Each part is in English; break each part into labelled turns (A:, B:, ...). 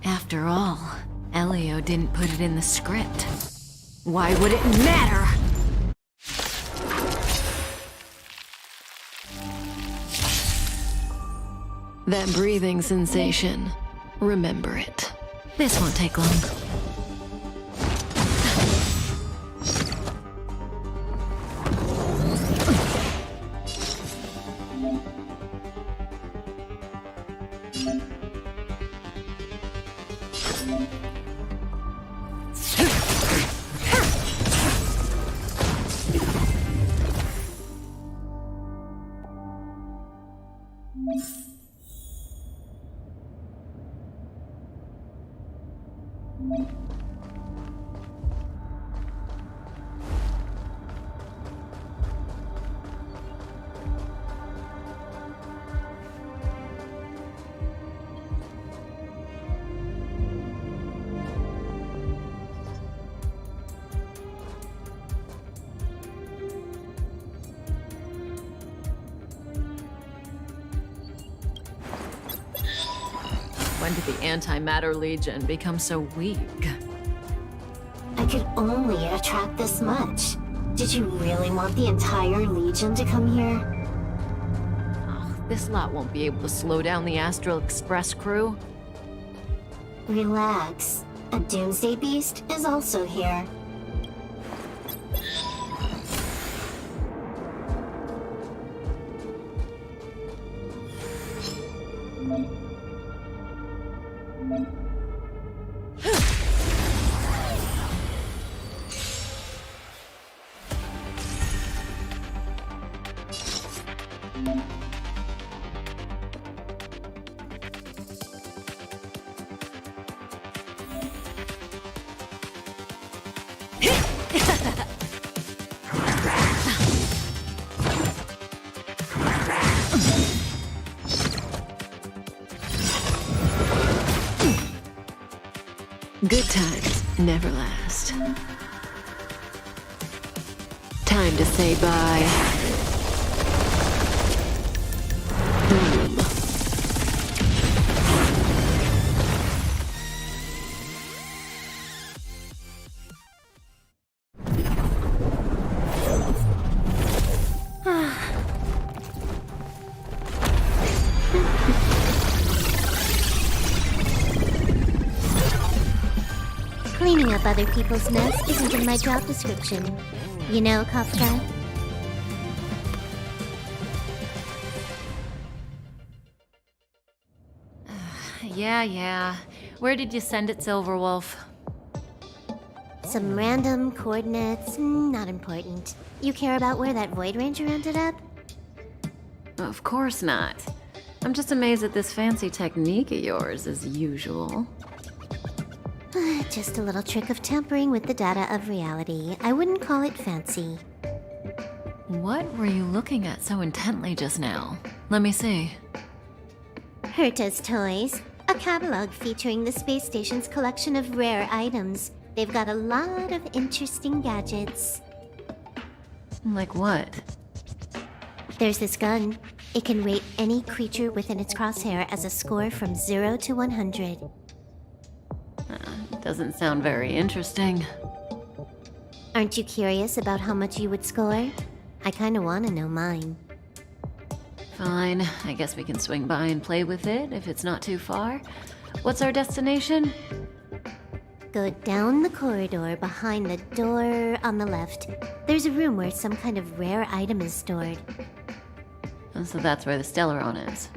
A: After all, Elio didn't put it in the script. Why would it matter? That breathing sensation. Remember it. This won't take long. When did the Antimatter Legion become so weak?
B: I could only attract this much. Did you really want the entire Legion to come here?
A: Oh, this lot won't be able to slow down the Astral Express crew.
B: Relax. A Doomsday Beast is also here.
A: Good times never last. Time to say bye. Boom.
B: Cleaning up other people's mess isn't in my job description. You know, Kafka?
A: Yeah. Where did you send it, Silverwolf?
B: Some random coordinates, not important. You care about where that Void Ranger ended up?
A: Of course not. I'm just amazed at this fancy technique of yours, as usual.
B: Just a little trick of tampering with the data of reality. I wouldn't call it fancy.
A: What were you looking at so intently just now? Let me see.
B: Herta's Toys. A catalog featuring the space station's collection of rare items. They've got a lot of interesting gadgets.
A: Like what?
B: There's this gun. It can rate any creature within its crosshair as a score from 0 to 100.
A: Doesn't sound very interesting.
B: Aren't you curious about how much you would score? I kinda wanna know mine.
A: Fine, I guess we can swing by and play with it if it's not too far. What's our destination?
B: Go down the corridor behind the door on the left. There's a room where some kind of rare item is stored.
A: So that's where the Stellaron is.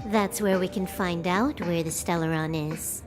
B: That's where we can find out where the Stellaron is.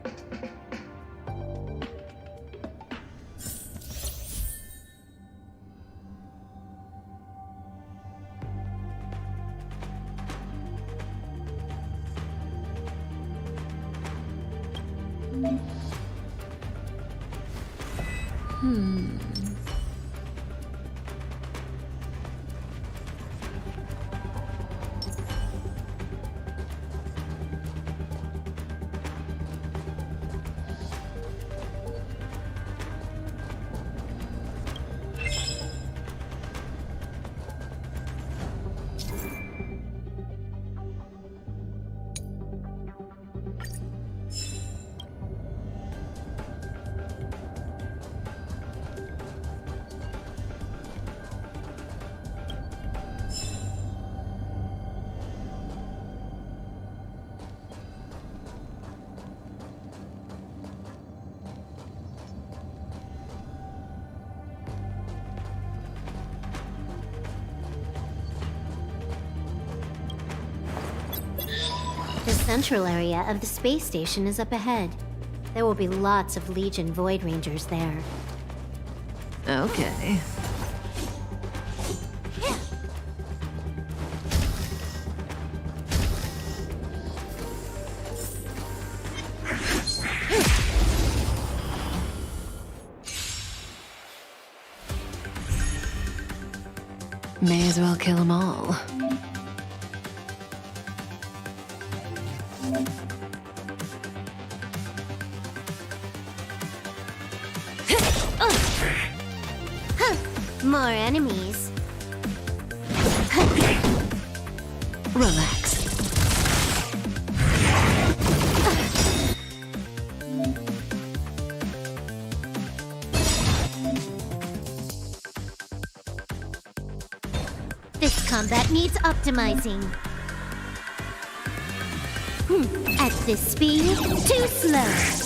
B: The central area of the space station is up ahead. There will be lots of Legion Void Rangers there.
A: Okay. May as well kill them all.
B: More enemies.
A: Relax.
B: This combat needs optimizing. At this speed, too slow.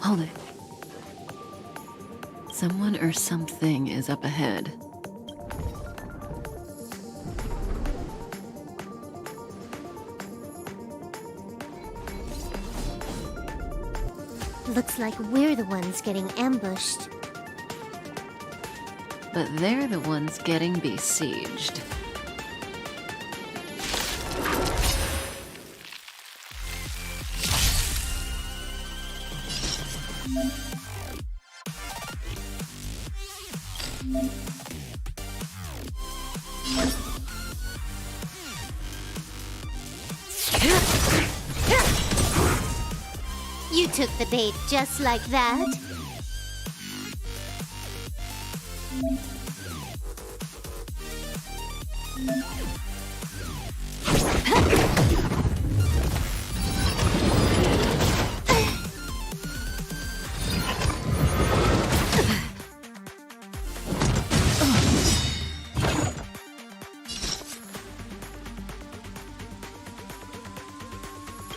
A: Hold it. Someone or something is up ahead.
B: Looks like we're the ones getting ambushed.
A: But they're the ones getting besieged.
B: You took the bait just like that?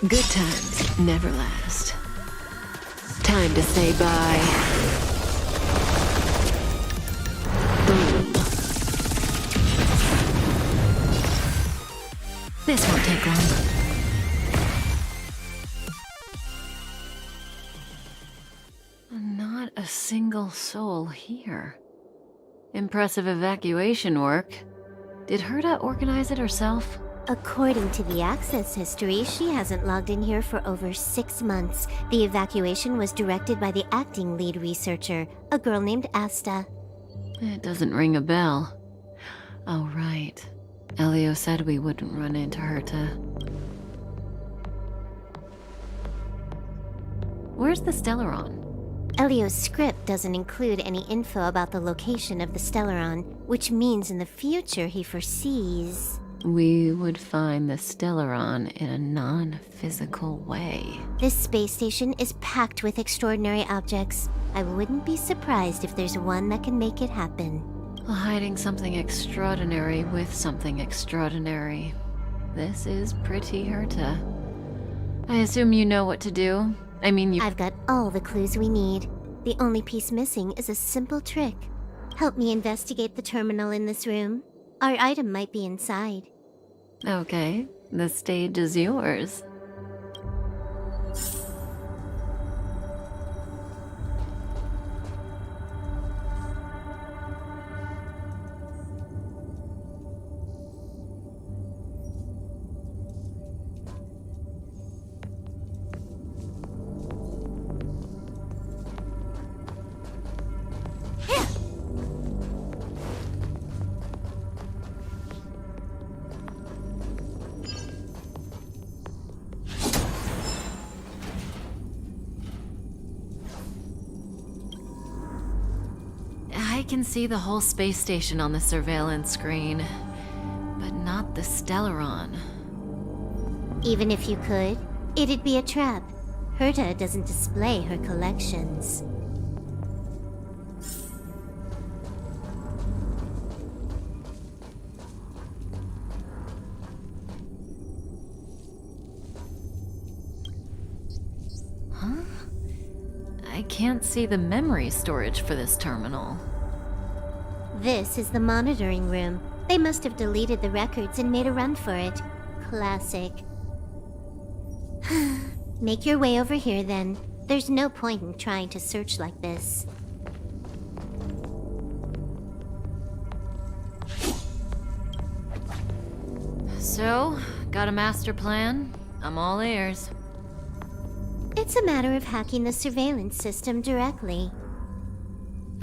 A: Good times never last. Time to say bye. Boom. This won't take long. Not a single soul here. Impressive evacuation work. Did Herta organize it herself?
B: According to the access history, she hasn't logged in here for over 6 months. The evacuation was directed by the acting lead researcher, a girl named Asta.
A: It doesn't ring a bell. Oh, right. Elio said we wouldn't run into Herta. Where's the Stellaron?
B: Elio's script doesn't include any info about the location of the Stellaron, which means in the future he foresees...
A: We would find the Stellaron in a non-physical way.
B: This space station is packed with extraordinary objects. I wouldn't be surprised if there's one that can make it happen.
A: Hiding something extraordinary with something extraordinary. This is pretty Herta. I assume you know what to do? I mean,
B: I've got all the clues we need. The only piece missing is a simple trick. Help me investigate the terminal in this room. Our item might be inside.
A: Okay, the stage is yours. I can see the whole space station on the surveillance screen, but not the Stellaron.
B: Even if you could, it'd be a trap. Herta doesn't display her collections.
A: Huh? I can't see the memory storage for this terminal.
B: This is the monitoring room. They must have deleted the records and made a run for it. Classic. Make your way over here then. There's no point in trying to search like this.
A: So, got a master plan? I'm all ears.
B: It's a matter of hacking the surveillance system directly.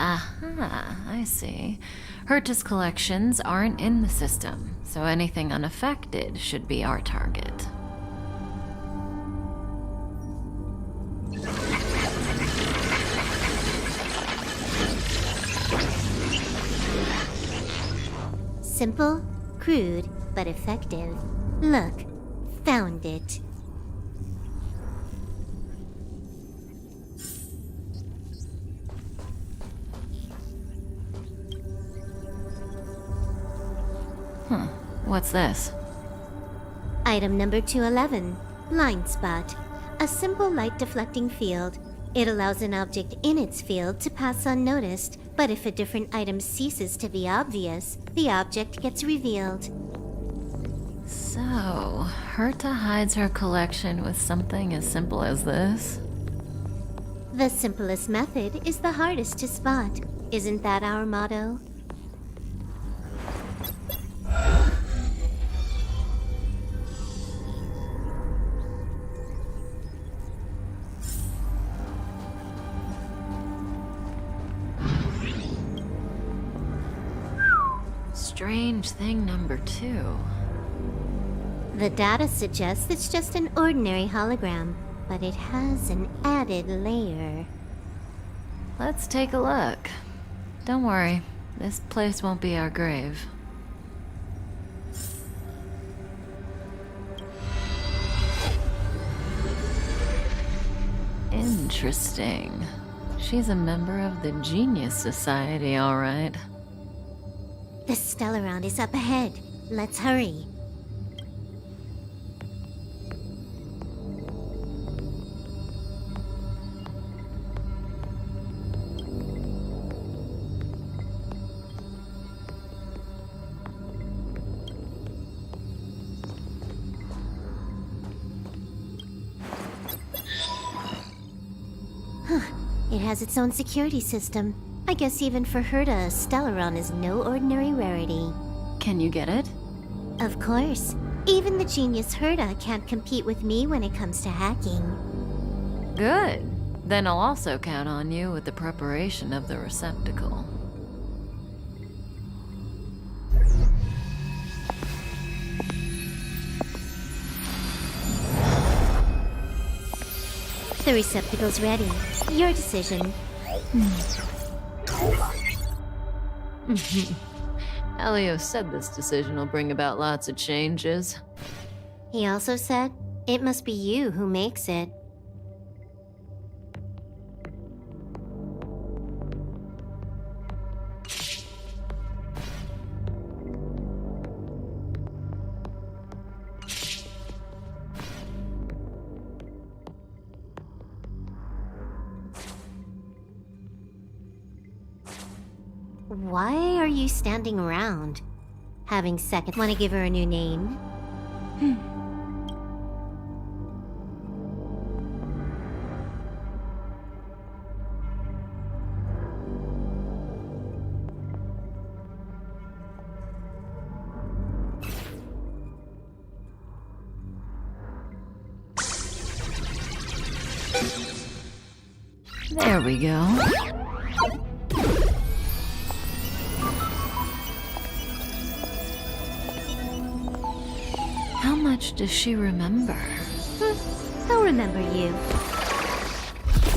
A: Aha, I see. Herta's collections aren't in the system, so anything unaffected should be our target.
B: Simple, crude, but effective. Look, found it.
A: What's this?
B: Item number 211, blind spot. A simple light deflecting field. It allows an object in its field to pass unnoticed, but if a different item ceases to be obvious, the object gets revealed.
A: So, Herta hides her collection with something as simple as this?
B: The simplest method is the hardest to spot. Isn't that our motto?
A: Strange thing number 2.
B: The data suggests it's just an ordinary hologram, but it has an added layer.
A: Let's take a look. Don't worry, this place won't be our grave. Interesting. She's a member of the Genius Society, all right.
B: The Stellaron is up ahead. Let's hurry. It has its own security system. I guess even for Herta, Stellaron is no ordinary rarity.
A: Can you get it?
B: Of course. Even the genius Herta can't compete with me when it comes to hacking.
A: Good. Then I'll also count on you with the preparation of the receptacle.
B: The receptacle's ready. Your decision.
A: Elio said this decision will bring about lots of changes.
B: He also said, it must be you who makes it. Why are you standing around? Having second. Want to give her a new name?
A: There we go. How much does she remember?
B: I'll remember you.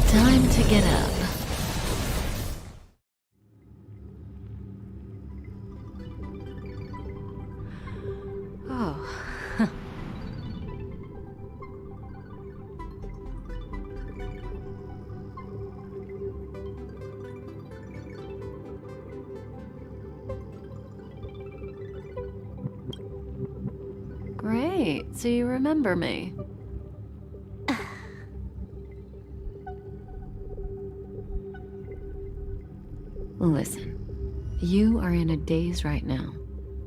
A: Time to get up. so you remember me. Listen, you are in a daze right now.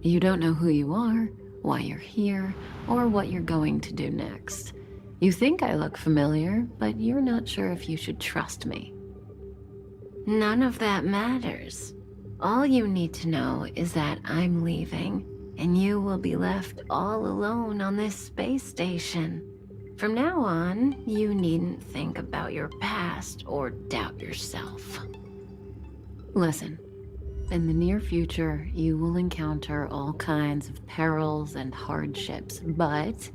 A: You don't know who you are, why you're here, or what you're going to do next. You think I look familiar, but you're not sure if you should trust me. None of that matters. All you need to know is that I'm leaving, and you will be left all alone on this space station. From now on, you needn't think about your past or doubt yourself. Listen, in the near future, you will encounter all kinds of perils and hardships, but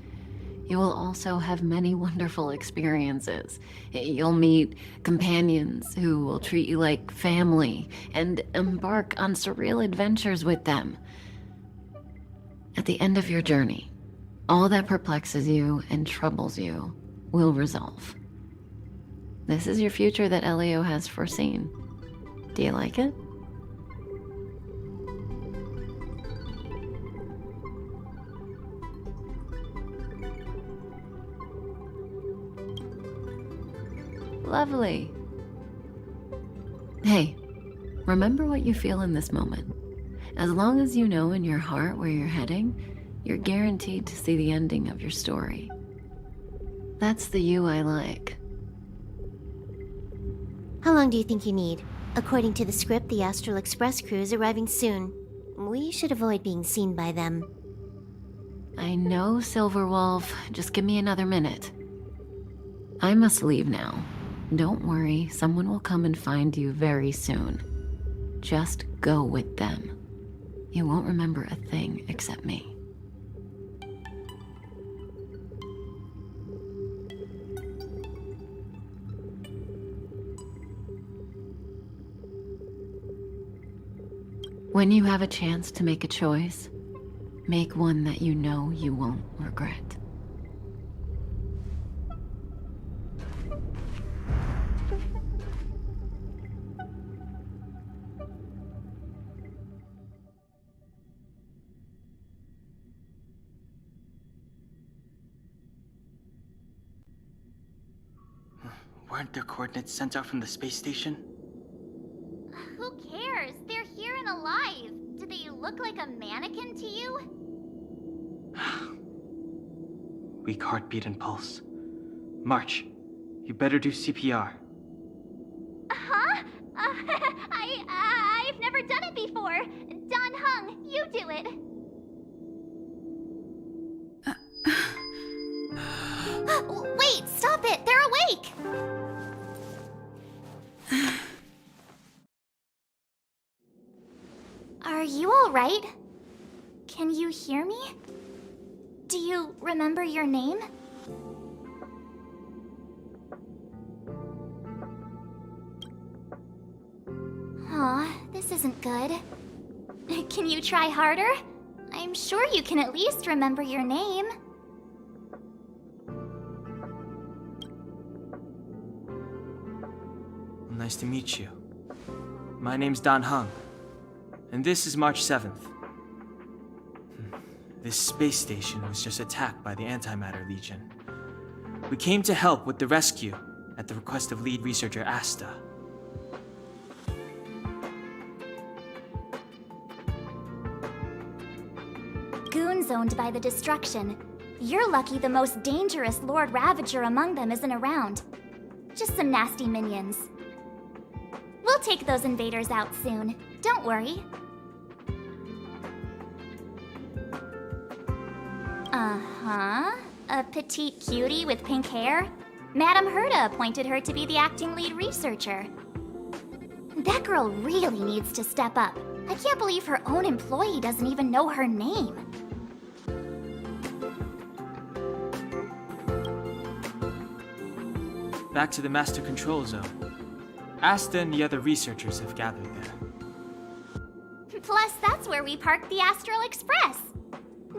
A: you will also have many wonderful experiences. You'll meet companions who will treat you like family and embark on surreal adventures with them. At the end of your journey, all that perplexes you and troubles you will resolve. This is your future that Elio has foreseen. Do you like it? Lovely. Hey, remember what you feel in this moment. As long as you know in your heart where you're heading, you're guaranteed to see the ending of your story. That's the you I like.
B: How long do you think you need? According to the script, the Astral Express crew is arriving soon. We should avoid being seen by them.
A: I know, Silverwolf. Just give me another minute. I must leave now. Don't worry, someone will come and find you very soon. Just go with them. You won't remember a thing except me. When you have a chance to make a choice, make one that you know you won't regret.
C: Weren't their coordinates sent out from the space station?
D: Who cares? They're here and alive. Do they look like a mannequin to you?
C: Weak heartbeat and pulse. March, you better do CPR.
D: Huh? I've never done it before. Don Hung, you do it. Wait, stop it! They're awake! Are you alright? Can you hear me? Do you remember your name? Aw, this isn't good. Can you try harder? I'm sure you can at least remember your name.
C: Nice to meet you. My name's Don Hung, and this is March 7th. This space station was just attacked by the Antimatter Legion. We came to help with the rescue at the request of lead researcher Asta.
D: Goons owned by the destruction. You're lucky the most dangerous Lord Ravager among them isn't around. Just some nasty minions. We'll take those invaders out soon. Don't worry. Uh-huh. A petite cutie with pink hair? Madame Herta appointed her to be the acting lead researcher. That girl really needs to step up. I can't believe her own employee doesn't even know her name.
C: Back to the Master Control Zone. Asta and the other researchers have gathered there.
D: Plus, that's where we parked the Astral Express.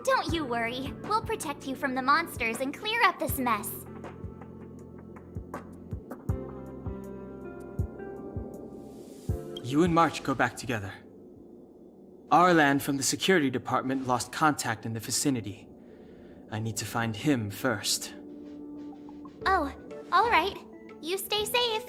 D: Don't you worry. We'll protect you from the monsters and clear up this mess.
C: You and March go back together. Arlan from the security department lost contact in the vicinity. I need to find him first.
D: Oh, alright. You stay safe.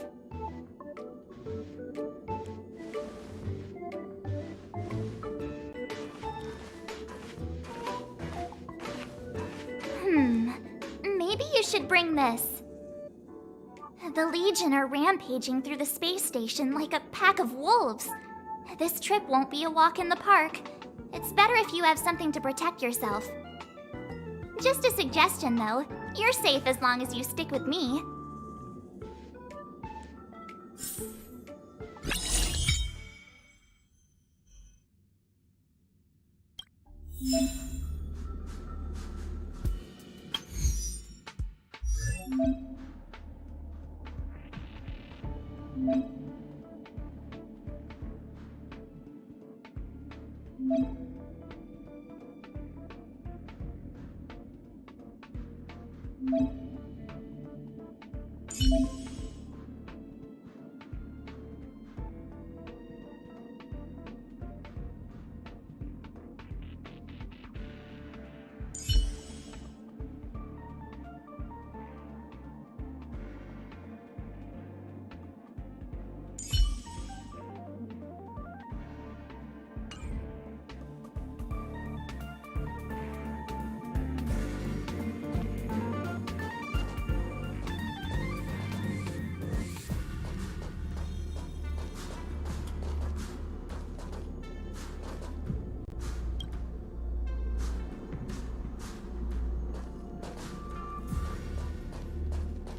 D: Maybe you should bring this. The Legion are rampaging through the space station like a pack of wolves. This trip won't be a walk in the park. It's better if you have something to protect yourself. Just a suggestion, though. You're safe as long as you stick with me.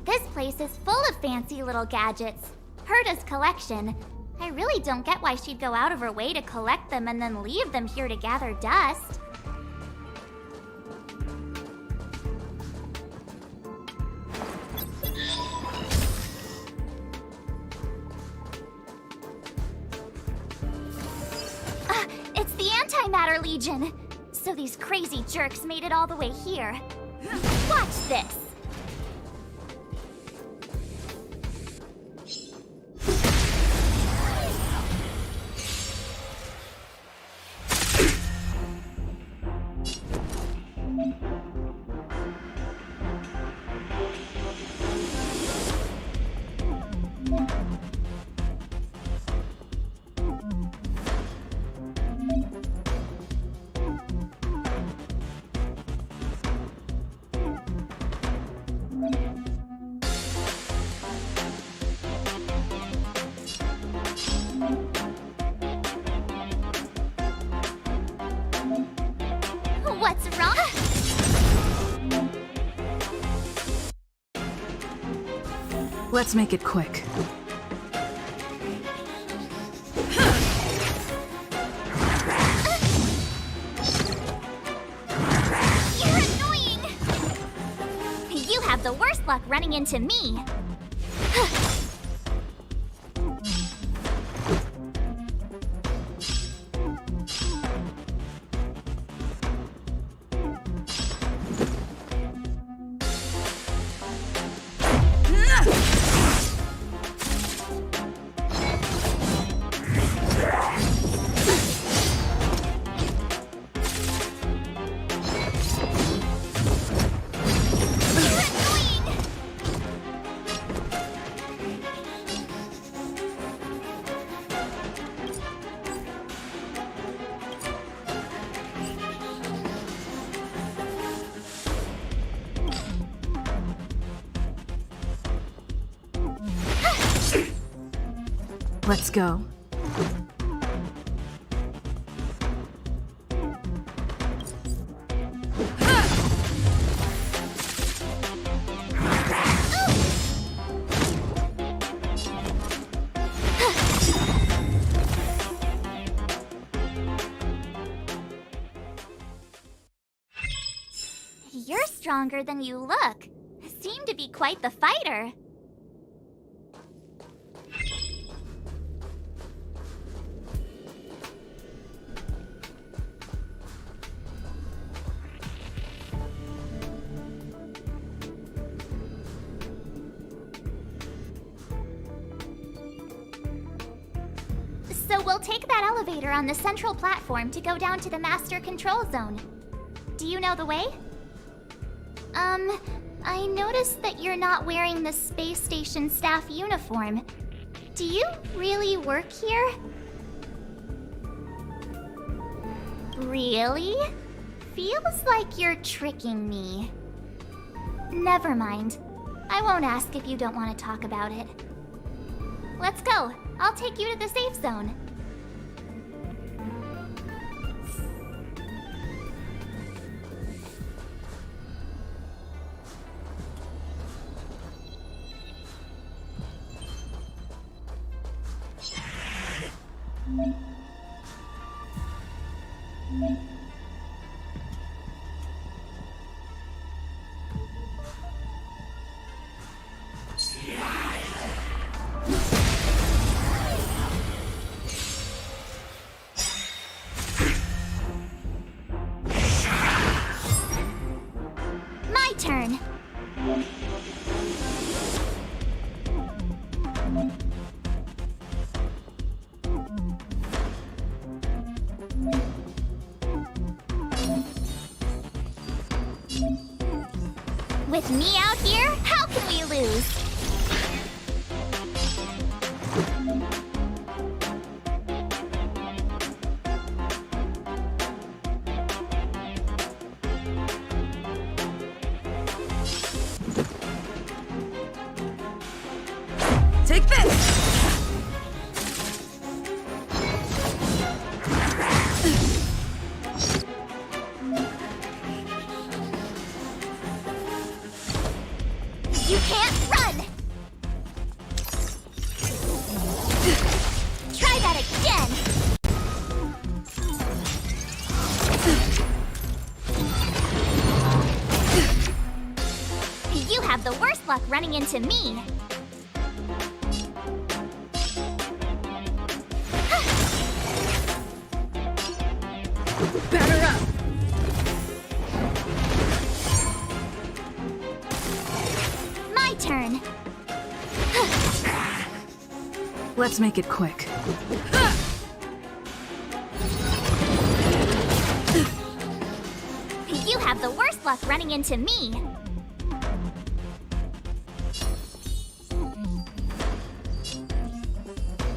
D: This place is full of fancy little gadgets. Herta's collection. I really don't get why she'd go out of her way to collect them and then leave them here to gather dust. It's the Antimatter Legion! So these crazy jerks made it all the way here. Watch this! What's wrong?
E: Let's make it quick.
D: You're annoying! You have the worst luck running into me.
E: Let's go.
D: You're stronger than you look. Seem to be quite the fighter. So we'll take that elevator on the central platform to go down to the master control zone. Do you know the way? I noticed that you're not wearing the space station staff uniform. Do you really work here? Really? Feels like you're tricking me. Never mind. I won't ask if you don't want to talk about it. Let's go. I'll take you to the safe zone. My turn. With me out here, how can we lose?
E: Take this!
D: You can't run! Try that again! You have the worst luck running into me.
E: Batter up!
D: My turn.
E: Let's make it quick.
D: You have the worst luck running into me.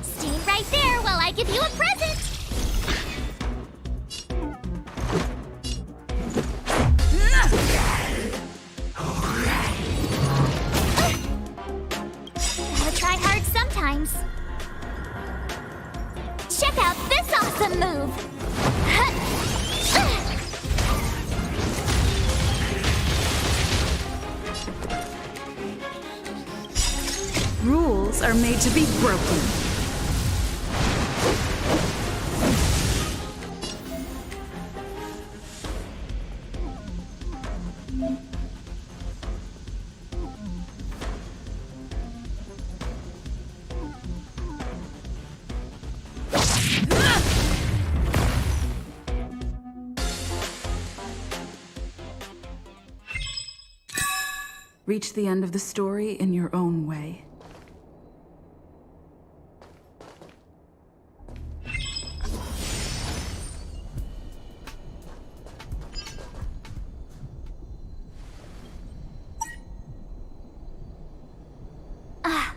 D: Stay right there while I give you a present. Gotta try hard sometimes. Check out this awesome move.
E: Rules are made to be broken. Reach the end of the story in your own way.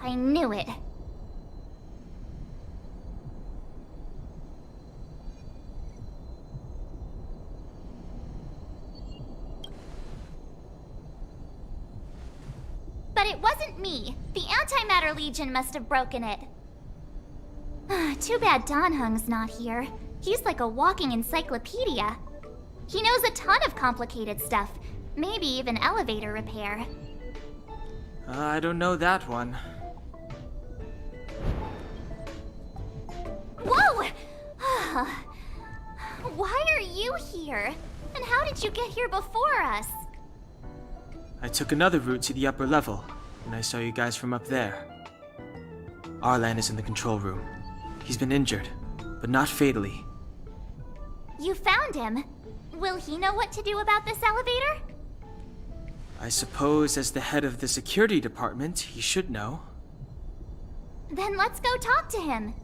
D: I knew it. But it wasn't me. The Antimatter Legion must have broken it. Too bad Danhung's not here. He's like a walking encyclopedia. He knows a ton of complicated stuff. Maybe even elevator repair.
C: I don't know that one.
D: Whoa! Why are you here? And how did you get here before us?
C: I took another route to the upper level, and I saw you guys from up there. Arlan is in the control room. He's been injured, but not fatally.
D: You found him. Will he know what to do about this elevator?
C: I suppose as the head of the security department, he should know.
D: Then let's go talk to him.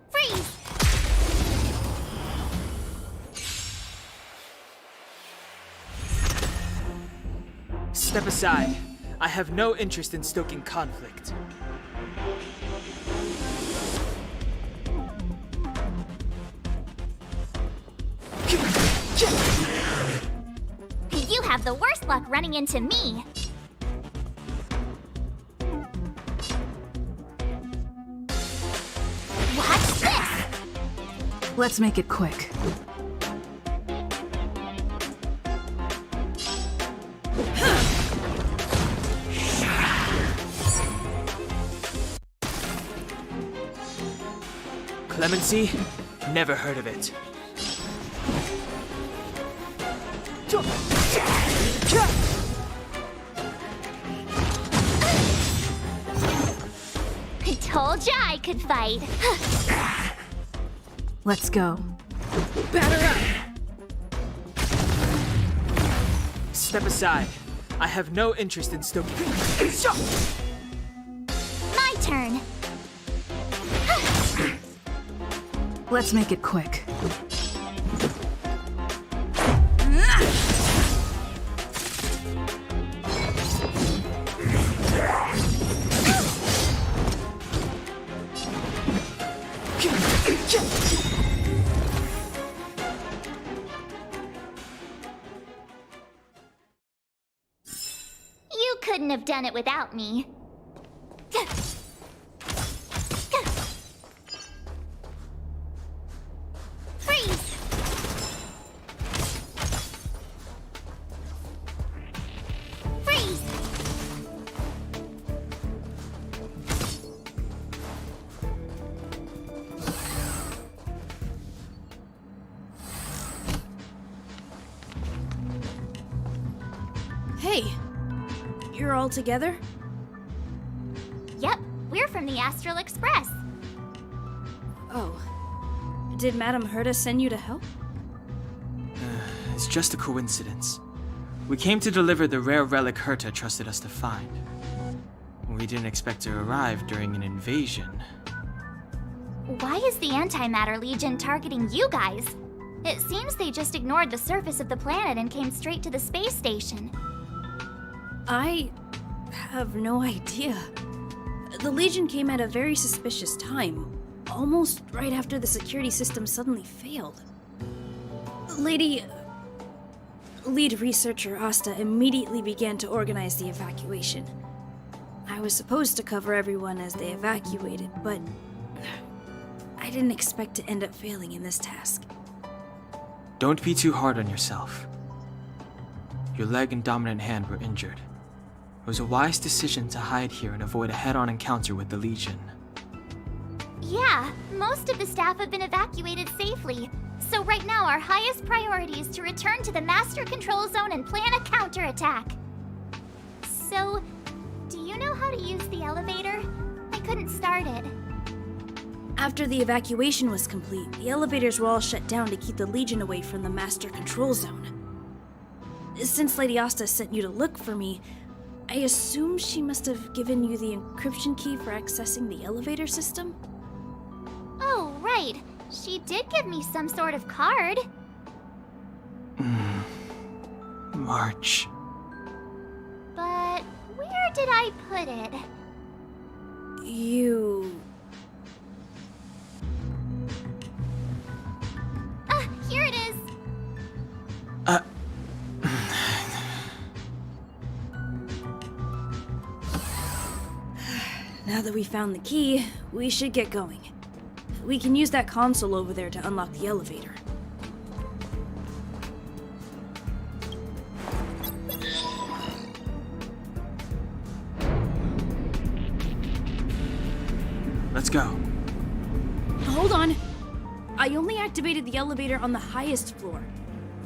D: Freeze!
C: Step aside. I have no interest in stoking conflict.
D: You have the worst luck running into me. Watch this!
E: Let's make it quick.
C: Clemency? Never heard of it.
D: I told ya I could fight.
E: Let's go.
C: Batter up! Step aside. I have no interest in stoking.
D: My turn.
E: Let's make it quick.
D: You couldn't have done it without me. Freeze! Freeze!
F: Hey, you're all together?
D: Yep, we're from the Astral Express.
F: Oh. Did Madame Herta send you to help?
C: It's just a coincidence. We came to deliver the rare relic Herta trusted us to find. We didn't expect to arrive during an invasion.
D: Why is the Antimatter Legion targeting you guys? It seems they just ignored the surface of the planet and came straight to the space station.
F: I have no idea. The Legion came at a very suspicious time, almost right after the security system suddenly failed. Lead researcher Asta immediately began to organize the evacuation. I was supposed to cover everyone as they evacuated, but I didn't expect to end up failing in this task.
C: Don't be too hard on yourself. Your leg and dominant hand were injured. It was a wise decision to hide here and avoid a head-on encounter with the Legion.
D: Yeah, most of the staff have been evacuated safely. So right now our highest priority is to return to the Master Control Zone and plan a counterattack. So, do you know how to use the elevator? I couldn't start it.
F: After the evacuation was complete, the elevators were all shut down to keep the Legion away from the Master Control Zone. Since Lady Asta sent you to look for me, I assume she must have given you the encryption key for accessing the elevator system?
D: Oh, right. She did give me some sort of card.
C: March.
D: But where did I put it?
F: You...
D: Ah, here it is.
F: Now that we found the key, we should get going. We can use that console over there to unlock the elevator.
C: Let's go.
F: Hold on! I only activated the elevator on the highest floor.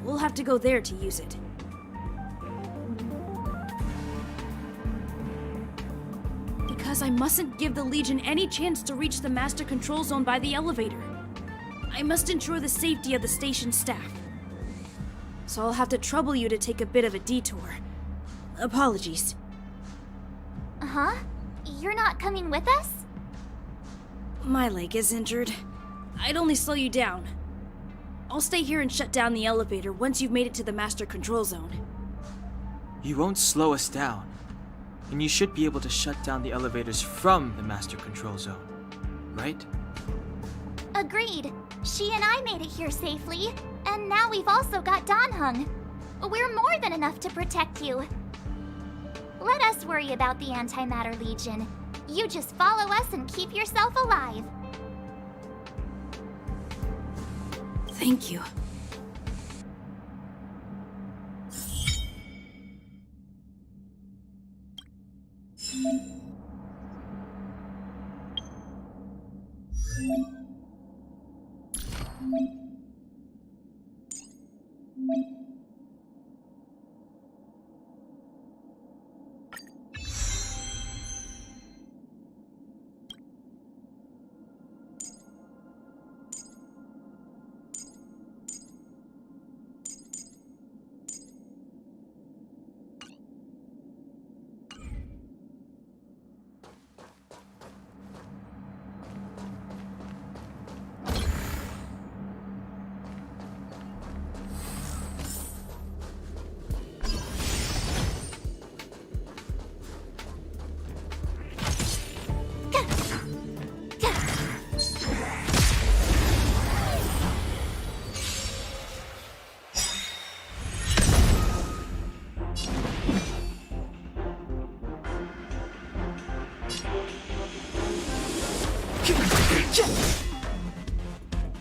F: We'll have to go there to use it. Because I mustn't give the Legion any chance to reach the master control zone by the elevator. I must ensure the safety of the station staff. So I'll have to trouble you to take a bit of a detour. Apologies.
D: Huh? You're not coming with us?
F: My leg is injured. I'd only slow you down. I'll stay here and shut down the elevator once you've made it to the master control zone.
C: You won't slow us down. And you should be able to shut down the elevators from the master control zone, right?
D: Agreed. She and I made it here safely, and now we've also got Danhung. We're more than enough to protect you. Let us worry about the Antimatter Legion. You just follow us and keep yourself alive.
F: Thank you.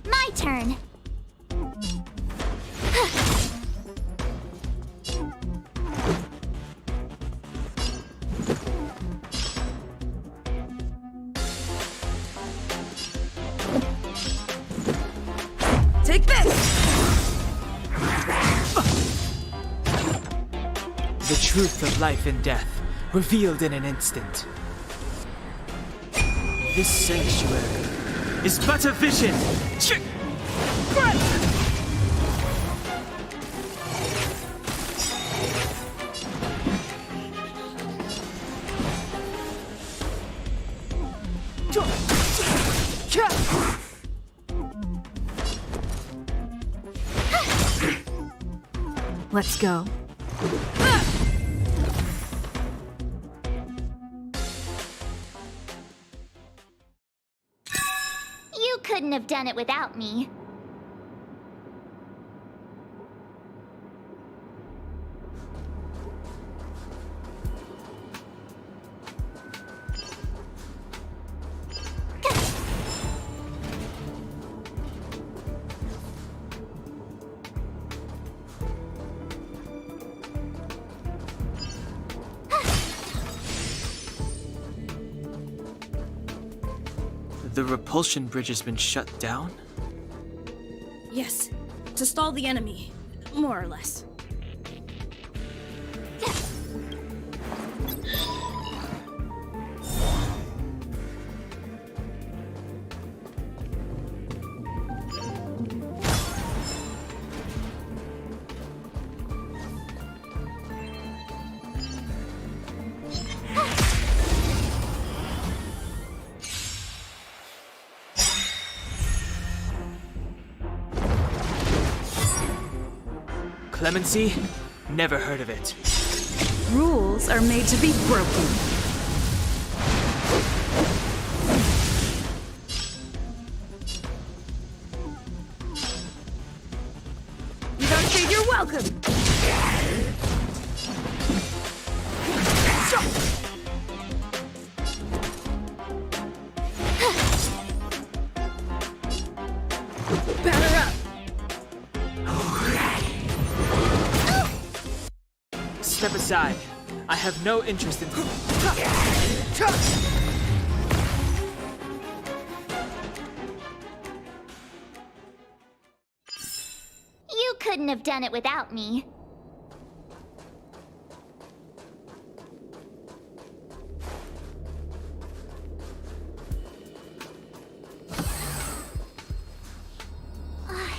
D: My turn.
F: Take this!
C: The truth of life and death, revealed in an instant. This sanctuary is but a vision!
E: Let's go.
D: You couldn't have done it without me.
C: The repulsion bridge has been shut down?
F: Yes, to stall the enemy, more or less.
C: Clemency? Never heard of it.
E: Rules are made to be broken.
F: You don't say you're welcome! Batter up!
C: Step aside. I have no interest in...
D: You couldn't have done it without me.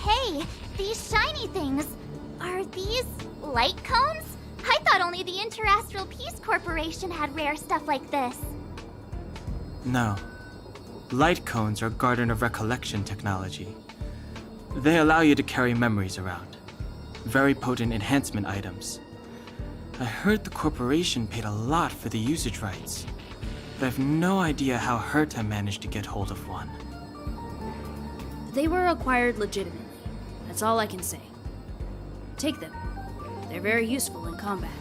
D: Hey, these shiny things. Are these light cones? I thought only the Interastral Peace Corporation had rare stuff like this.
C: No. Light cones are Garden of Recollection technology. They allow you to carry memories around. Very potent enhancement items. I heard the corporation paid a lot for the usage rights, but I have no idea how Herta managed to get hold of one.
F: They were acquired legitimately. That's all I can say. Take them. They're very useful in combat.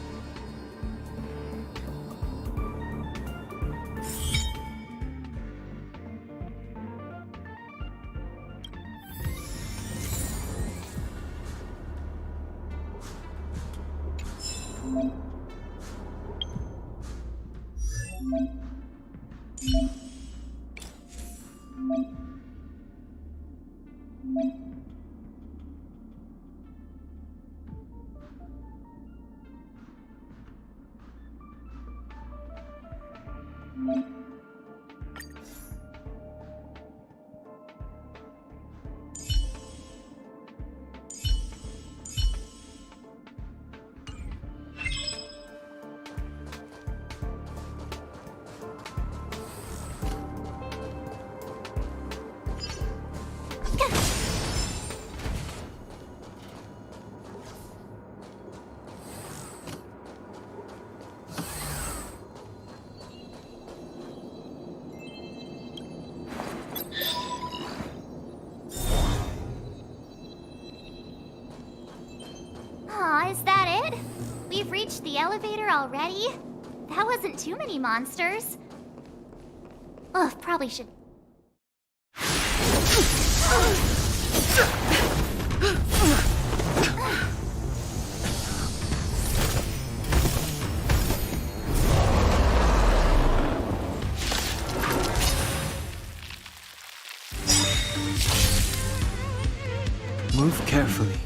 D: Aw, is that it? We've reached the elevator already? That wasn't too many monsters. Ugh, probably should...
C: Move carefully.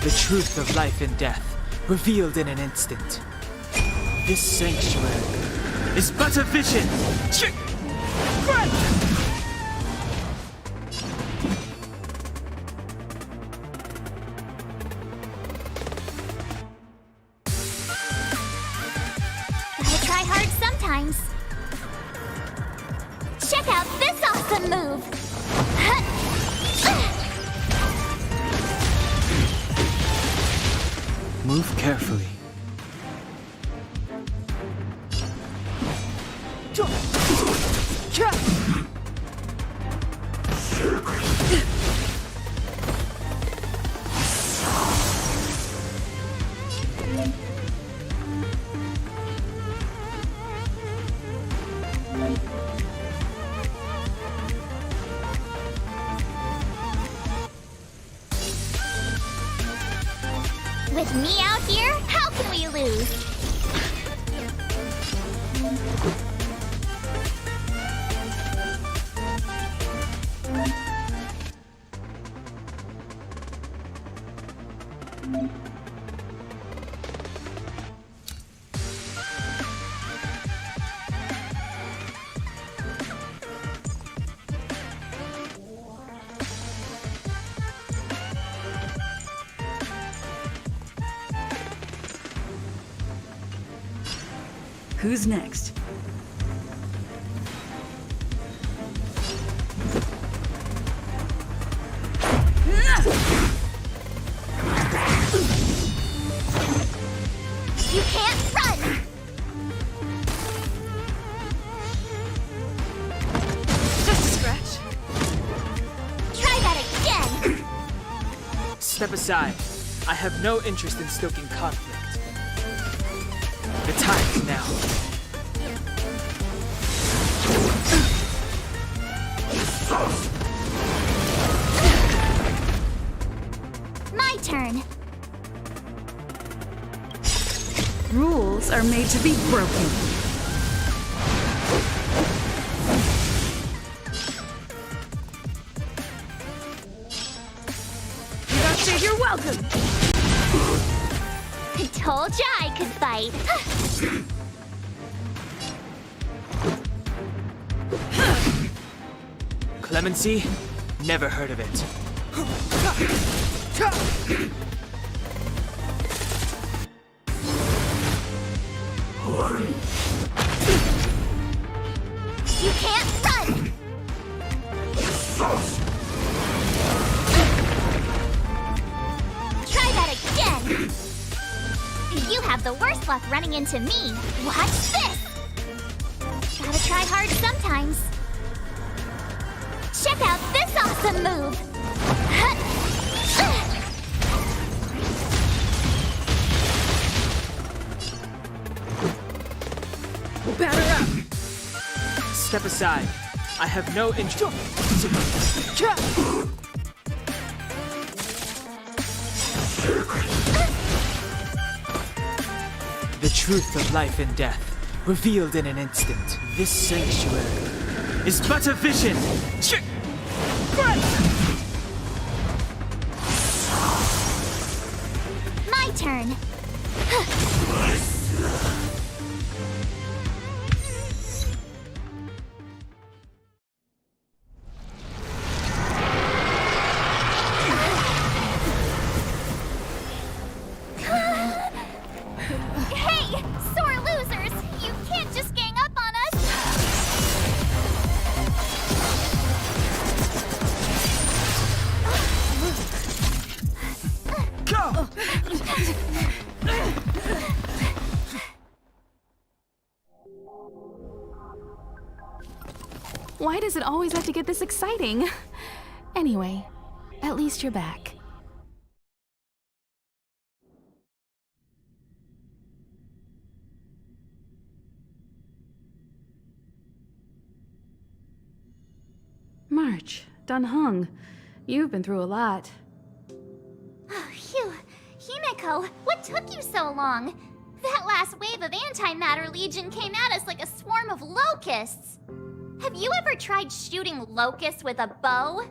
C: The truth of life and death, revealed in an instant. This sanctuary is but a vision!
D: Gotta try hard sometimes. Check out this awesome move!
C: Move carefully.
D: With me out here, how can we lose?
E: Who's next?
D: You can't run!
F: Just a scratch.
D: Try that again!
C: Step aside. I have no interest in stoking conflict. The time is now.
D: My turn.
E: Rules are made to be broken.
F: You don't say you're welcome.
D: I told ya I could fight.
C: Clemency? Never heard of it.
D: You can't run! Try that again! You have the worst luck running into me. Watch this! Gotta try hard sometimes. Check out this awesome move!
C: Batter up! Step aside. I have no interest. The truth of life and death, revealed in an instant. This sanctuary is but a vision.
D: My turn. Hey, sore losers! You can't just gang up on us!
C: Go!
E: Why does it always have to get this exciting? Anyway, at least you're back. March, Dunhung, you've been through a lot.
D: Oh, phew. Himeko, what took you so long? That last wave of antimatter legion came at us like a swarm of locusts. Have you ever tried shooting locusts with a bow?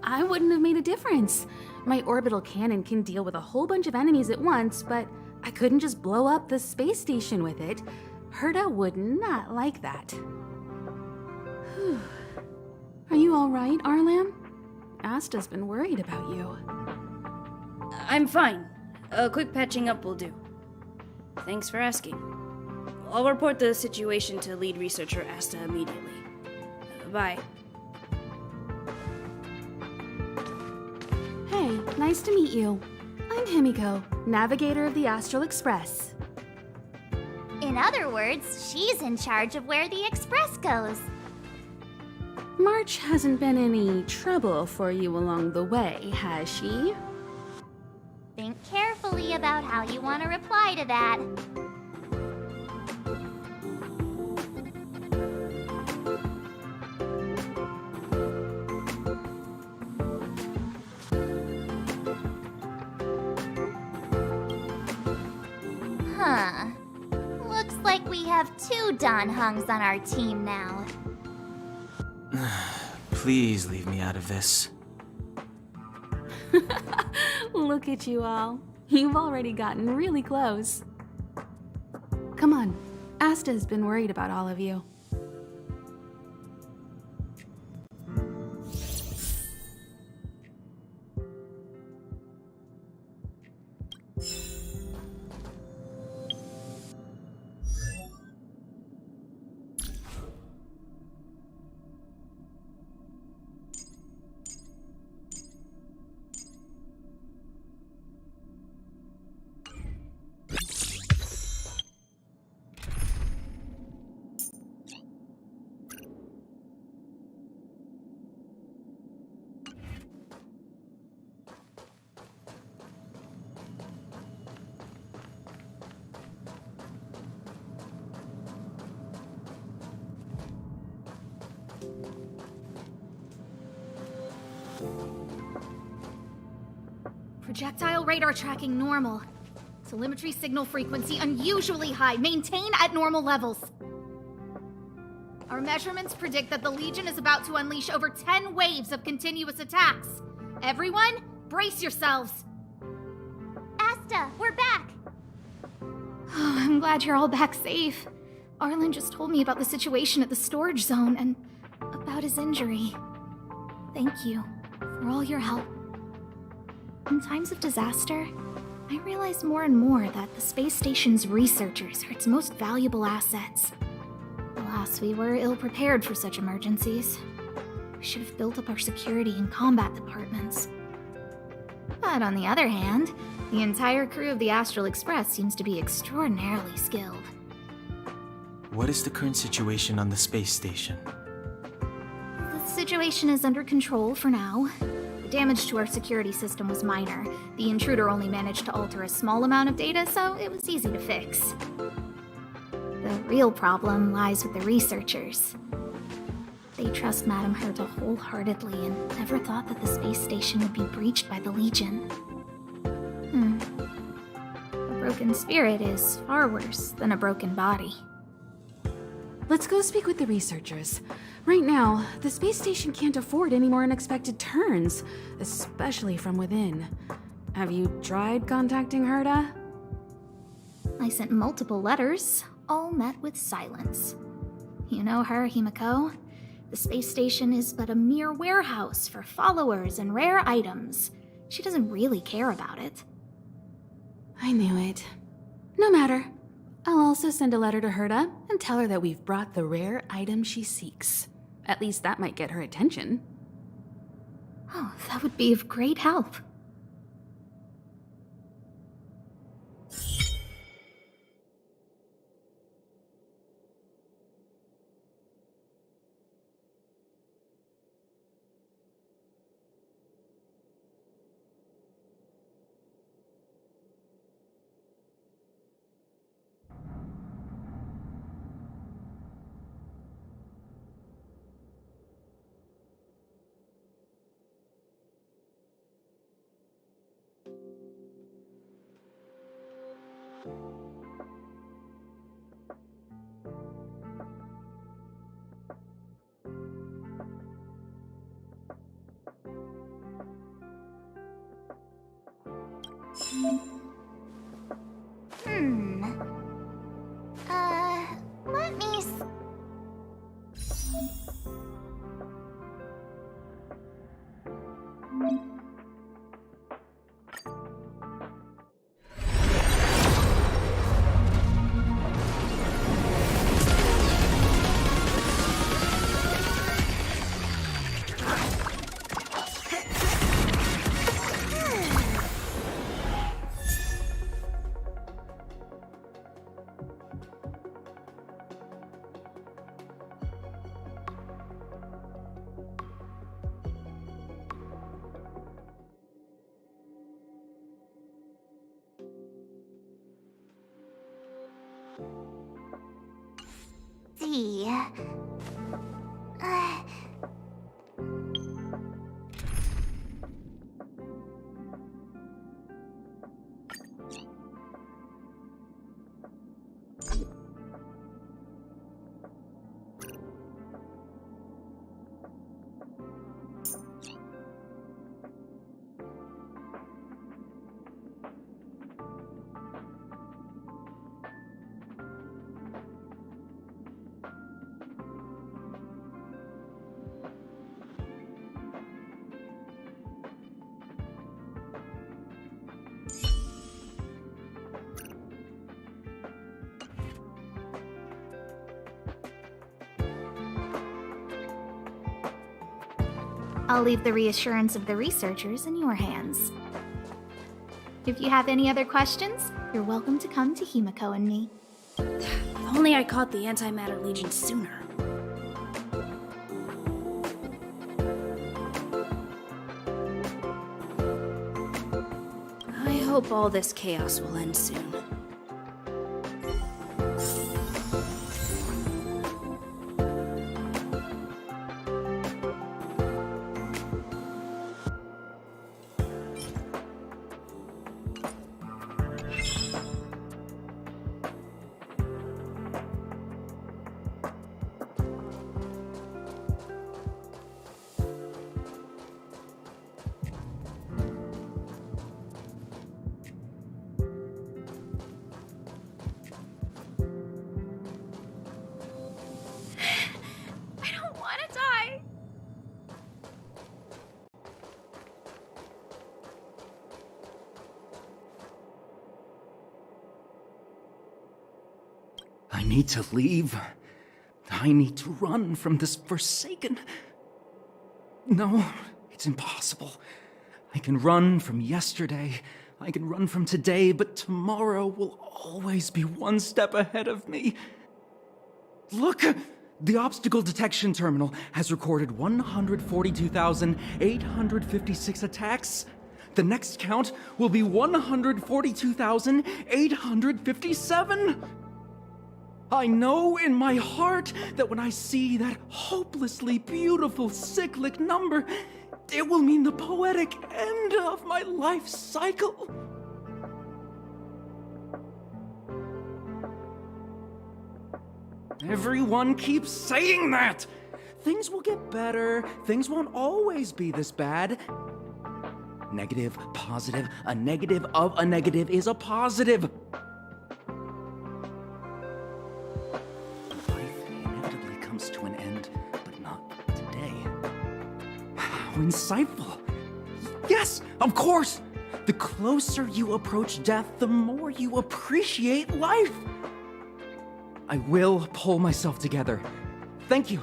E: I wouldn't have made a difference. My orbital cannon can deal with a whole bunch of enemies at once, but I couldn't just blow up the space station with it. Herta would not like that. Whew. Are you all right, Arlam? Asta's been worried about you.
F: I'm fine. A quick patching up will do. Thanks for asking. I'll report the situation to lead researcher Asta immediately. Bye.
E: Hey, nice to meet you. I'm Himiko, navigator of the Astral Express.
D: In other words, she's in charge of where the express goes.
E: March hasn't been any trouble for you along the way, has she?
D: Think carefully about how you want to reply to that. Huh. Looks like we have two Donhungs on our team now.
C: Please leave me out of this.
E: Look at you all. You've already gotten really close. Come on. Asta's been worried about all of you.
G: Projectile radar tracking normal. Telemetry signal frequency unusually high. Maintain at normal levels. Our measurements predict that the Legion is about to unleash over 10 waves of continuous attacks. Everyone, brace yourselves.
D: Asta, we're back!
G: Oh, I'm glad you're all back safe. Arlen just told me about the situation at the storage zone and about his injury. Thank you for all your help. In times of disaster, I realize more and more that the space station's researchers are its most valuable assets. Alas, we were ill-prepared for such emergencies. We should have built up our security and combat departments. But on the other hand, the entire crew of the Astral Express seems to be extraordinarily skilled.
C: What is the current situation on the space station?
G: The situation is under control for now. The damage to our security system was minor. The intruder only managed to alter a small amount of data, so it was easy to fix. The real problem lies with the researchers. They trust Madame Herta wholeheartedly and never thought that the space station would be breached by the Legion. A broken spirit is far worse than a broken body.
E: Let's go speak with the researchers. Right now, the space station can't afford any more unexpected turns, especially from within. Have you tried contacting Herta?
G: I sent multiple letters, all met with silence. You know her, Himiko. The space station is but a mere warehouse for followers and rare items. She doesn't really care about it.
E: I knew it. No matter. I'll also send a letter to Herta and tell her that we've brought the rare item she seeks. At least that might get her attention.
G: Oh, that would be of great help.
D: Let me see. I'll leave the reassurance of the researchers in your hands. If you have any other questions, you're welcome to come to Himiko and me.
F: If only I caught the Antimatter Legion sooner. I hope all this chaos will end soon.
H: need to leave. I need to run from this forsaken... No, it's impossible. I can run from yesterday, I can run from today, but tomorrow will always be one step ahead of me. Look! The obstacle detection terminal has recorded 142,856 attacks. The next count will be 142,857. I know in my heart that when I see that hopelessly beautiful cyclic number, it will mean the poetic end of my life cycle. Everyone keeps saying that! Things will get better. Things won't always be this bad. Negative, positive, a negative of a negative is a positive. Life inevitably comes to an end, but not today. How insightful. Yes, of course! The closer you approach death, the more you appreciate life. I will pull myself together. Thank you.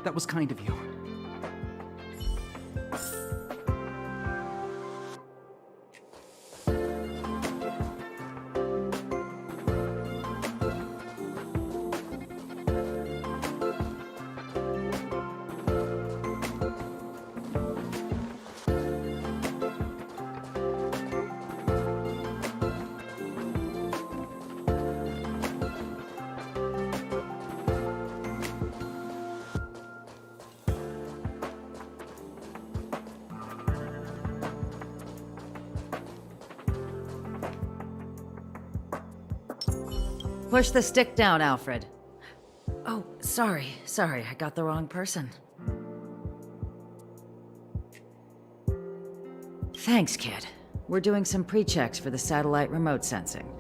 H: That was kind of you.
I: Push the stick down, Alfred. Oh, sorry, I got the wrong person. Thanks, kid. We're doing some pre-checks for the satellite remote sensing.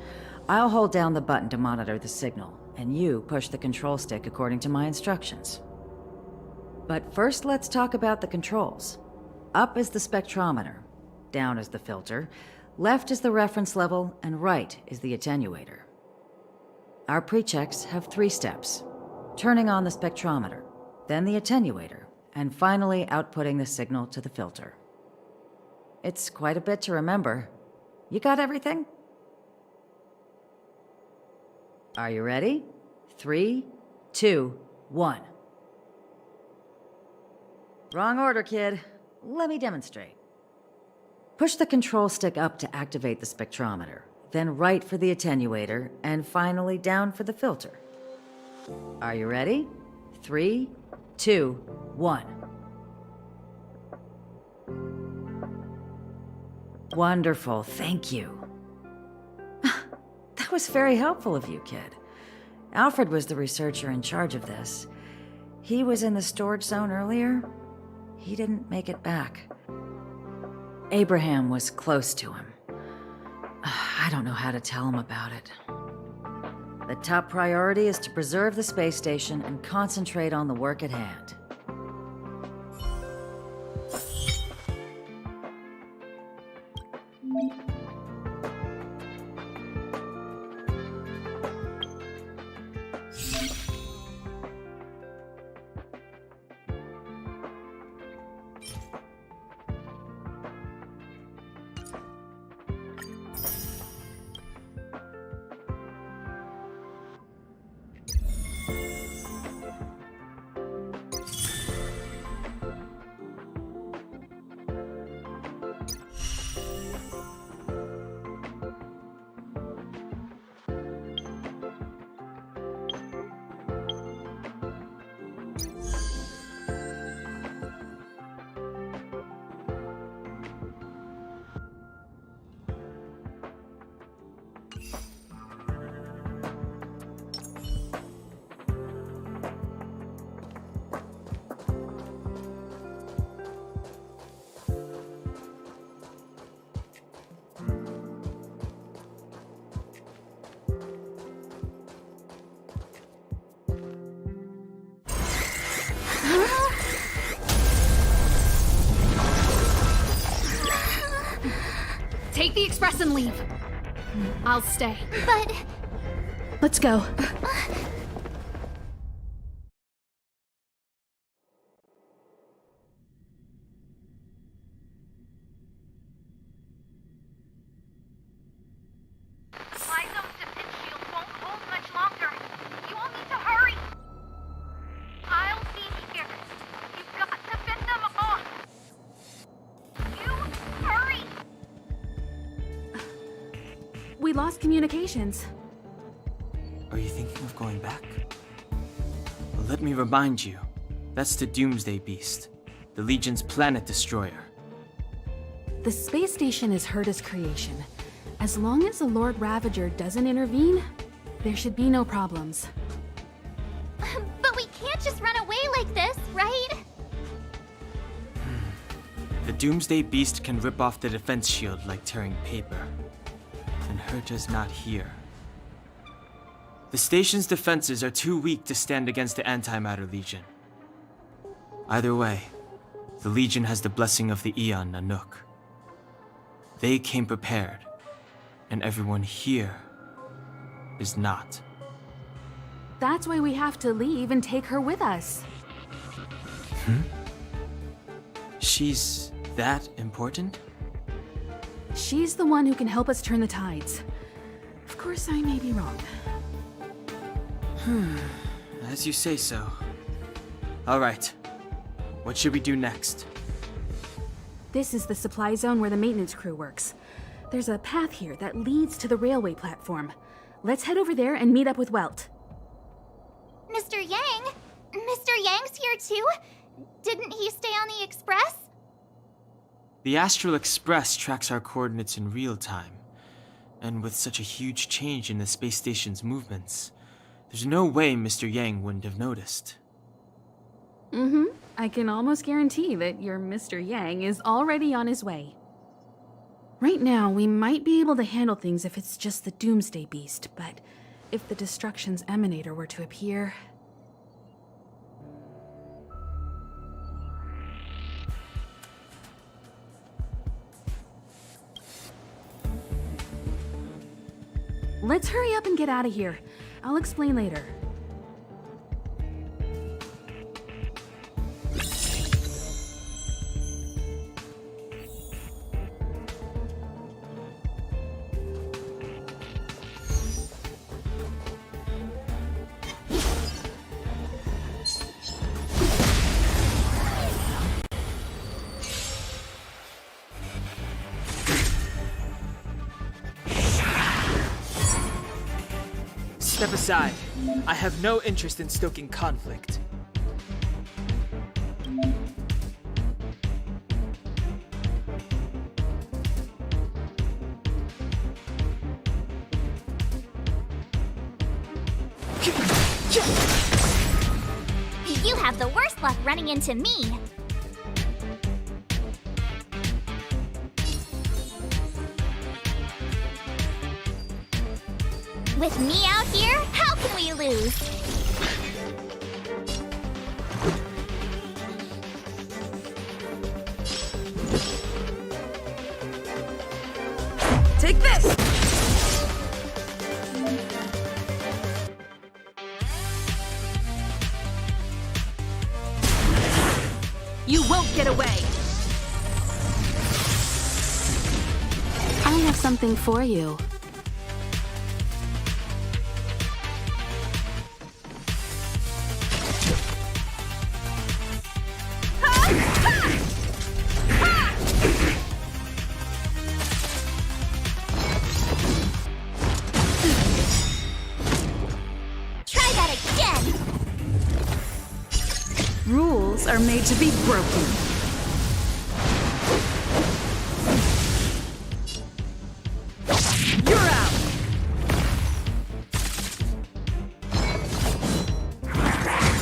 I: I'll hold down the button to monitor the signal, and you push the control stick according to my instructions. But first, let's talk about the controls. Up is the spectrometer, down is the filter, left is the reference level, and right is the attenuator. Our pre-checks have 3 steps. Turning on the spectrometer, then the attenuator, and finally outputting the signal to the filter. It's quite a bit to remember. You got everything? Are you ready? 3, 2, 1. Wrong order, kid. Let me demonstrate. Push the control stick up to activate the spectrometer, then right for the attenuator, and finally down for the filter. Are you ready? 3, 2, 1. Wonderful, thank you. That was very helpful of you, kid. Alfred was the researcher in charge of this. He was in the storage zone earlier. He didn't make it back. Abraham was close to him. I don't know how to tell him about it. The top priority is to preserve the space station and concentrate on the work at hand.
G: Take the express and leave. I'll stay.
D: But
G: Let's go.
E: lost communications.
C: Are you thinking of going back? Well, let me remind you, that's the Doomsday Beast, the Legion's planet destroyer.
E: The space station is Herta's creation. As long as the Lord Ravager doesn't intervene, there should be no problems.
D: But we can't just run away like this, right?
C: The Doomsday Beast can rip off the defense shield like tearing paper. And Herta's not here. The station's defenses are too weak to stand against the Antimatter Legion. Either way, the Legion has the blessing of the Aeon Nanook. They came prepared, and everyone here is not.
E: That's why we have to leave and take her with us.
C: She's that important?
E: She's the one who can help us turn the tides. Of course, I may be wrong.
C: As you say so. All right. What should we do next?
E: This is the supply zone where the maintenance crew works. There's a path here that leads to the railway platform. Let's head over there and meet up with Welt.
D: Mr. Yang? Mr. Yang's here too? Didn't he stay on the Express?
C: The Astral Express tracks our coordinates in real time. And with such a huge change in the space station's movements, there's no way Mr. Yang wouldn't have noticed.
E: I can almost guarantee that your Mr. Yang is already on his way. Right now, we might be able to handle things if it's just the Doomsday Beast, but if the Destruction's Emanator were to appear... Let's hurry up and get out of here. I'll explain later.
C: Step aside. I have no interest in stoking conflict.
D: You have the worst luck running into me. With me out here, how can we lose?
F: Take this!
E: You won't get away! I have something for you.
D: Try that again!
F: Rules are made to be broken. You're out!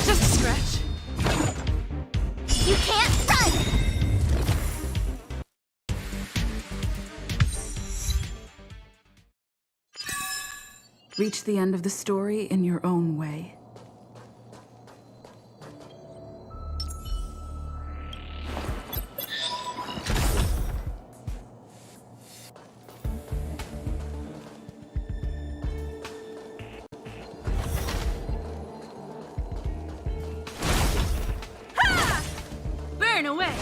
F: Just a scratch.
D: You can't run!
J: Reach the end of the story in your own way.
F: Burn away!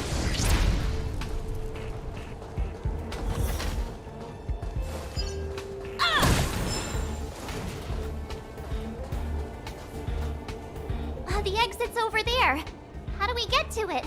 D: The exit's over there. How do we get to it?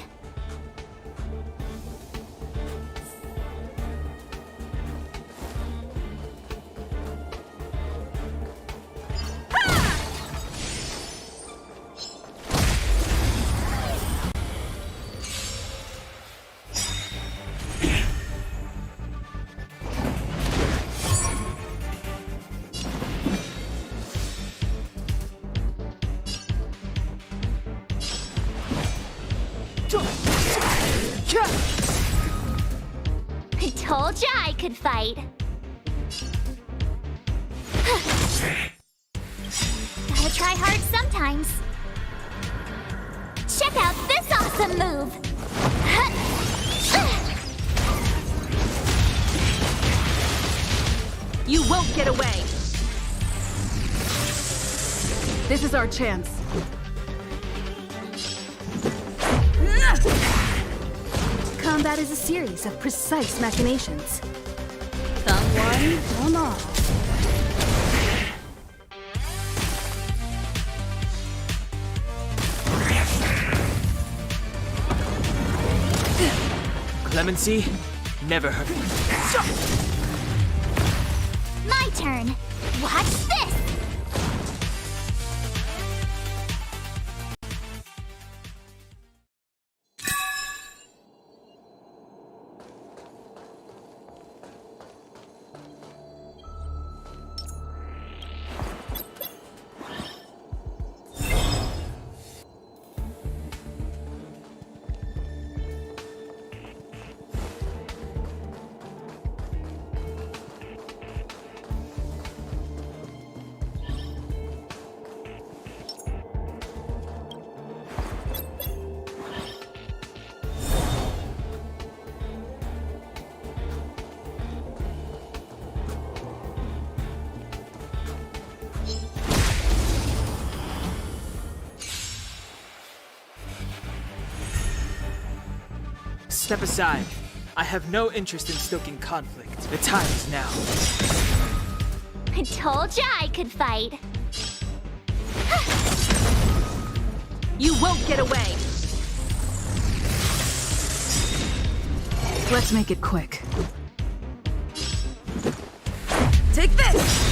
D: I told ya I could fight. Gotta try hard sometimes. Check out this awesome move!
E: You won't get away! This is our chance. Combat is a series of precise machinations. Someone, come on.
C: Clemency? Never heard.
D: My turn. Watch this!
C: Step aside. I have no interest in stoking conflict. The time is now.
D: I told ya I could fight.
E: You won't get away!
J: Let's make it quick.
E: Take this!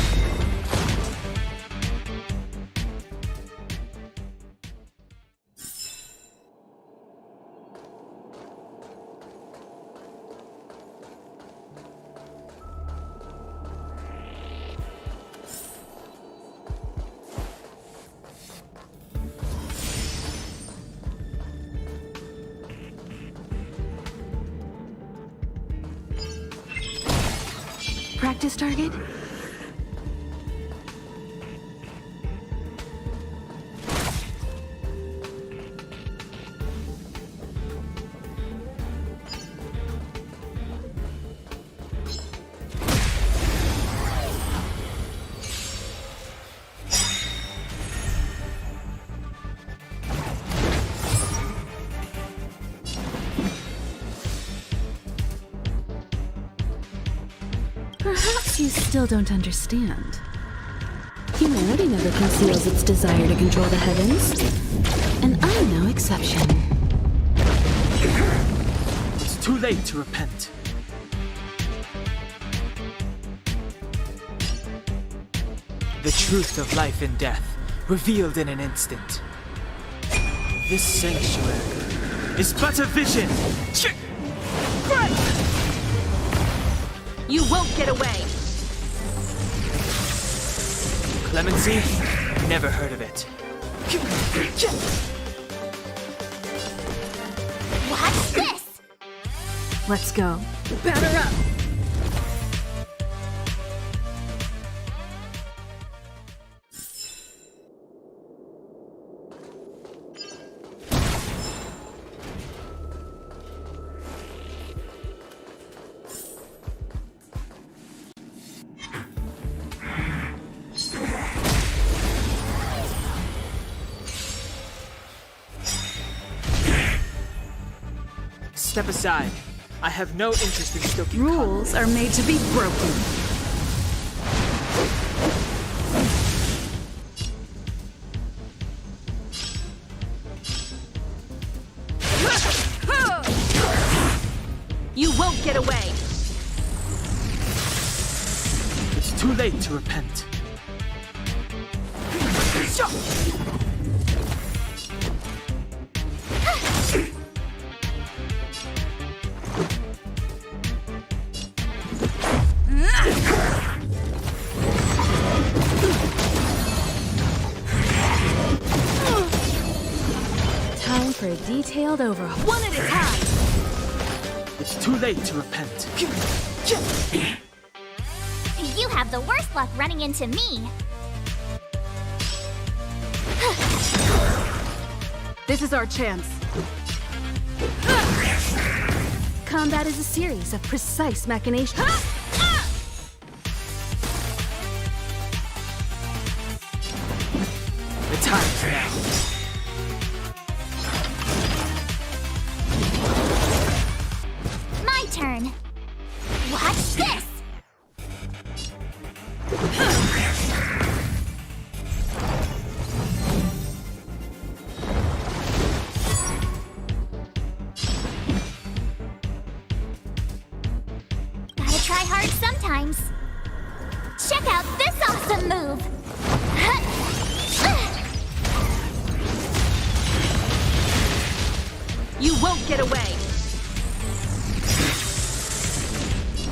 J: Practice target? Perhaps you still don't understand. Humanity never conceals its desire to control the heavens, and I'm no exception.
C: It's too late to repent. The truth of life and death, revealed in an instant. This sanctuary is but a vision!
E: You won't get away!
C: Clemency? Never heard of it.
D: Watch this!
J: Let's go.
E: Batter up!
C: Step aside. I have no interest in stoking
J: Rules are made to be broken.
E: You won't get away!
C: It's too late to repent.
E: Time for a detailed overhaul. One at a time!
C: It's too late to repent.
D: You have the worst luck running into me.
E: This is our chance. Combat is a series of precise machinations.
C: The time's now.
D: My turn. Watch this! Gotta try hard sometimes. Check out this awesome move!
E: You won't get away!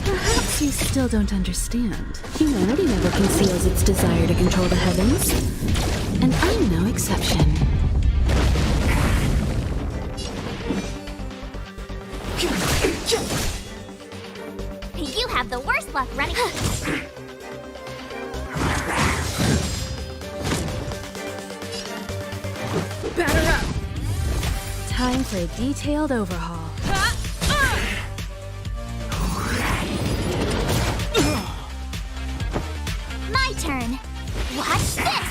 J: Perhaps you still don't understand. Humanity never conceals its desire to control the heavens. And I'm no exception.
D: You have the worst luck running.
E: Batter up! Time for a detailed overhaul.
D: My turn. Watch this!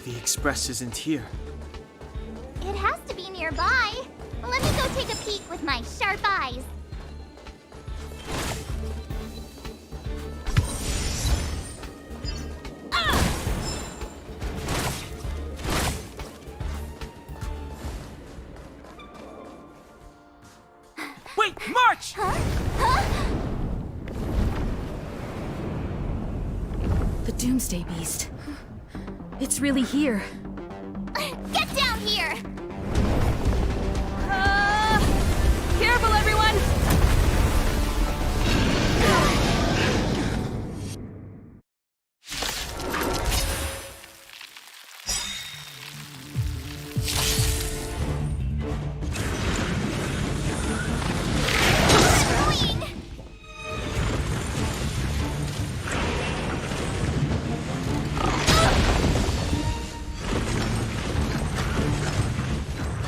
C: The express isn't here.
D: It has to be nearby. Let me go take a peek with my sharp eyes.
C: Wait, march!
E: The Doomsday Beast. It's really here.
D: Get down here!
E: Careful, everyone!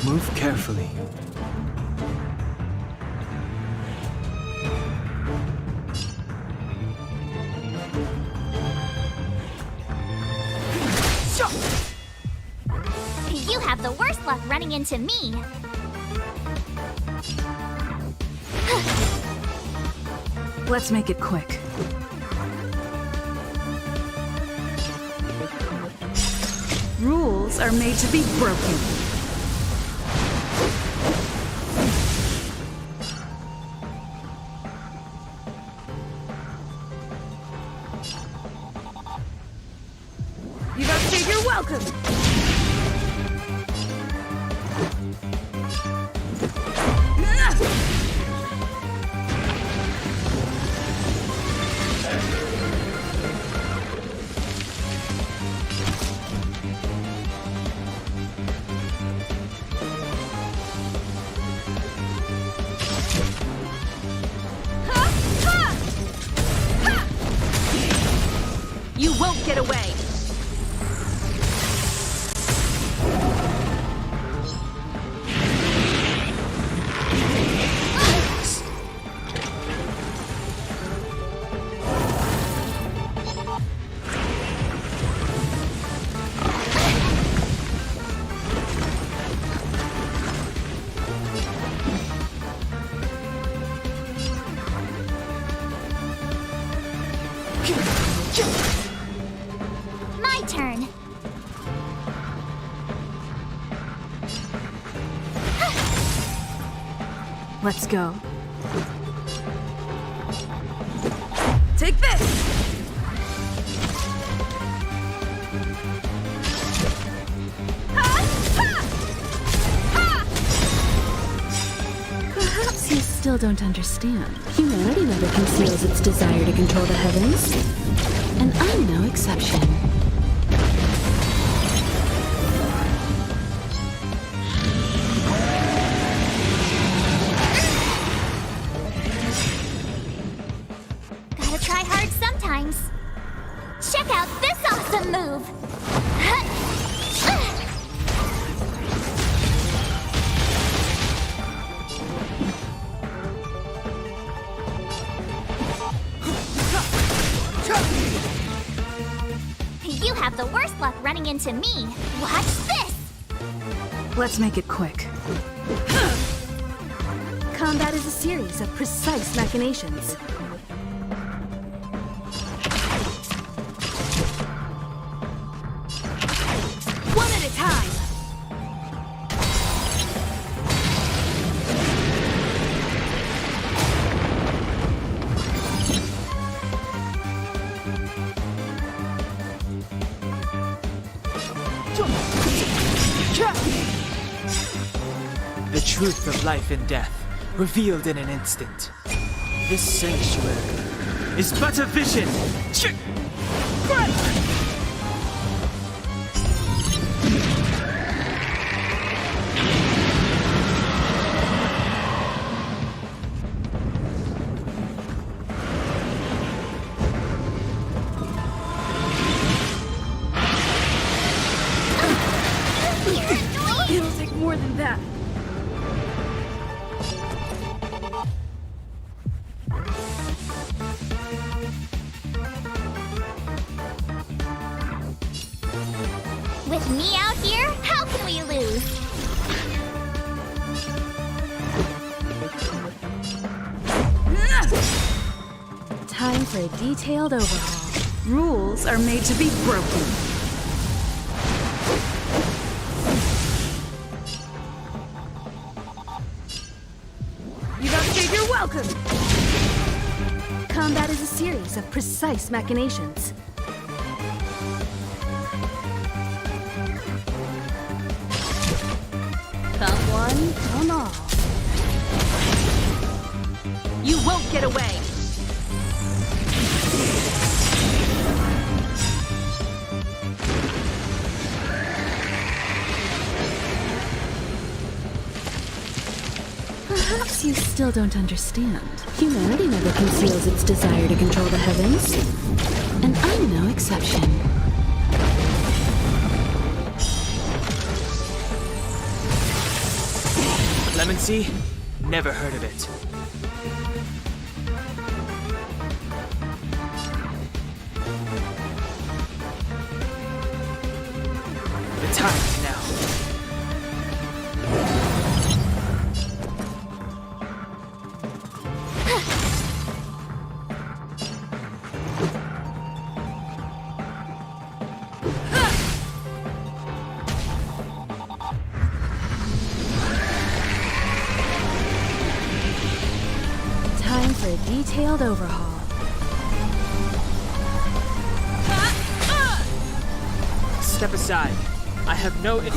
C: Move carefully.
D: You have the worst luck running into me.
E: Let's make it quick. Rules are made to be broken. You've outstayed your welcome! You won't get away! Let's go. Take this!
J: Perhaps you still don't understand. Humanity never conceals its desire to control the heavens. And I'm no exception.
D: Gotta try hard sometimes. Check out this awesome move! You have the worst luck running into me. Watch this!
E: Let's make it quick. Combat is a series of precise machinations. One at a time!
C: The truth of life and death, revealed in an instant. This sanctuary is but a vision.
E: It'll take more than that.
D: With me out here, how can we lose?
E: Time for a detailed overhaul. Rules are made to be broken. You don't think you're welcome! Combat is a series of precise machinations. Come one, come all. You won't get away!
J: Perhaps you still don't understand. Humanity never conceals its desire to control the heavens. And I'm no exception.
C: Clemency? Never heard of it. The time is now.
E: Time for a detailed overhaul.
C: Step aside. I have no.
D: You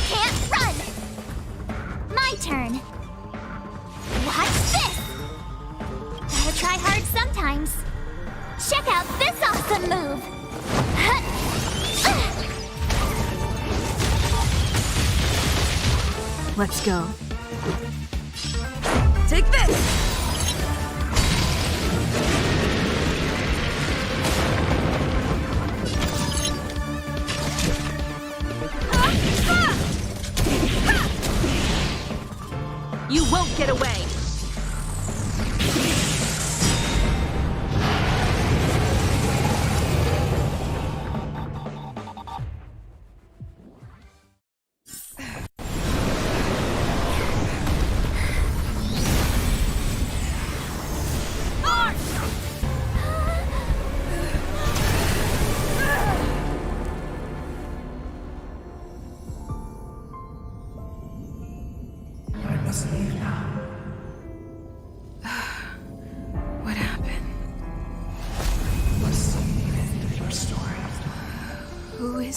D: can't run! My turn. Watch this! Gotta try hard sometimes. Check out this awesome move!
E: Let's go. Take this! You won't get away!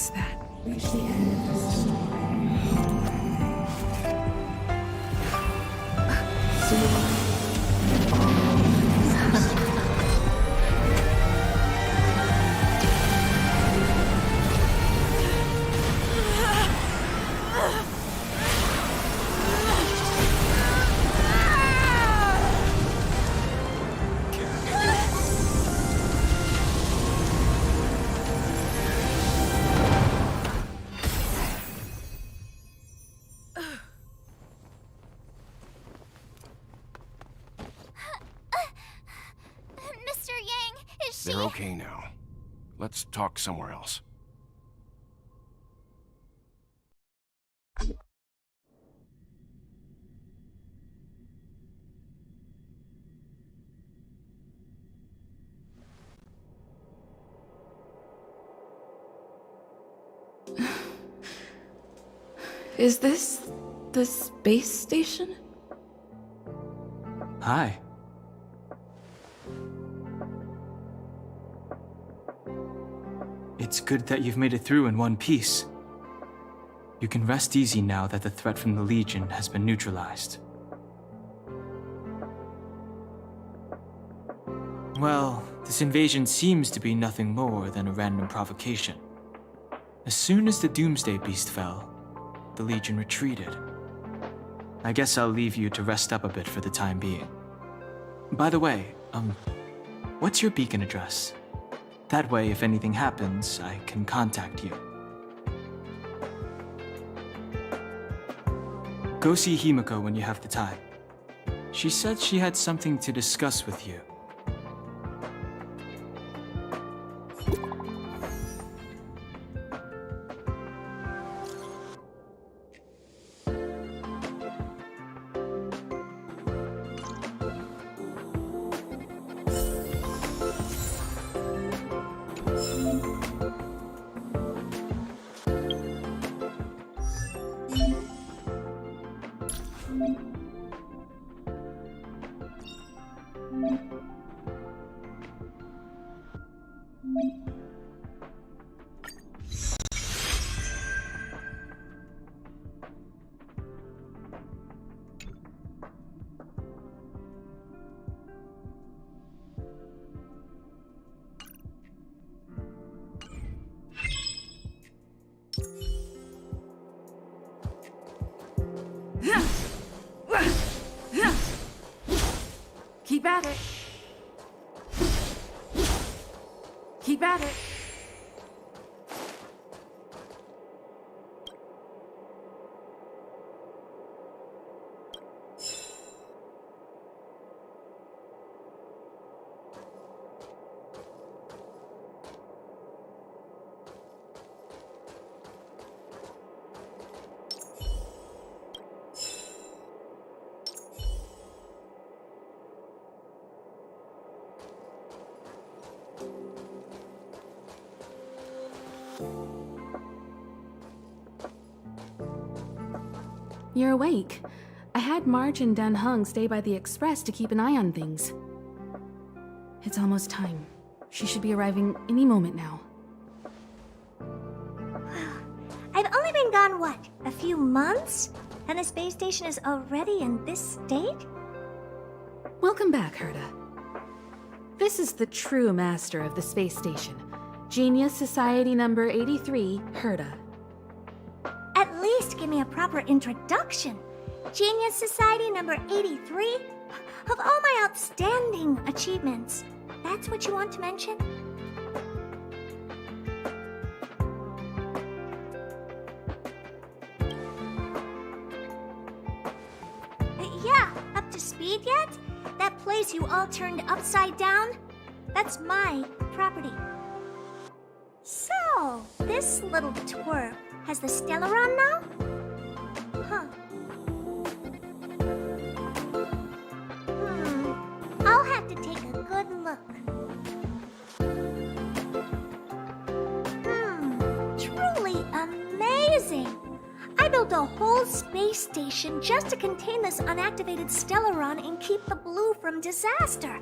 J: What's that? Reach the end of the story.
D: Mr. Yang, is she...
K: They're okay now. Let's talk somewhere else.
J: Is this the space station?
C: Hi. It's good that you've made it through in one piece. You can rest easy now that the threat from the Legion has been neutralized. Well, this invasion seems to be nothing more than a random provocation. As soon as the Doomsday Beast fell, the Legion retreated. I guess I'll leave you to rest up a bit for the time being. By the way, what's your beacon address? That way, if anything happens, I can contact you. Go see Himiko when you have the time. She said she had something to discuss with you.
E: Keep at it. Keep at it. You're awake. I had Marge and Dan Hung stay by the express to keep an eye on things. It's almost time. She should be arriving any moment now.
B: I've only been gone, what, a few months? And the space station is already in this state?
E: Welcome back, Herta. This is the true master of the space station. Genius Society number 83, Herta.
B: At least give me a proper introduction. Genius Society number 83? Of all my outstanding achievements, that's what you want to mention? Yeah, up to speed yet? That place you all turned upside down? That's my property. So, this little twerp has the Stellaron now? Huh. I'll have to take a good look. Truly amazing! I built a whole space station just to contain this unactivated Stellaron and keep the blue from disaster.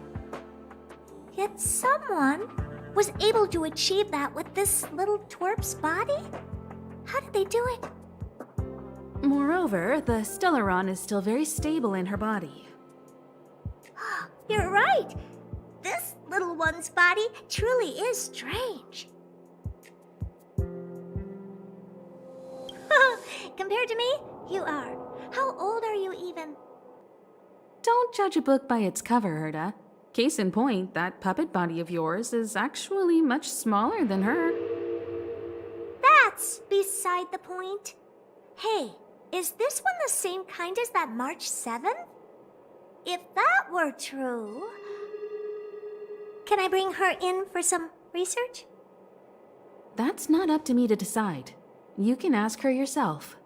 B: Yet someone was able to achieve that with this little twerp's body? How did they do it?
E: Moreover, the Stellaron is still very stable in her body.
B: You're right. This little one's body truly is strange. Compared to me, you are. How old are you even?
E: Don't judge a book by its cover, Herda. Case in point, that puppet body of yours is actually much smaller than her.
B: That's beside the point. Hey, is this one the same kind as that March 7th? If that were true... Can I bring her in for some research?
E: That's not up to me to decide. You can ask her yourself.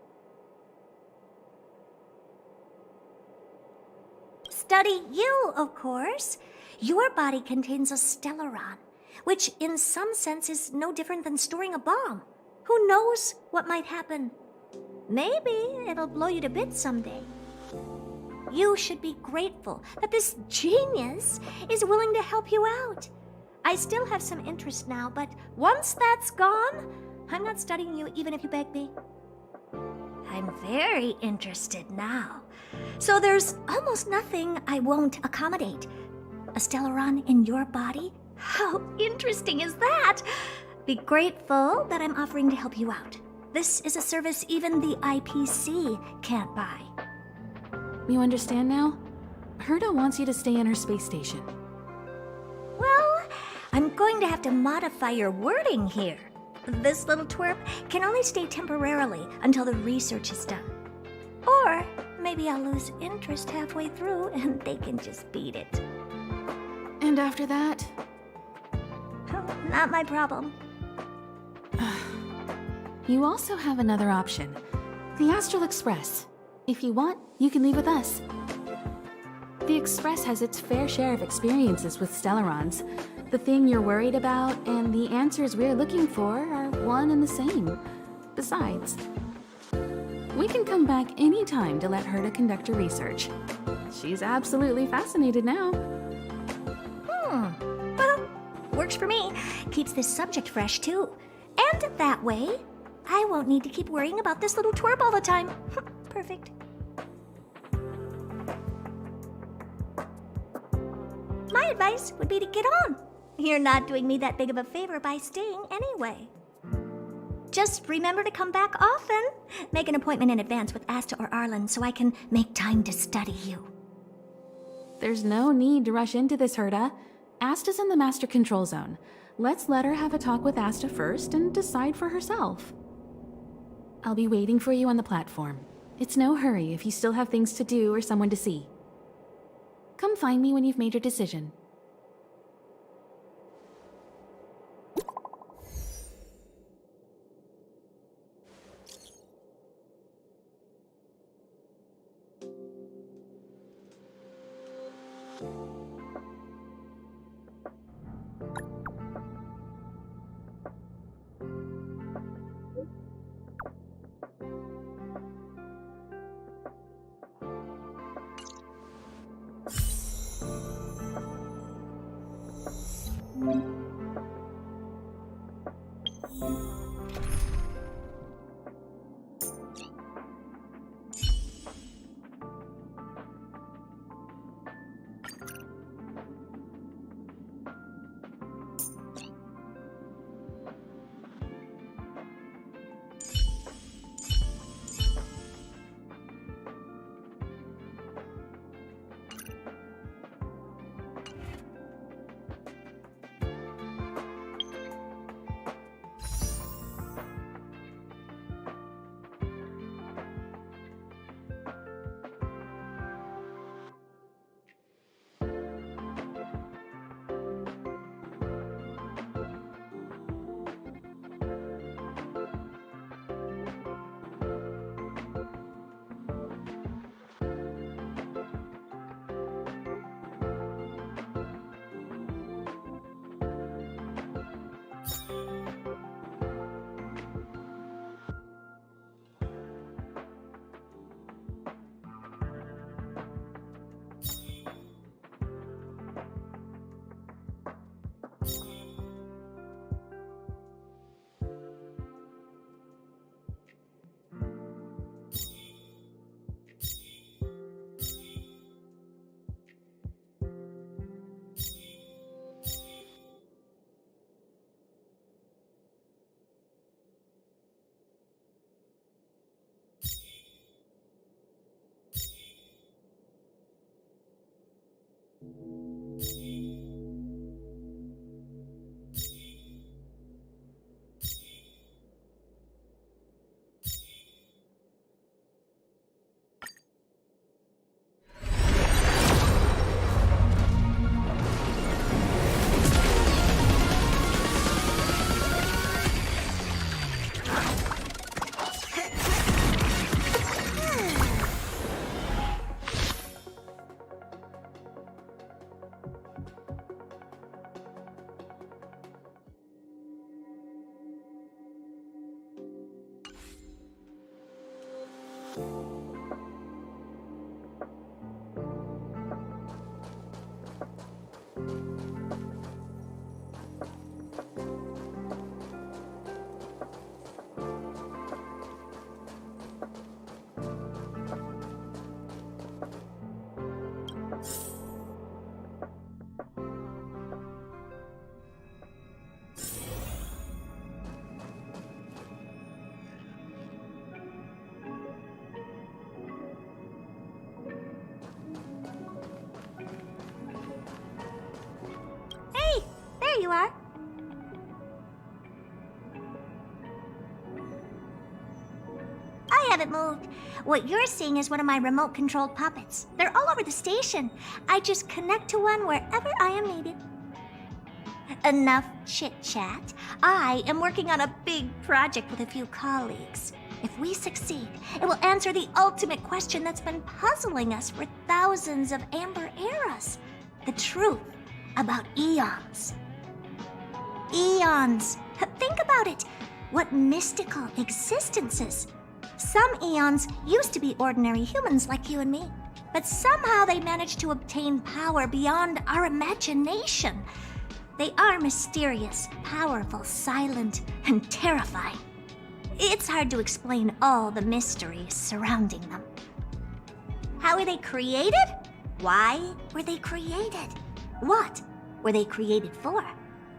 B: Study you, of course. Your body contains a Stellaron, which in some sense is no different than storing a bomb. Who knows what might happen? Maybe it'll blow you to bits someday. You should be grateful that this genius is willing to help you out. I still have some interest now, but once that's gone, I'm not studying you even if you beg me. I'm very interested now. So there's almost nothing I won't accommodate. A Stellaron in your body? How interesting is that? Be grateful that I'm offering to help you out. This is a service even the IPC can't buy.
E: You understand now? Herda wants you to stay in her space station.
B: Well, I'm going to have to modify your wording here. This little twerp can only stay temporarily until the research is done. Or maybe I'll lose interest halfway through and they can just beat it.
E: And after that?
B: Oh, not my problem.
E: You also have another option. The Astral Express. If you want, you can leave with us. The Express has its fair share of experiences with Stellarons. The thing you're worried about and the answers we're looking for are one and the same. Besides, we can come back anytime to let Herda conduct her research. She's absolutely fascinated now.
B: Well, works for me. Keeps this subject fresh, too. And that way, I won't need to keep worrying about this little twerp all the time. Perfect. My advice would be to get on. You're not doing me that big of a favor by staying anyway. Just remember to come back often. Make an appointment in advance with Asta or Arlen so I can make time to study you.
E: There's no need to rush into this, Herda. Asta's in the Master Control Zone. Let's let her have a talk with Asta first and decide for herself. I'll be waiting for you on the platform. It's no hurry if you still have things to do or someone to see. Come find me when you've made your decision.
D: Hey, there you are. I haven't moved. What you're seeing is one of my remote-controlled puppets. They're all over the station. I just connect to one wherever I am needed. Enough chit-chat. I am working on a big project with a few colleagues. If we succeed, it will answer the ultimate question that's been puzzling us for thousands of amber eras. The truth about eons. Eons. Think about it. What mystical existences. Some eons used to be ordinary humans like you and me, but somehow they managed to obtain power beyond our imagination. They are mysterious, powerful, silent, and terrifying. It's hard to explain all the mysteries surrounding them. How were they created? Why were they created? What were they created for?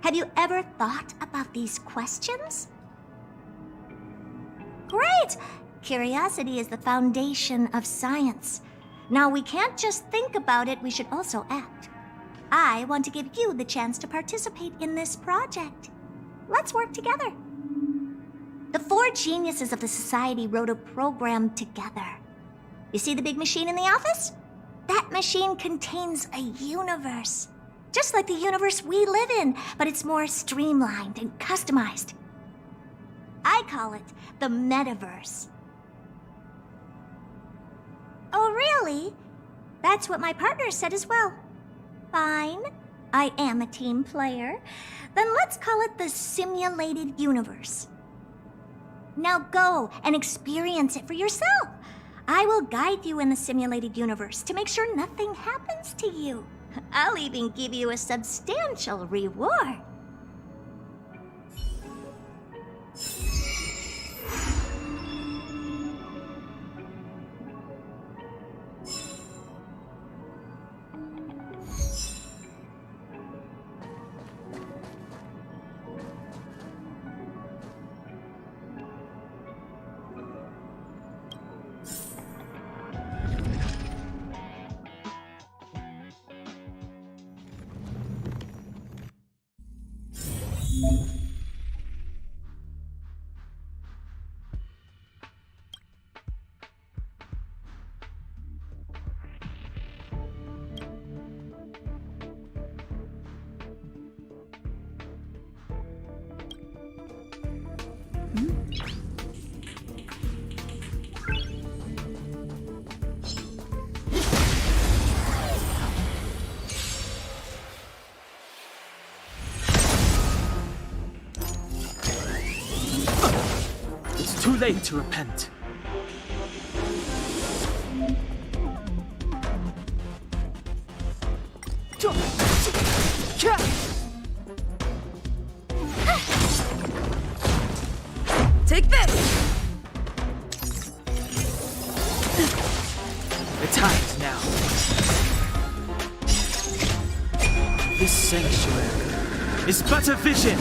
D: Have you ever thought about these questions? Great! Curiosity is the foundation of science. Now, we can't just think about it, we should also act. I want to give you the chance to participate in this project. Let's work together. The 4 geniuses of the society wrote a program together. You see the big machine in the office? That machine contains a universe. Just like the universe we live in, but it's more streamlined and customized. I call it the metaverse. Oh, really? That's what my partner said as well. Fine, I am a team player. Then let's call it the simulated universe. Now go and experience it for yourself. I will guide you in the simulated universe to make sure nothing happens to you. I'll even give you a substantial reward.
C: It's too late to repent.
F: Take this!
C: The time is now. This sanctuary is but a vision.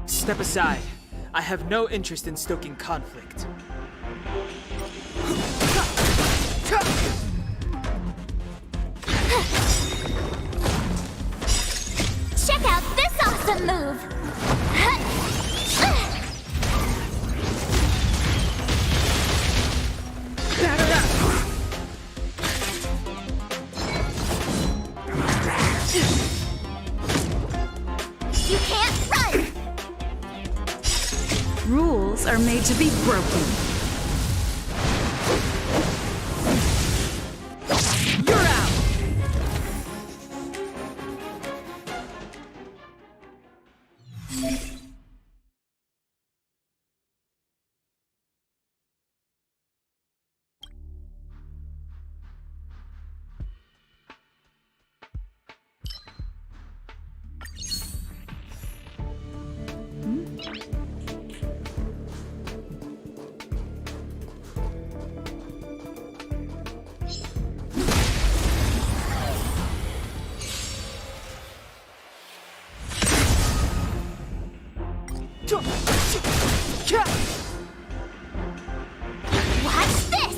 C: Step aside. I have no interest in stoking conflict.
D: Check out this awesome move! You can't run!
J: Rules are made to be broken.
C: You're out!
D: Watch this!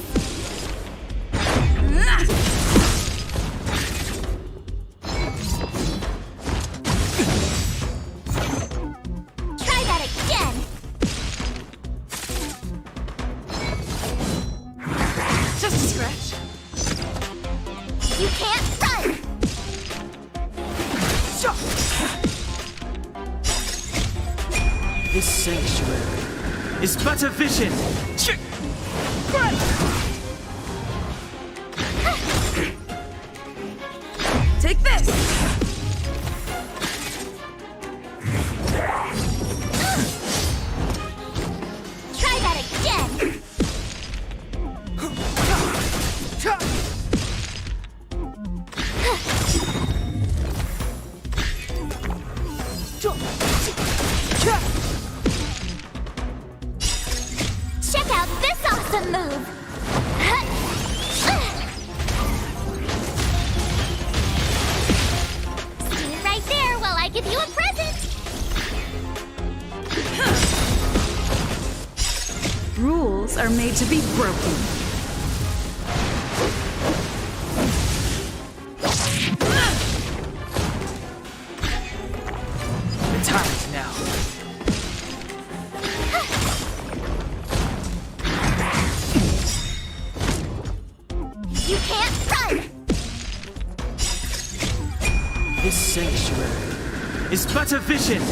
D: Try that again!
J: Just a scratch.
D: You can't run!
C: This sanctuary is but a vision.
J: Take this!
D: Try that again! Check out this awesome move! Stay right there while I give you a present!
J: Rules are made to be broken.
C: The time is now.
D: You can't run!
C: This sanctuary is but a vision.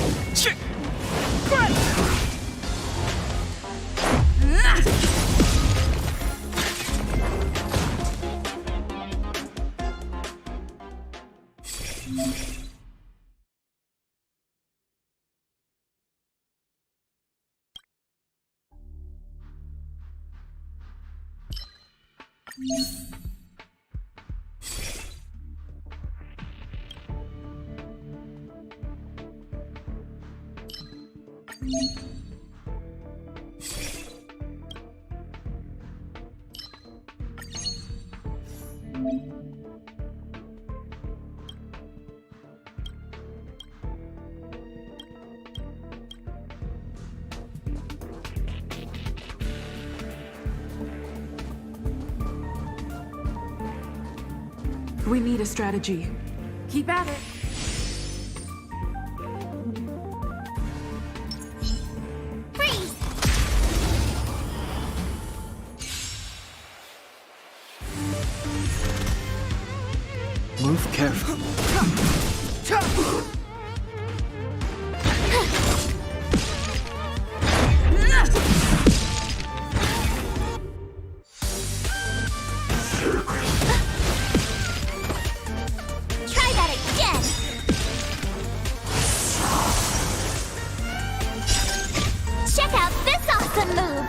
J: We need a strategy. Keep at it.
D: Freeze!
C: Move carefully.
D: Try that again! Check out this awesome move!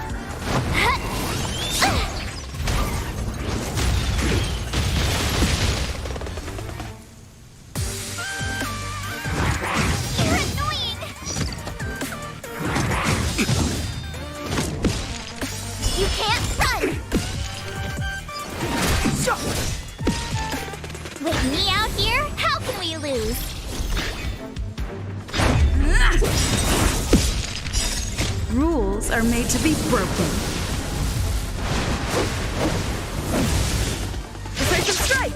J: are made to be broken. Decisive strike!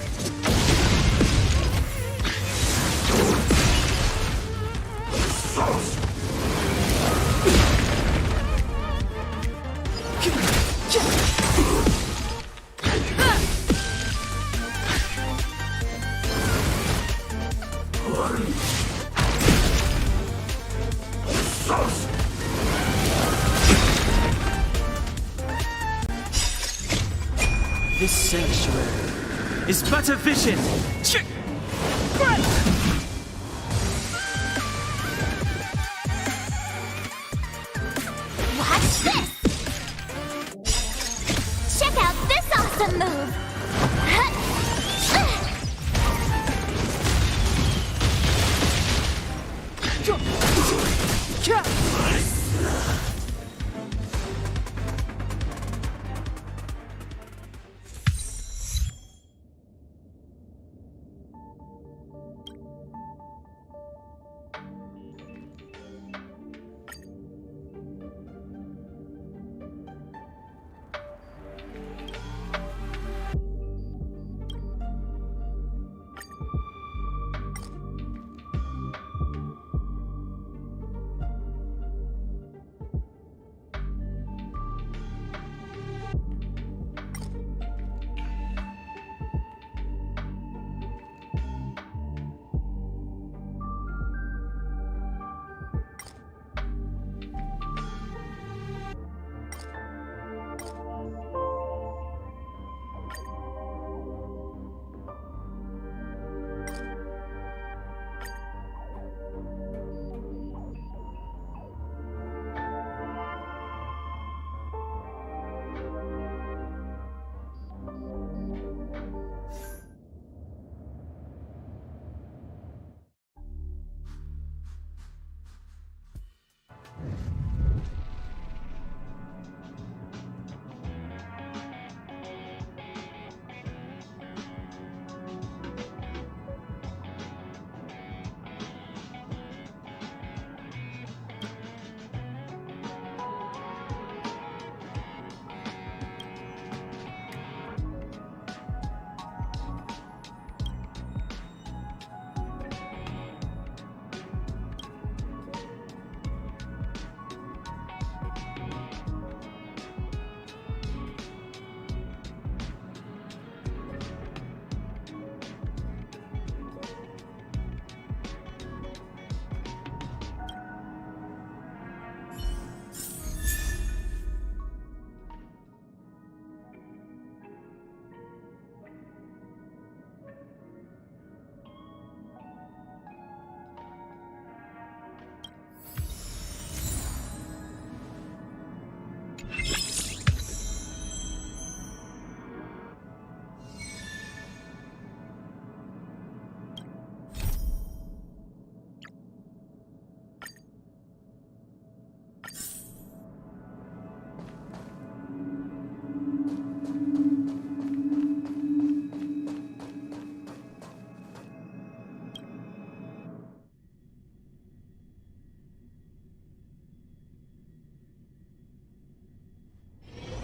C: This sanctuary is but a vision.
D: Watch this! Check out this awesome move!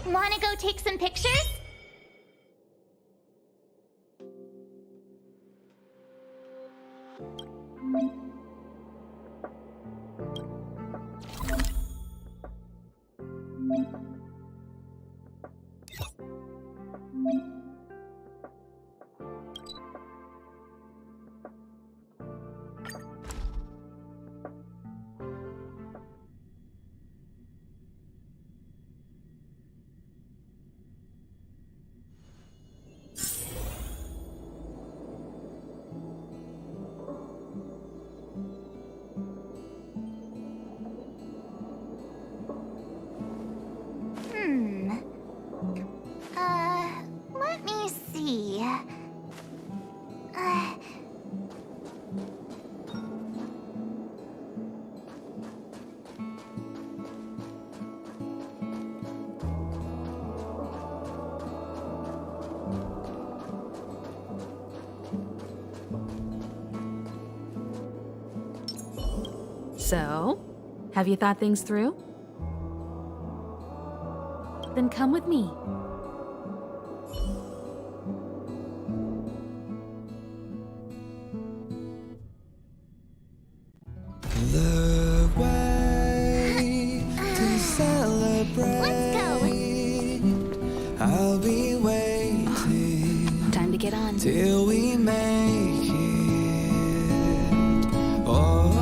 D: Wanna go take some pictures? Let me see.
E: So, have you thought things through? Then come with me.
L: The way to celebrate.
D: Let's go.
L: I'll be waiting
J: Time to get on.
L: till we make it. Oh,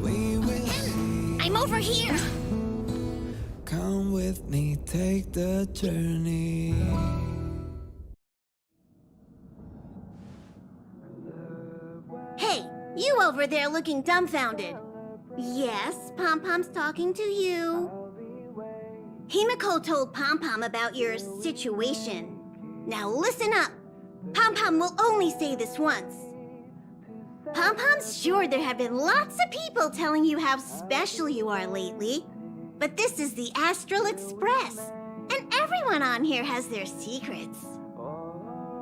L: we will see.
D: I'm over here.
L: Come with me, take the journey.
B: Hey, you over there looking dumbfounded. Yes, Pom Pom's talking to you. Himiko told Pom Pom about your situation. Now listen up. Pom Pom will only say this once. Pom Pom's sure there have been lots of people telling you how special you are lately. But this is the Astral Express, and everyone on here has their secrets.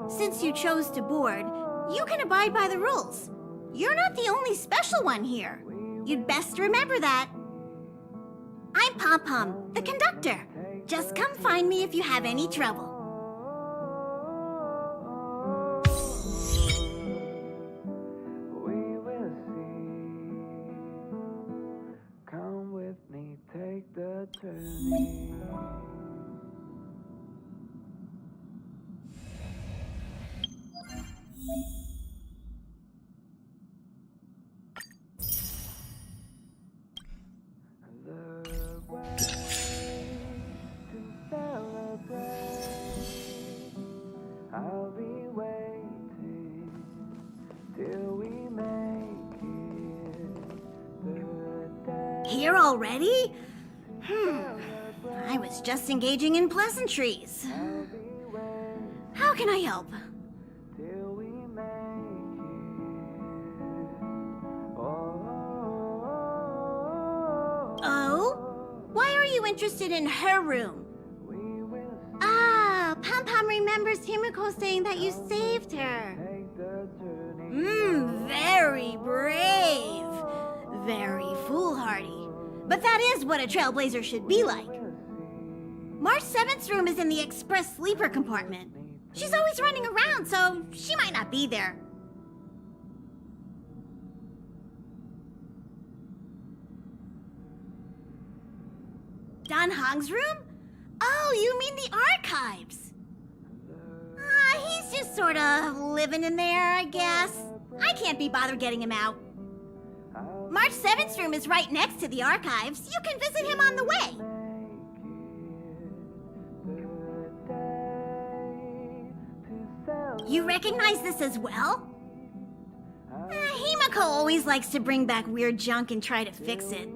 B: Since you chose to board, you can abide by the rules. You're not the only special one here. You'd best remember that. I'm Pom Pom, the conductor. Just come find me if you have any trouble.
L: We will see. Come with me, take the journey. The way to celebrate. I'll be waiting till we make it. The day
B: Here already? I was just engaging in pleasantries. How can I help?
L: till we make it. Oh.
B: Oh? Why are you interested in her room?
L: We will
B: Ah, Pom Pom remembers Himiko saying that you saved her.
L: take the journey.
B: Very brave. Very foolhardy. But that is what a trailblazer should be like. March 7th's room is in the express sleeper compartment. She's always running around, so she might not be there. Dan Hong's room? Oh, you mean the archives? He's just sort of living in there, I guess. I can't be bothered getting him out. March 7th's room is right next to the archives. You can visit him on the way. You recognize this as well? Himiko always likes to bring back weird junk and try to fix it.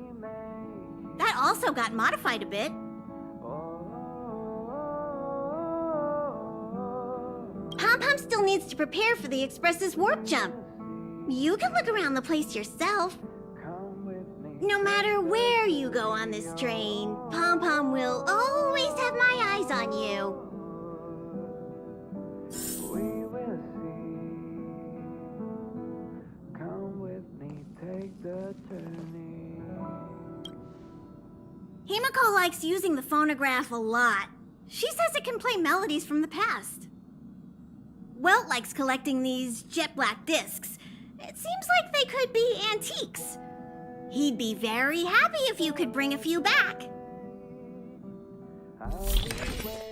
B: That also got modified a bit. Pom Pom still needs to prepare for the Express's warp jump. You can look around the place yourself. No matter where you go on this train, Pom Pom will always have my eyes on you.
L: We will see. Come with me, take the journey.
B: Himiko likes using the phonograph a lot. She says it can play melodies from the past. Welt likes collecting these jet black discs. It seems like they could be antiques. He'd be very happy if you could bring a few back.
L: I'll be waiting.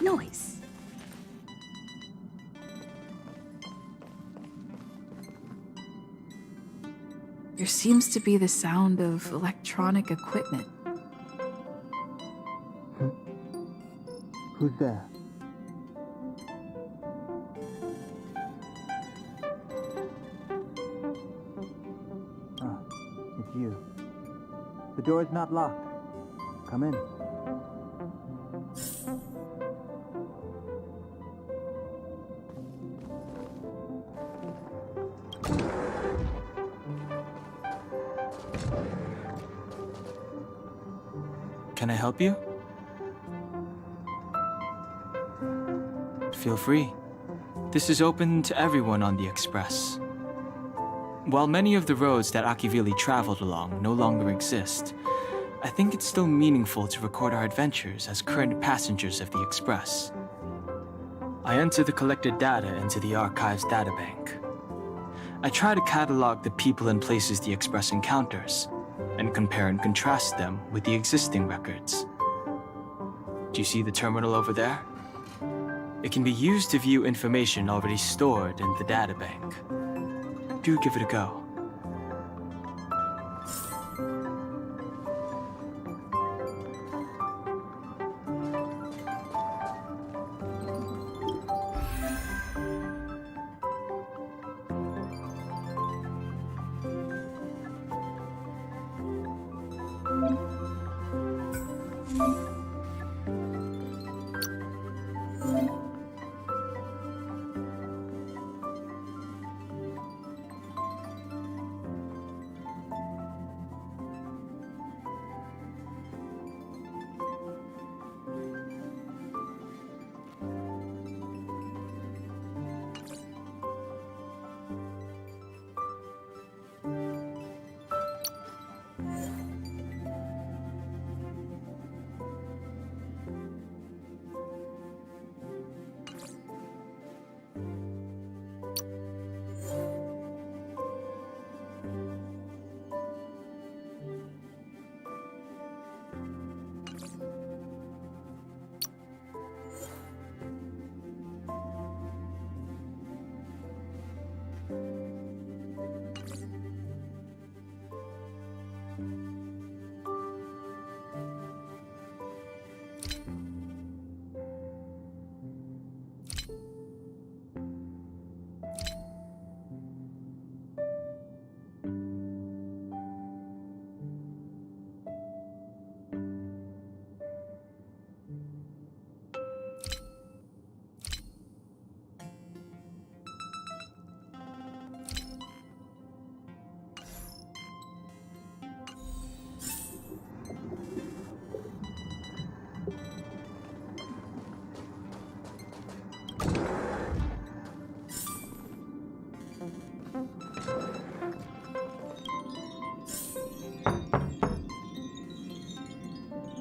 E: noise.
M: There seems to be the sound of electronic equipment.
L: Who's there? Ah, it's you. The door is not locked. Come in.
C: Can I help you? Feel free. This is open to everyone on the Express. While many of the roads that Akivili traveled along no longer exist, I think it's still meaningful to record our adventures as current passengers of the Express. I enter the collected data into the Archives databank. I try to catalog the people and places the Express encounters, and compare and contrast them with the existing records. Do you see the terminal over there? It can be used to view information already stored in the databank. Do give it a go.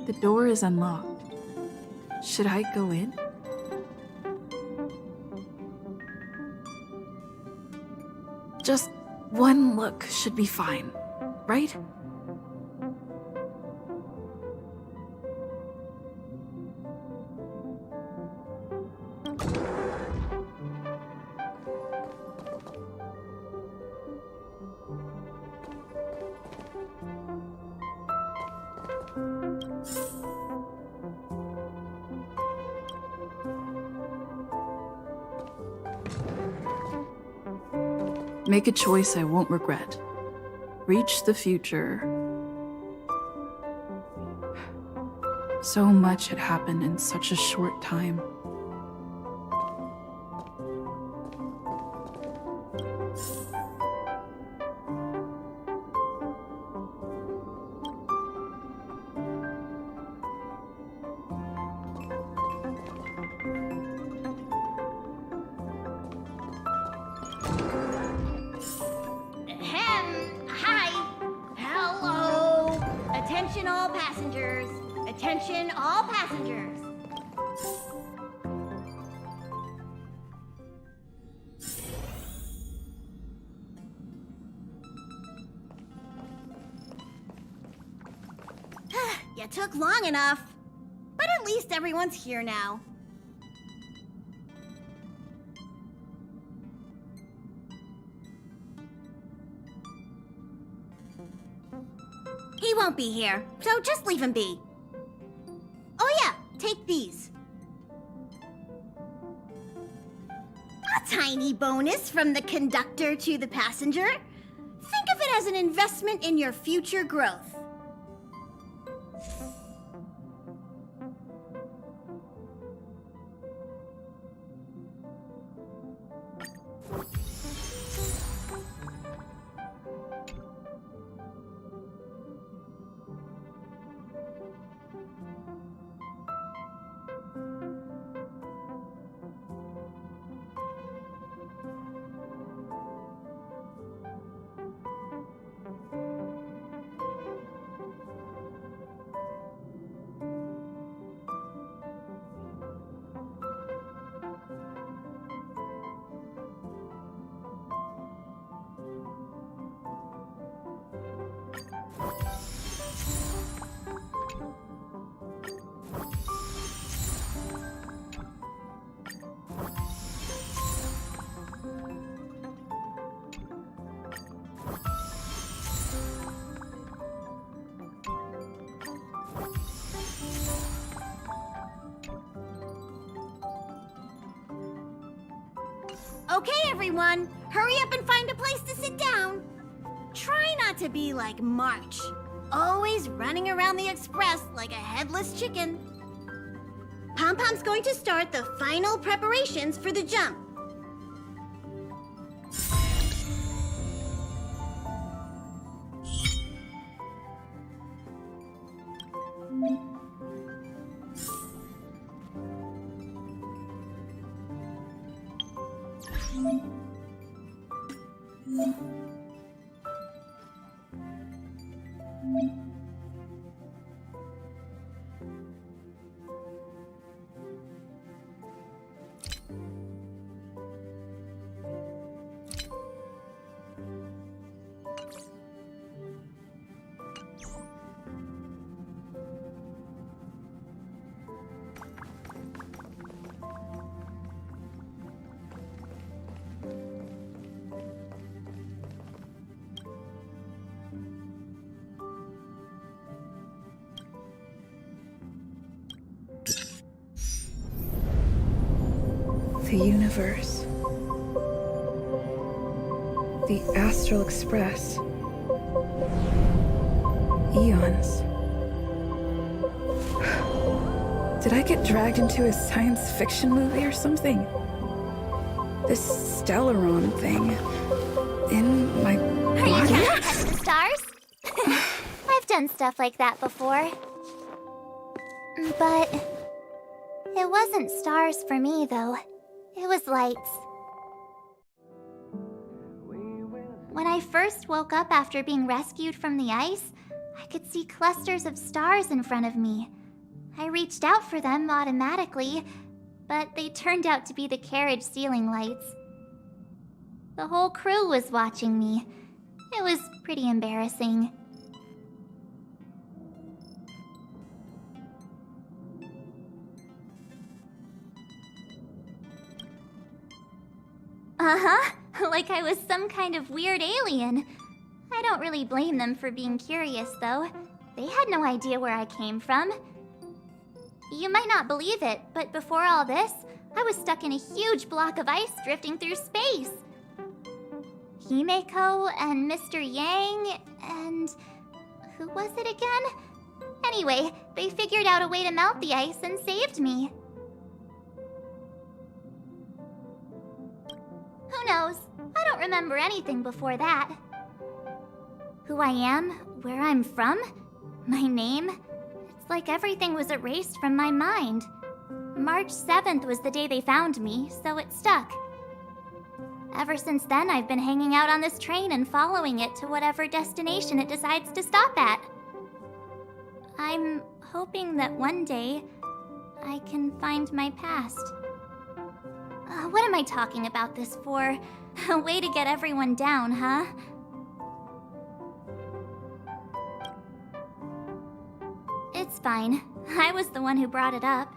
M: The door is unlocked. Should I go in? Just one look should be fine, right? Make a choice I won't regret. Reach the future. So much had happened in such a short time.
N: Hi. Hello. Attention all passengers. Attention all passengers. You took long enough. But at least everyone's here now. won't be here, so just leave him be. Oh yeah, take these. A tiny bonus from the conductor to the passenger. Think of it as an investment in your future growth. Okay, everyone, hurry up and find a place to sit down. Try not to be like March, always running around the express like a headless chicken. Pom-Pom's going to start the final preparations for the jump.
O: The universe. The Astral Express. Eons. Did I get dragged into a science fiction movie or something? This Stellaron thing in my
D: Are you trying to touch the stars? I've done stuff like that before. But it wasn't stars for me, though. It was lights. When I first woke up after being rescued from the ice, I could see clusters of stars in front of me. I reached out for them automatically, but they turned out to be the carriage ceiling lights. The whole crew was watching me. It was pretty embarrassing. Like I was some kind of weird alien. I don't really blame them for being curious, though. They had no idea where I came from. You might not believe it, but before all this, I was stuck in a huge block of ice drifting through space. Himeko and Mr. Yang and... who was it again? Anyway, they figured out a way to melt the ice and saved me. Who knows? I don't remember anything before that. Who I am, where I'm from, my name, it's like everything was erased from my mind. March 7th was the day they found me, so it stuck. Ever since then, I've been hanging out on this train and following it to whatever destination it decides to stop at. I'm hoping that one day I can find my past. What am I talking about this for? A way to get everyone down, huh? It's fine. I was the one who brought it up.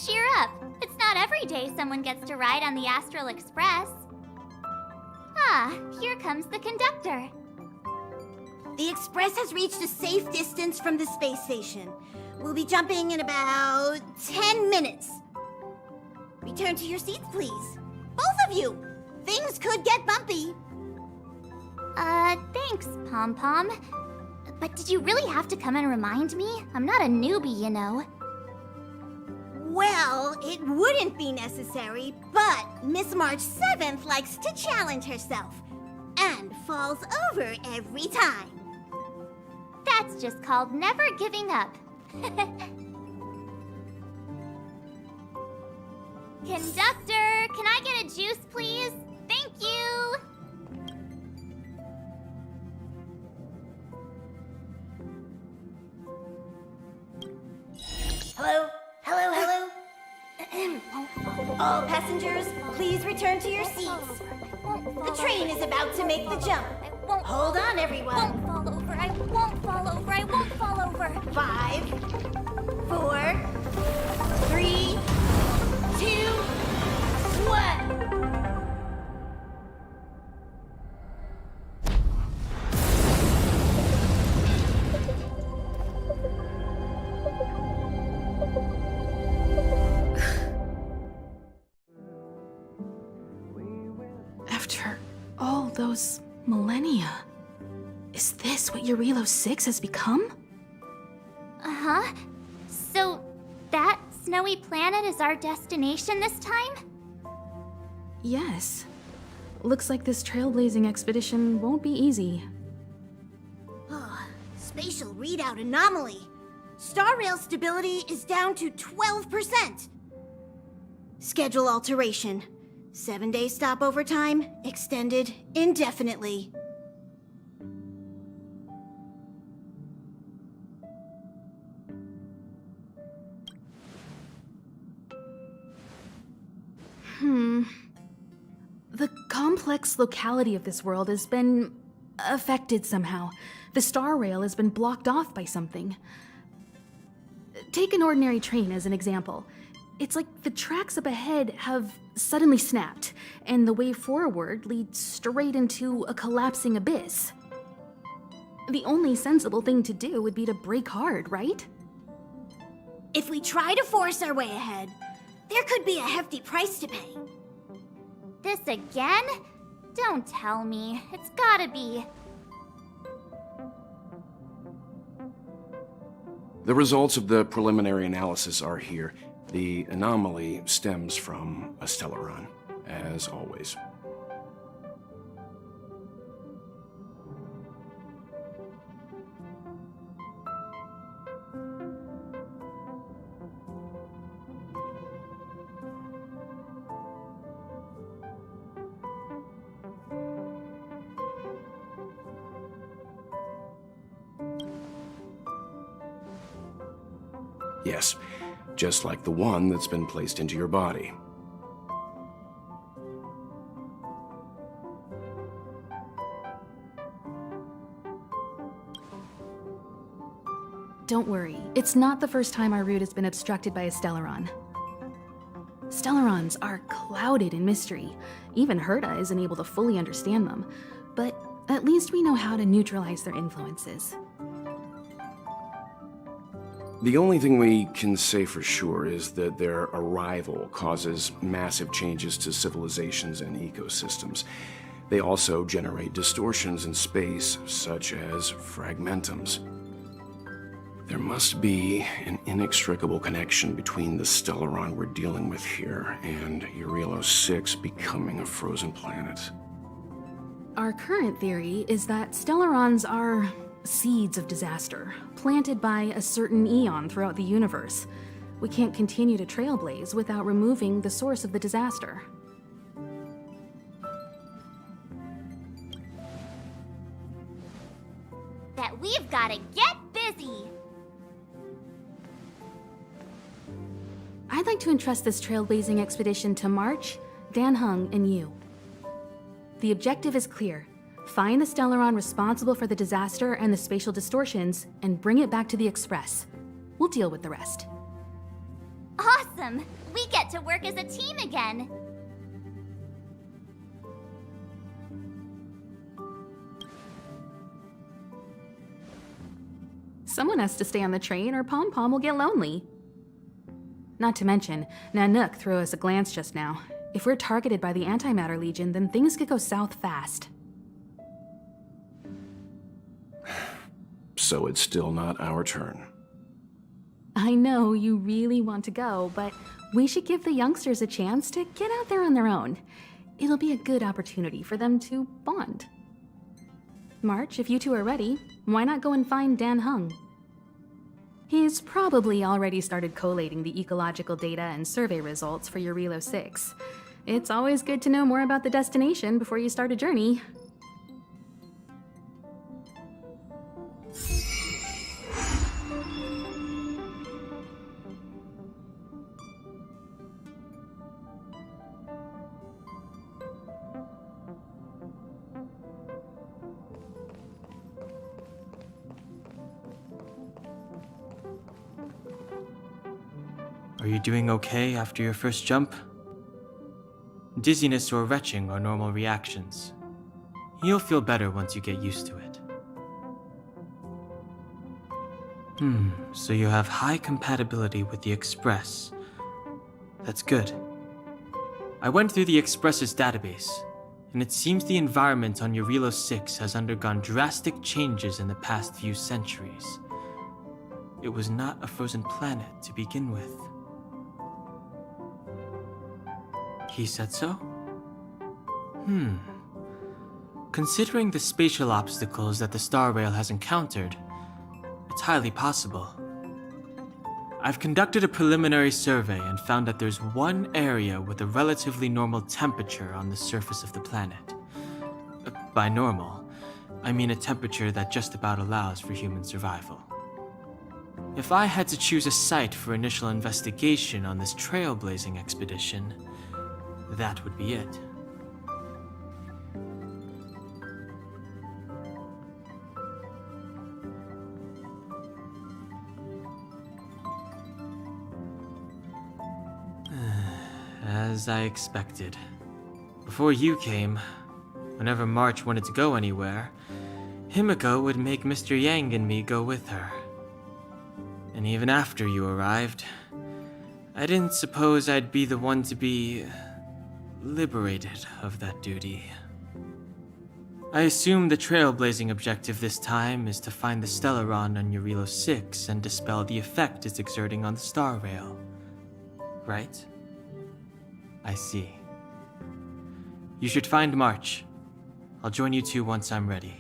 D: Cheer up! It's not every day someone gets to ride on the Astral Express. Ah, here comes the conductor.
N: The Express has reached a safe distance from the space station. We'll be jumping in about 10 minutes. Return to your seats, please. Both of you! Things could get bumpy.
D: Thanks, Pom Pom. But did you really have to come and remind me? I'm not a newbie, you know.
N: Well, it wouldn't be necessary, but Miss March 7th likes to challenge herself. And falls over every time.
D: That's just called never giving up. Conductor, can I get a juice, please? Thank you!
N: Hello? Hello, hello? All passengers, please return to your seats. The train is about to make the jump. Hold on, everyone.
D: I won't fall over, I won't fall over, I won't fall over.
N: 5, 4, 3, 2, 1.
E: After all those millennia, is this what Eurilo 6 has become?
D: Uh-huh. So, that snowy planet is our destination this time?
E: Yes. Looks like this trailblazing expedition won't be easy.
N: Spatial readout anomaly. Star rail stability is down to 12%. Schedule alteration. 7-day stopover time extended indefinitely.
E: The complex locality of this world has been affected somehow. The star rail has been blocked off by something. Take an ordinary train as an example. It's like the tracks up ahead have suddenly snapped, and the way forward leads straight into a collapsing abyss. The only sensible thing to do would be to brake hard, right?
N: If we try to force our way ahead, there could be a hefty price to pay.
D: This again? Don't tell me. It's gotta be.
K: The results of the preliminary analysis are here. The anomaly stems from a stellaron, as always. Yes, just like the one that's been placed into your body.
E: Don't worry, it's not the first time our route has been obstructed by a stellaron. Stellarons are clouded in mystery. Even Herta isn't able to fully understand them, but at least we know how to neutralize their influences.
K: The only thing we can say for sure is that their arrival causes massive changes to civilizations and ecosystems. They also generate distortions in space, such as fragmentums. There must be an inextricable connection between the stellaron we're dealing with here and Eurilo 6 becoming a frozen planet.
E: Our current theory is that stellarons are seeds of disaster, planted by a certain eon throughout the universe. We can't continue to trailblaze without removing the source of the disaster.
D: That we've gotta get busy!
E: I'd like to entrust this trailblazing expedition to March, Dan Heng, and you. The objective is clear. Find the stellaron responsible for the disaster and the spatial distortions, and bring it back to the Express. We'll deal with the rest.
D: Awesome! We get to work as a team again!
E: Someone has to stay on the train or Pom Pom will get lonely. Not to mention, Nanook threw us a glance just now. If we're targeted by the Antimatter Legion, then things could go south fast.
K: So it's still not our turn.
E: I know you really want to go, but we should give the youngsters a chance to get out there on their own. It'll be a good opportunity for them to bond. March, if you two are ready, why not go and find Dan Hung? He's probably already started collating the ecological data and survey results for your Relo 6. It's always good to know more about the destination before you start a journey.
C: Are you doing okay after your first jump? Dizziness or retching are normal reactions. You'll feel better once you get used to it. So you have high compatibility with the Express. That's good. I went through the Express's database, and it seems the environment on your Relo 6 has undergone drastic changes in the past few centuries. It was not a frozen planet to begin with. He said so? Considering the spatial obstacles that the Star Rail has encountered, it's highly possible. I've conducted a preliminary survey and found that there's one area with a relatively normal temperature on the surface of the planet. By normal, I mean a temperature that just about allows for human survival. If I had to choose a site for initial investigation on this trailblazing expedition, that would be it. As I expected. Before you came, whenever March wanted to go anywhere, Himiko would make Mr. Yang and me go with her. And even after you arrived, I didn't suppose I'd be the one to be liberated of that duty. I assume the trailblazing objective this time is to find the Stellaron on Relo 6 and dispel the effect it's exerting on the Star Rail. Right? I see. You should find March. I'll join you two once I'm ready.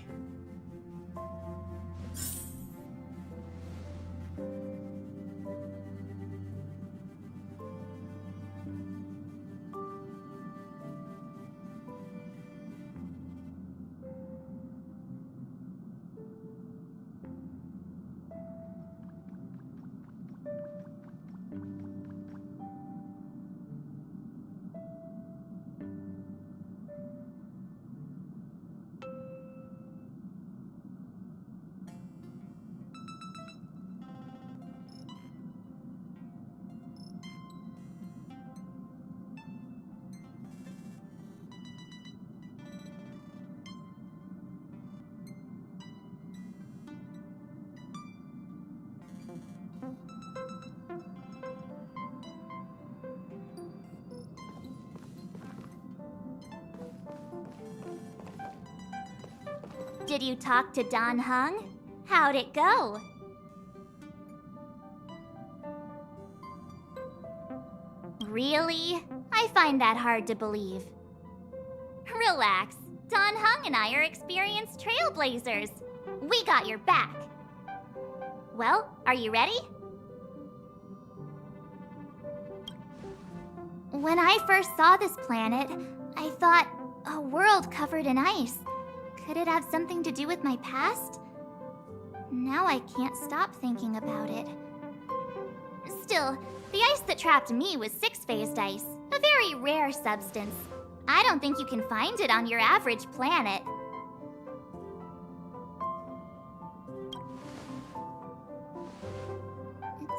D: Did you talk to Don Hung? How'd it go? Really? I find that hard to believe. Relax. Don Hung and I are experienced trailblazers. We got your back. Well, are you ready? When I first saw this planet, I thought, a world covered in ice. Could it have something to do with my past? Now I can't stop thinking about it. Still, the ice that trapped me was six-phased ice, a very rare substance. I don't think you can find it on your average planet.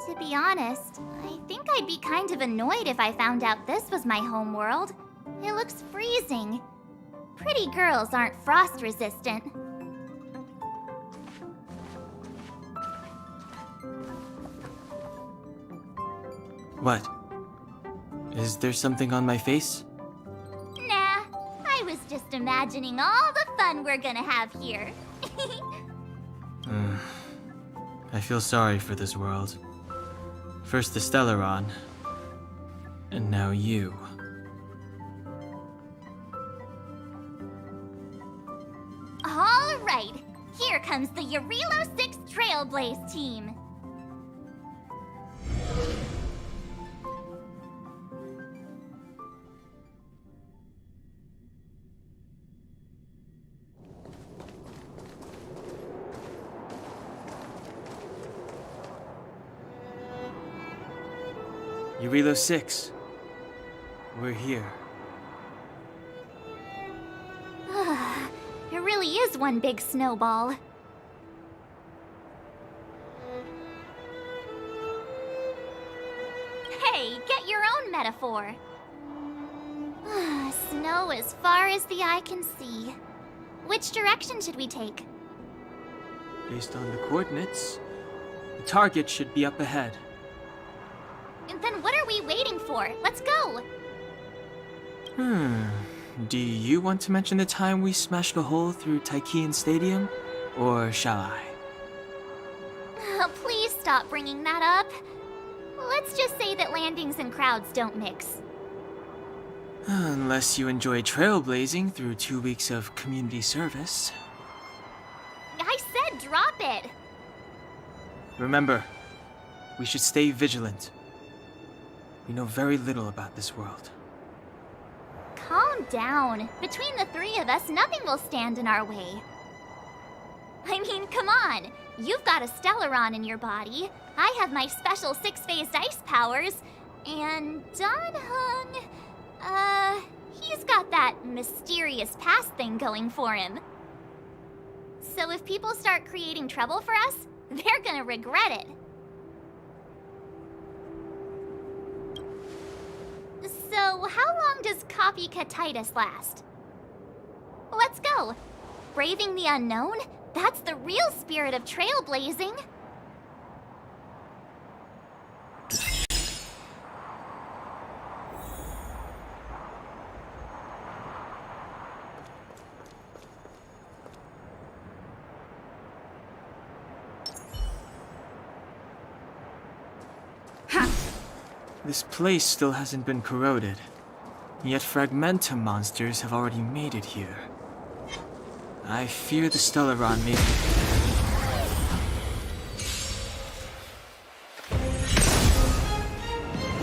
D: To be honest, I think I'd be kind of annoyed if I found out this was my home world. It looks freezing. Pretty girls aren't frost resistant.
C: What? Is there something on my face?
D: Nah, I was just imagining all the fun we're gonna have here.
C: I feel sorry for this world. First the Stellaron, and now you.
D: All right, here comes the Eurilo 6 Trailblaze team.
C: Eurilo 6. We're here.
D: It really is one big snowball. Hey, get your own metaphor. Snow as far as the eye can see. Which direction should we take?
C: Based on the coordinates, the target should be up ahead.
D: Then what are we waiting for? Let's go!
C: Do you want to mention the time we smashed a hole through Taikian Stadium? Or shall I?
D: Please stop bringing that up. Let's just say that landings and crowds don't mix.
C: Unless you enjoy trailblazing through 2 weeks of community service.
D: I said drop it!
C: Remember, we should stay vigilant. We know very little about this world.
D: Calm down. Between the three of us, nothing will stand in our way. I mean, come on. You've got a Stellaron in your body. I have my special 6-phased ice powers. And Dan-hung... he's got that mysterious past thing going for him. So if people start creating trouble for us, they're gonna regret it. So, how long does copycatitis last? Let's go. Braving the unknown? That's the real spirit of trailblazing.
C: This place still hasn't been corroded, yet Fragmentum monsters have already made it here. I fear the Stellaron may be...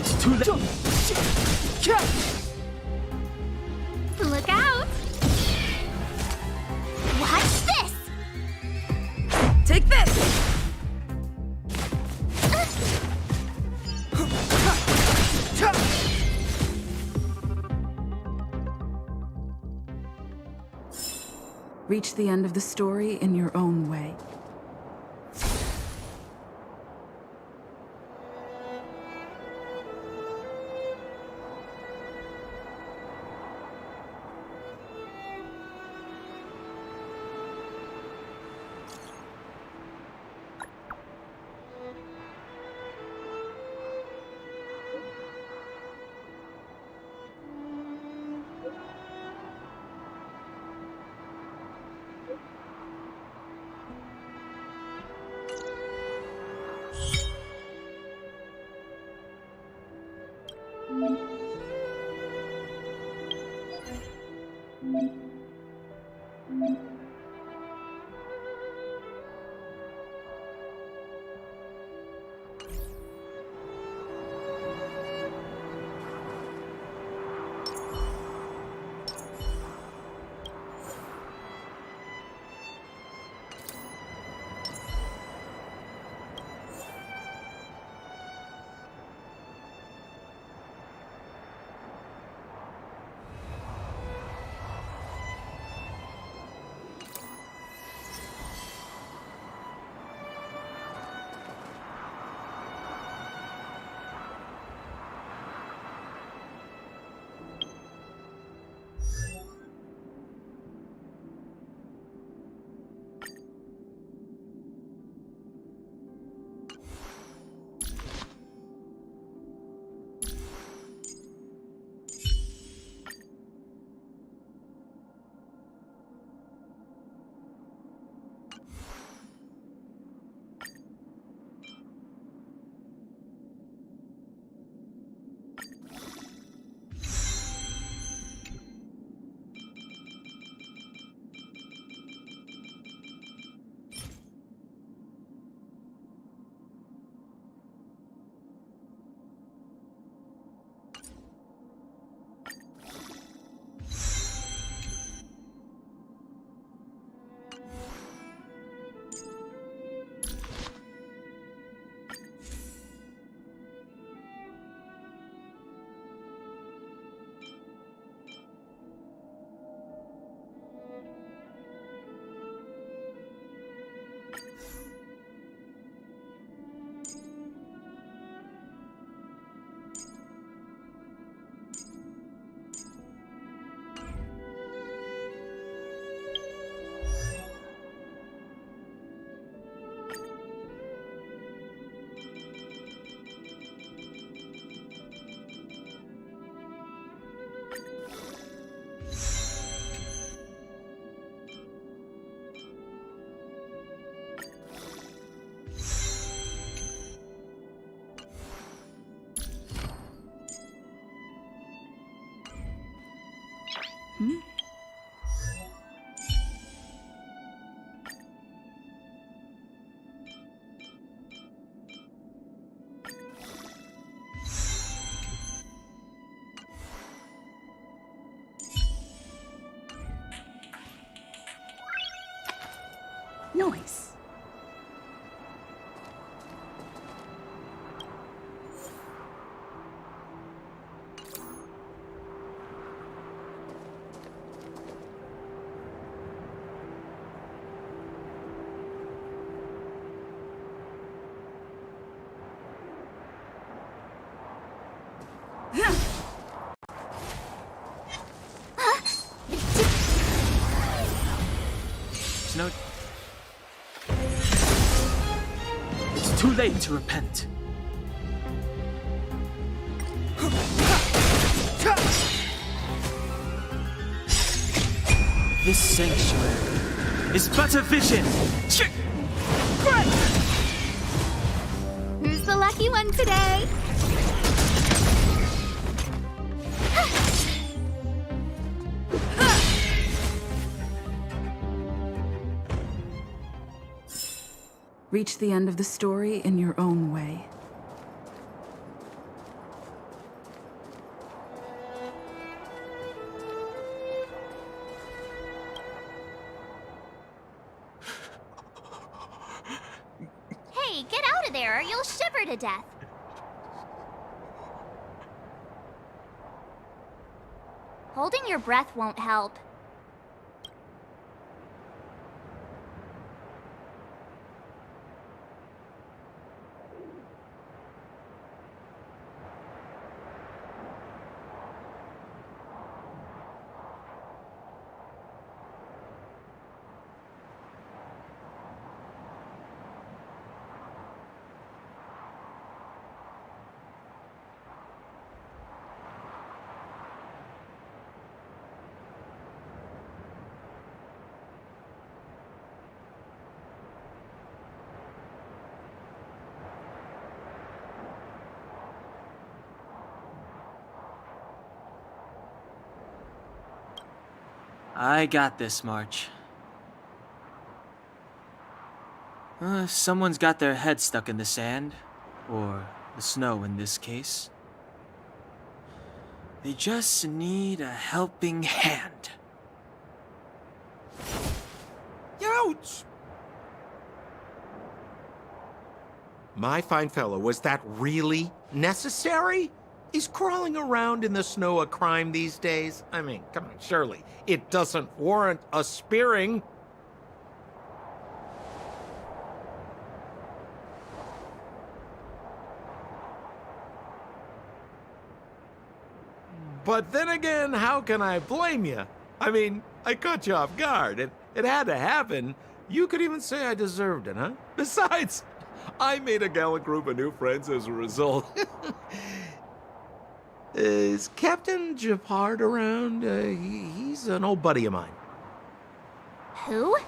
C: It's too late!
D: Look out! Watch this!
O: Take this!
M: Reach the end of the story in your own way.
J: Nice.
C: No. It's too late to repent. This sanctuary is but a vision.
D: Who's the lucky one today?
M: Reach the end of the story in your own way.
D: Hey, get out of there or you'll shiver to death. Holding your breath won't help.
C: I got this, March. If someone's got their head stuck in the sand, or the snow in this case, they just need a helping hand.
P: Ouch! My fine fellow, was that really necessary? Is crawling around in the snow a crime these days? I mean, come on, surely. It doesn't warrant a spearing. But then again, how can I blame you? I mean, I caught you off guard. It had to happen. You could even say I deserved it, huh? Besides, I made a gallant group of new friends as a result. Is Captain Japard around? He's an old buddy of mine.
D: Who?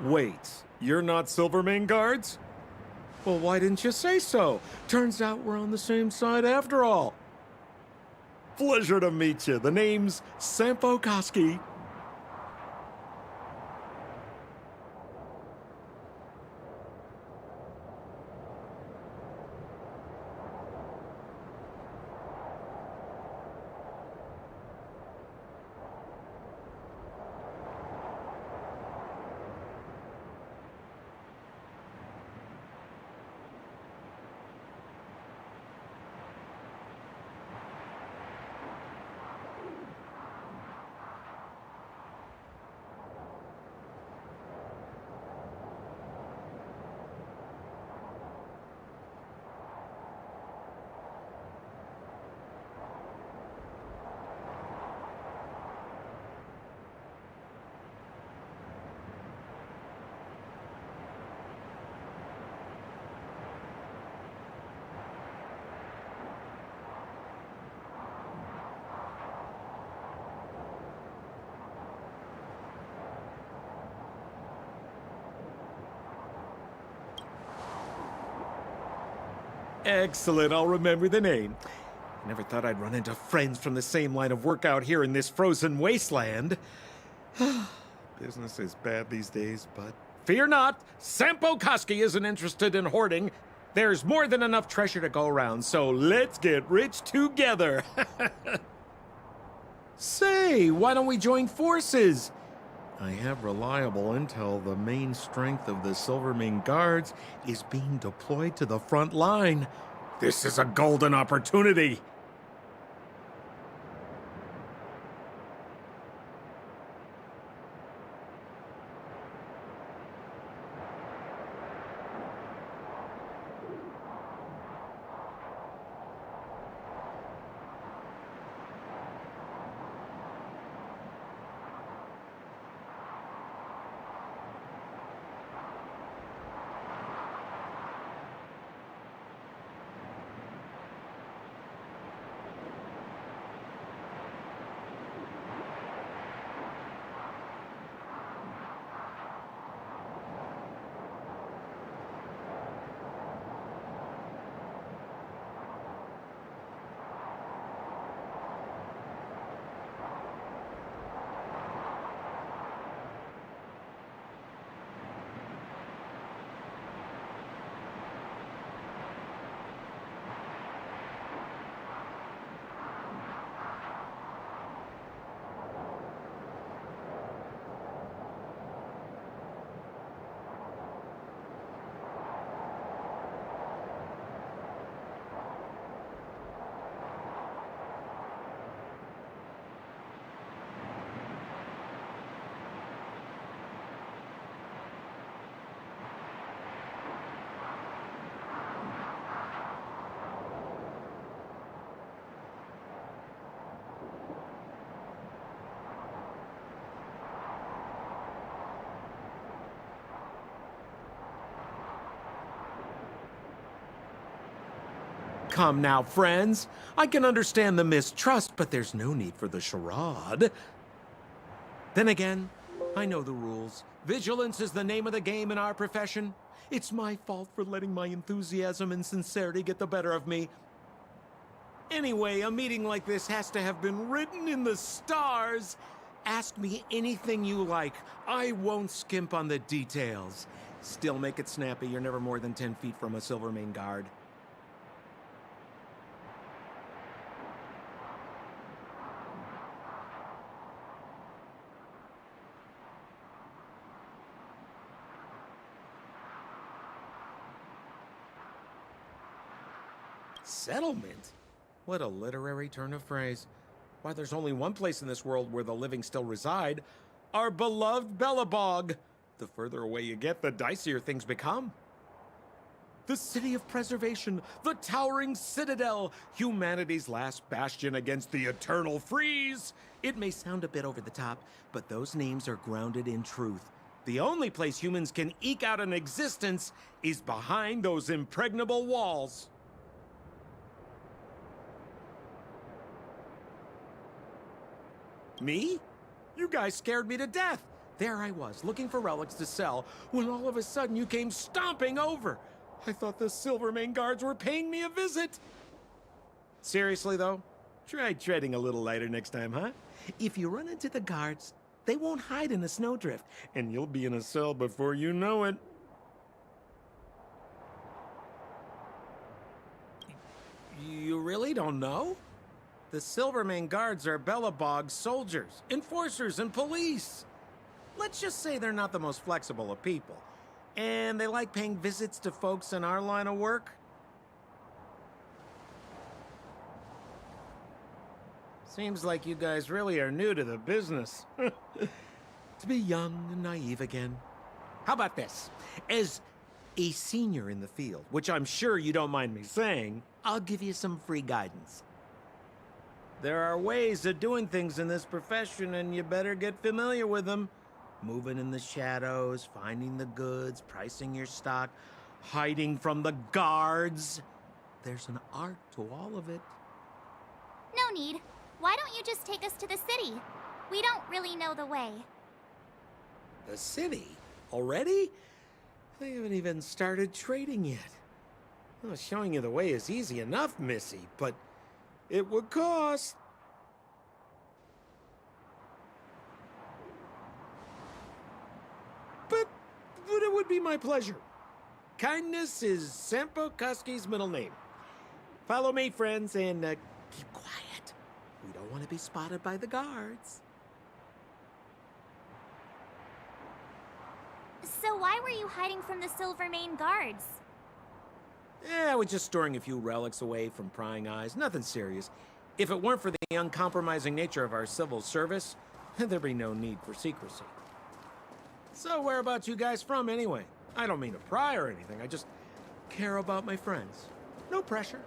P: Wait, you're not Silvermane guards? Well, why didn't you say so? Turns out we're on the same side after all. Pleasure to meet you. The name's Sampo Koski. Excellent, I'll remember the name. Never thought I'd run into friends from the same line of work out here in this frozen wasteland. Business is bad these days, but fear not, Sampo Koski isn't interested in hoarding. There's more than enough treasure to go around, so let's get rich together. Say, why don't we join forces? I have reliable intel the main strength of the Silvermane Guards is being deployed to the front line. This is a golden opportunity. Come now, friends. I can understand the mistrust, but there's no need for the charade. Then again, I know the rules. Vigilance is the name of the game in our profession. It's my fault for letting my enthusiasm and sincerity get the better of me. Anyway, a meeting like this has to have been written in the stars. Ask me anything you like. I won't skimp on the details. Still make it snappy. You're never more than 10 feet from a Silvermane Guard. Settlement? What a literary turn of phrase. Why, there's only one place in this world where the living still reside. Our beloved Belobog. The further away you get, the dicier things become. The city of preservation, the towering citadel, humanity's last bastion against the eternal freeze. It may sound a bit over the top, but those names are grounded in truth. The only place humans can eke out an existence is behind those impregnable walls. Me? You guys scared me to death. There I was, looking for relics to sell, when all of a sudden you came stomping over. I thought the Silvermane Guards were paying me a visit. Seriously, though, try treading a little lighter next time, huh? If you run into the guards, they won't hide in a snowdrift, and you'll be in a cell before you know it. You really don't know? The Silvermane Guards are Belobog's soldiers, enforcers, and police. Let's just say they're not the most flexible of people. And they like paying visits to folks in our line of work. Seems like you guys really are new to the business. To be young and naive again. How about this? As a senior in the field, which I'm sure you don't mind me saying, I'll give you some free guidance. There are ways of doing things in this profession, and you better get familiar with them. Moving in the shadows, finding the goods, pricing your stock, hiding from the guards. There's an art to all of it.
D: No need. Why don't you just take us to the city? We don't really know the way.
P: The city? Already? I haven't even started trading yet. Well, showing you the way is easy enough, Missy, but it would cost. But it would be my pleasure. Kindness is Sampo Koski's middle name. Follow me, friends, and keep quiet. We don't want to be spotted by the guards.
D: So why were you hiding from the Silvermane guards?
P: Yeah, I was just storing a few relics away from prying eyes. Nothing serious. If it weren't for the uncompromising nature of our civil service, there'd be no need for secrecy. So whereabouts you guys from, anyway? I don't mean to pry or anything. I just care about my friends. No pressure.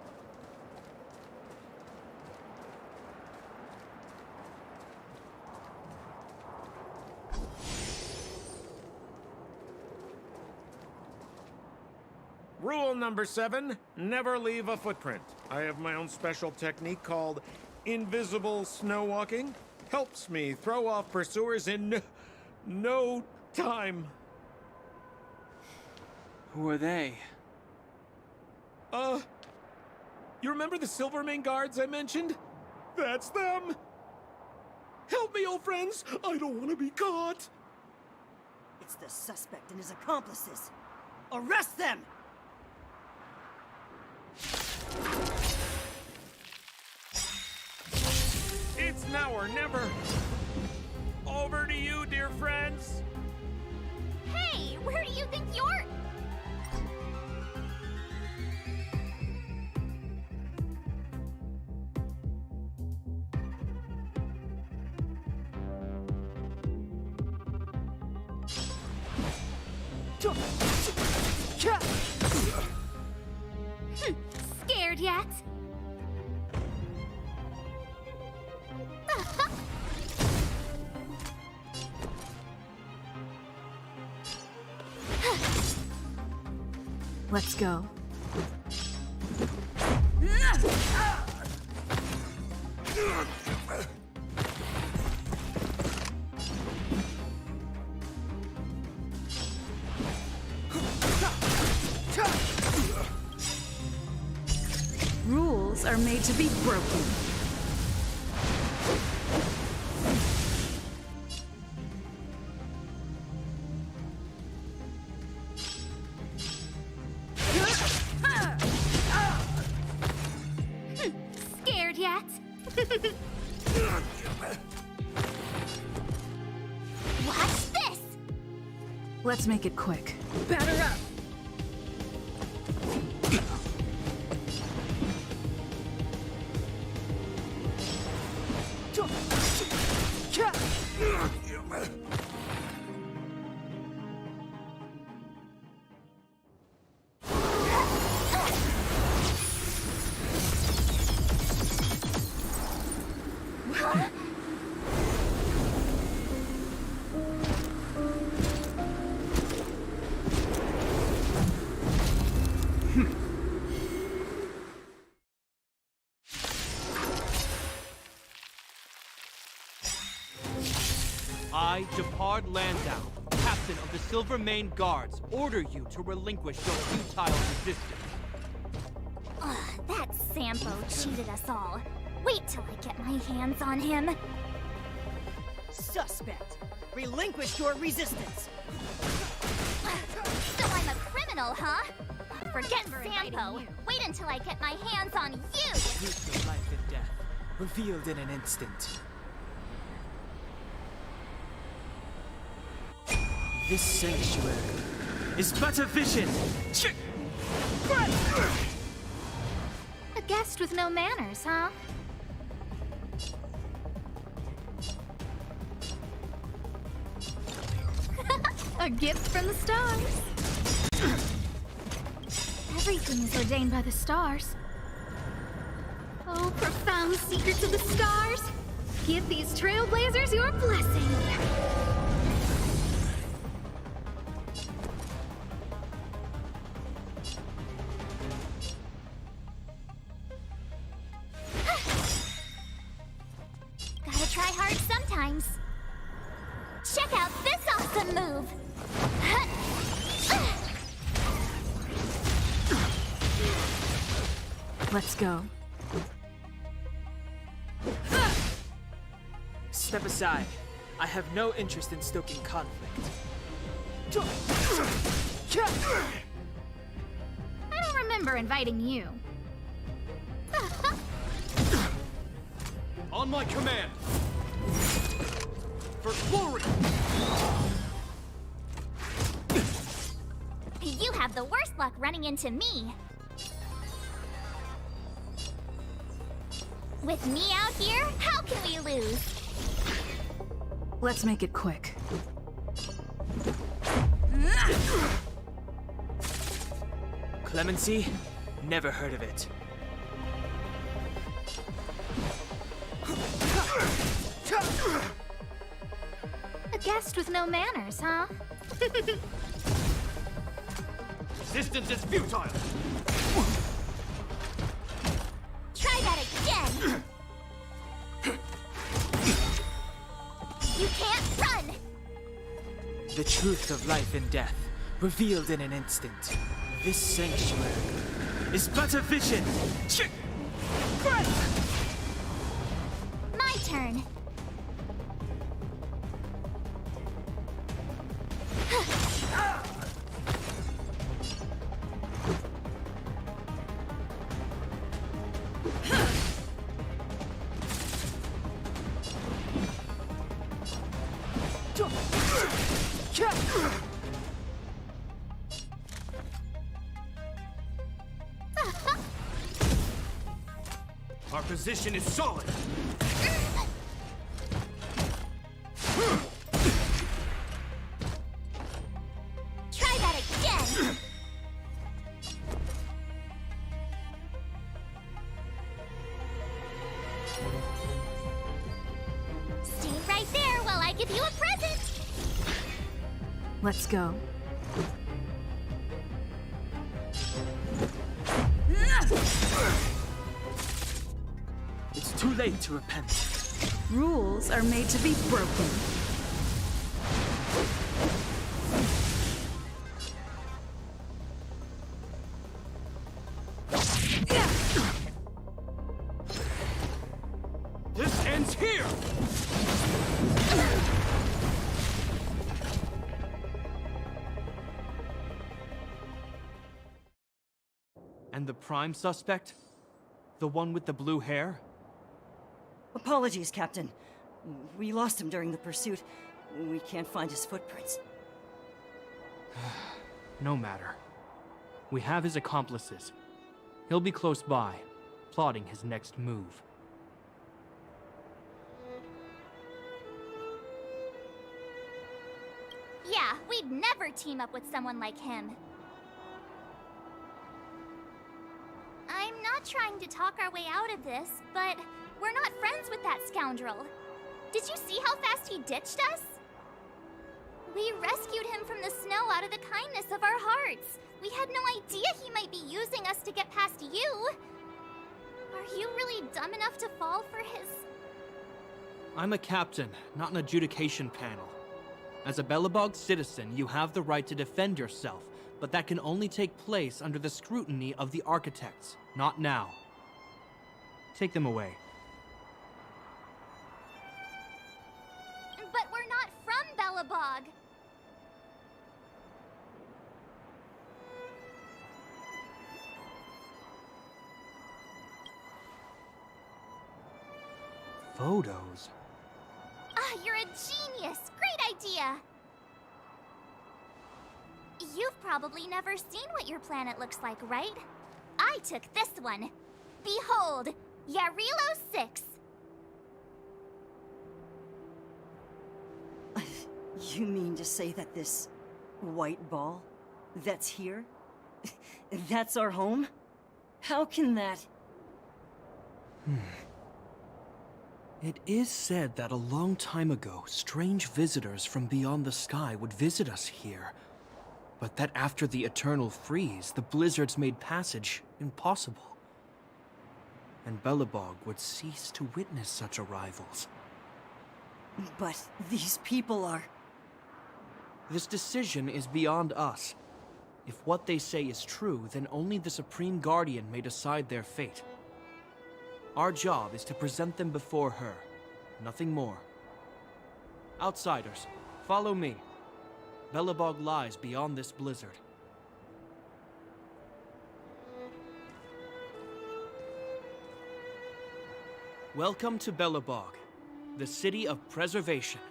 P: Rule number 7, never leave a footprint. I have my own special technique called invisible snow walking. Helps me throw off pursuers in no time.
C: Who are they?
P: You remember the Silvermane guards I mentioned? That's them! Help me, old friends! I don't want to be caught!
Q: It's the suspect and his accomplices. Arrest them!
P: It's now or never. Over to you, dear friends.
D: Hey, where do you think you're... Scared yet?
M: Let's go. Rules are made to be broken.
D: Scared yet? Watch this!
M: Let's make it quick.
Q: Batter up!
R: I, Jepard Landau, captain of the Silvermane Guards, order you to relinquish your futile resistance.
D: Ugh, that Sampo cheated us all. Wait till I get my hands on him.
Q: Suspect! Relinquish your resistance!
D: So I'm a criminal, huh? Forget Sampo. Wait until I get my hands on you!
C: Truth of life and death, revealed in an instant. This sanctuary is but a vision!
G: A guest with no manners, huh? A gift from the stars. Everything is ordained by the stars. Oh, profound secrets of the stars. Give these trailblazers your blessing.
D: Gotta try hard sometimes. Check out this awesome move!
M: Let's go.
S: Step aside. I have no interest in stoking conflict.
G: I don't remember inviting you.
R: On my command! For glory!
D: You have the worst luck running into me. With me out here, how can we lose?
M: Let's make it quick.
S: Clemency? Never heard of it.
G: A guest with no manners, huh?
R: Resistance is futile!
D: Try that again! You can't run!
S: The truth of life and death, revealed in an instant. This sanctuary is but a vision!
D: My turn.
R: Our position is solid!
D: Try that again! Stay right there while I give you a present!
M: Let's go.
S: It's too late to repent.
M: Rules are made to be broken.
R: This ends here! And the prime suspect? The one with the blue hair?
Q: Apologies, Captain. We lost him during the pursuit. We can't find his footprints.
R: No matter. We have his accomplices. He'll be close by, plotting his next move.
D: Yeah, we'd never team up with someone like him. I'm not trying to talk our way out of this, but we're not friends with that scoundrel. Did you see how fast he ditched us? We rescued him from the snow out of the kindness of our hearts. We had no idea he might be using us to get past you. Are you really dumb enough to fall for his...
R: I'm a captain, not an adjudication panel. As a Belobog citizen, you have the right to defend yourself, but that can only take place under the scrutiny of the architects, not now. Take them away.
D: But we're not from Belobog.
R: Photos?
D: Ah, you're a genius! Great idea! You've probably never seen what your planet looks like, right? I took this one. Behold, Yarilo 6.
Q: You mean to say that this white ball that's here, that's our home? How can that...
R: It is said that a long time ago, strange visitors from beyond the sky would visit us here. But that after the eternal freeze, the blizzards made passage impossible. And Belobog would cease to witness such arrivals.
Q: But these people are...
R: This decision is beyond us. If what they say is true, then only the Supreme Guardian may decide their fate. Our job is to present them before her. Nothing more. Outsiders, follow me. Belobog lies beyond this blizzard. Welcome to Belobog, the city of preservation.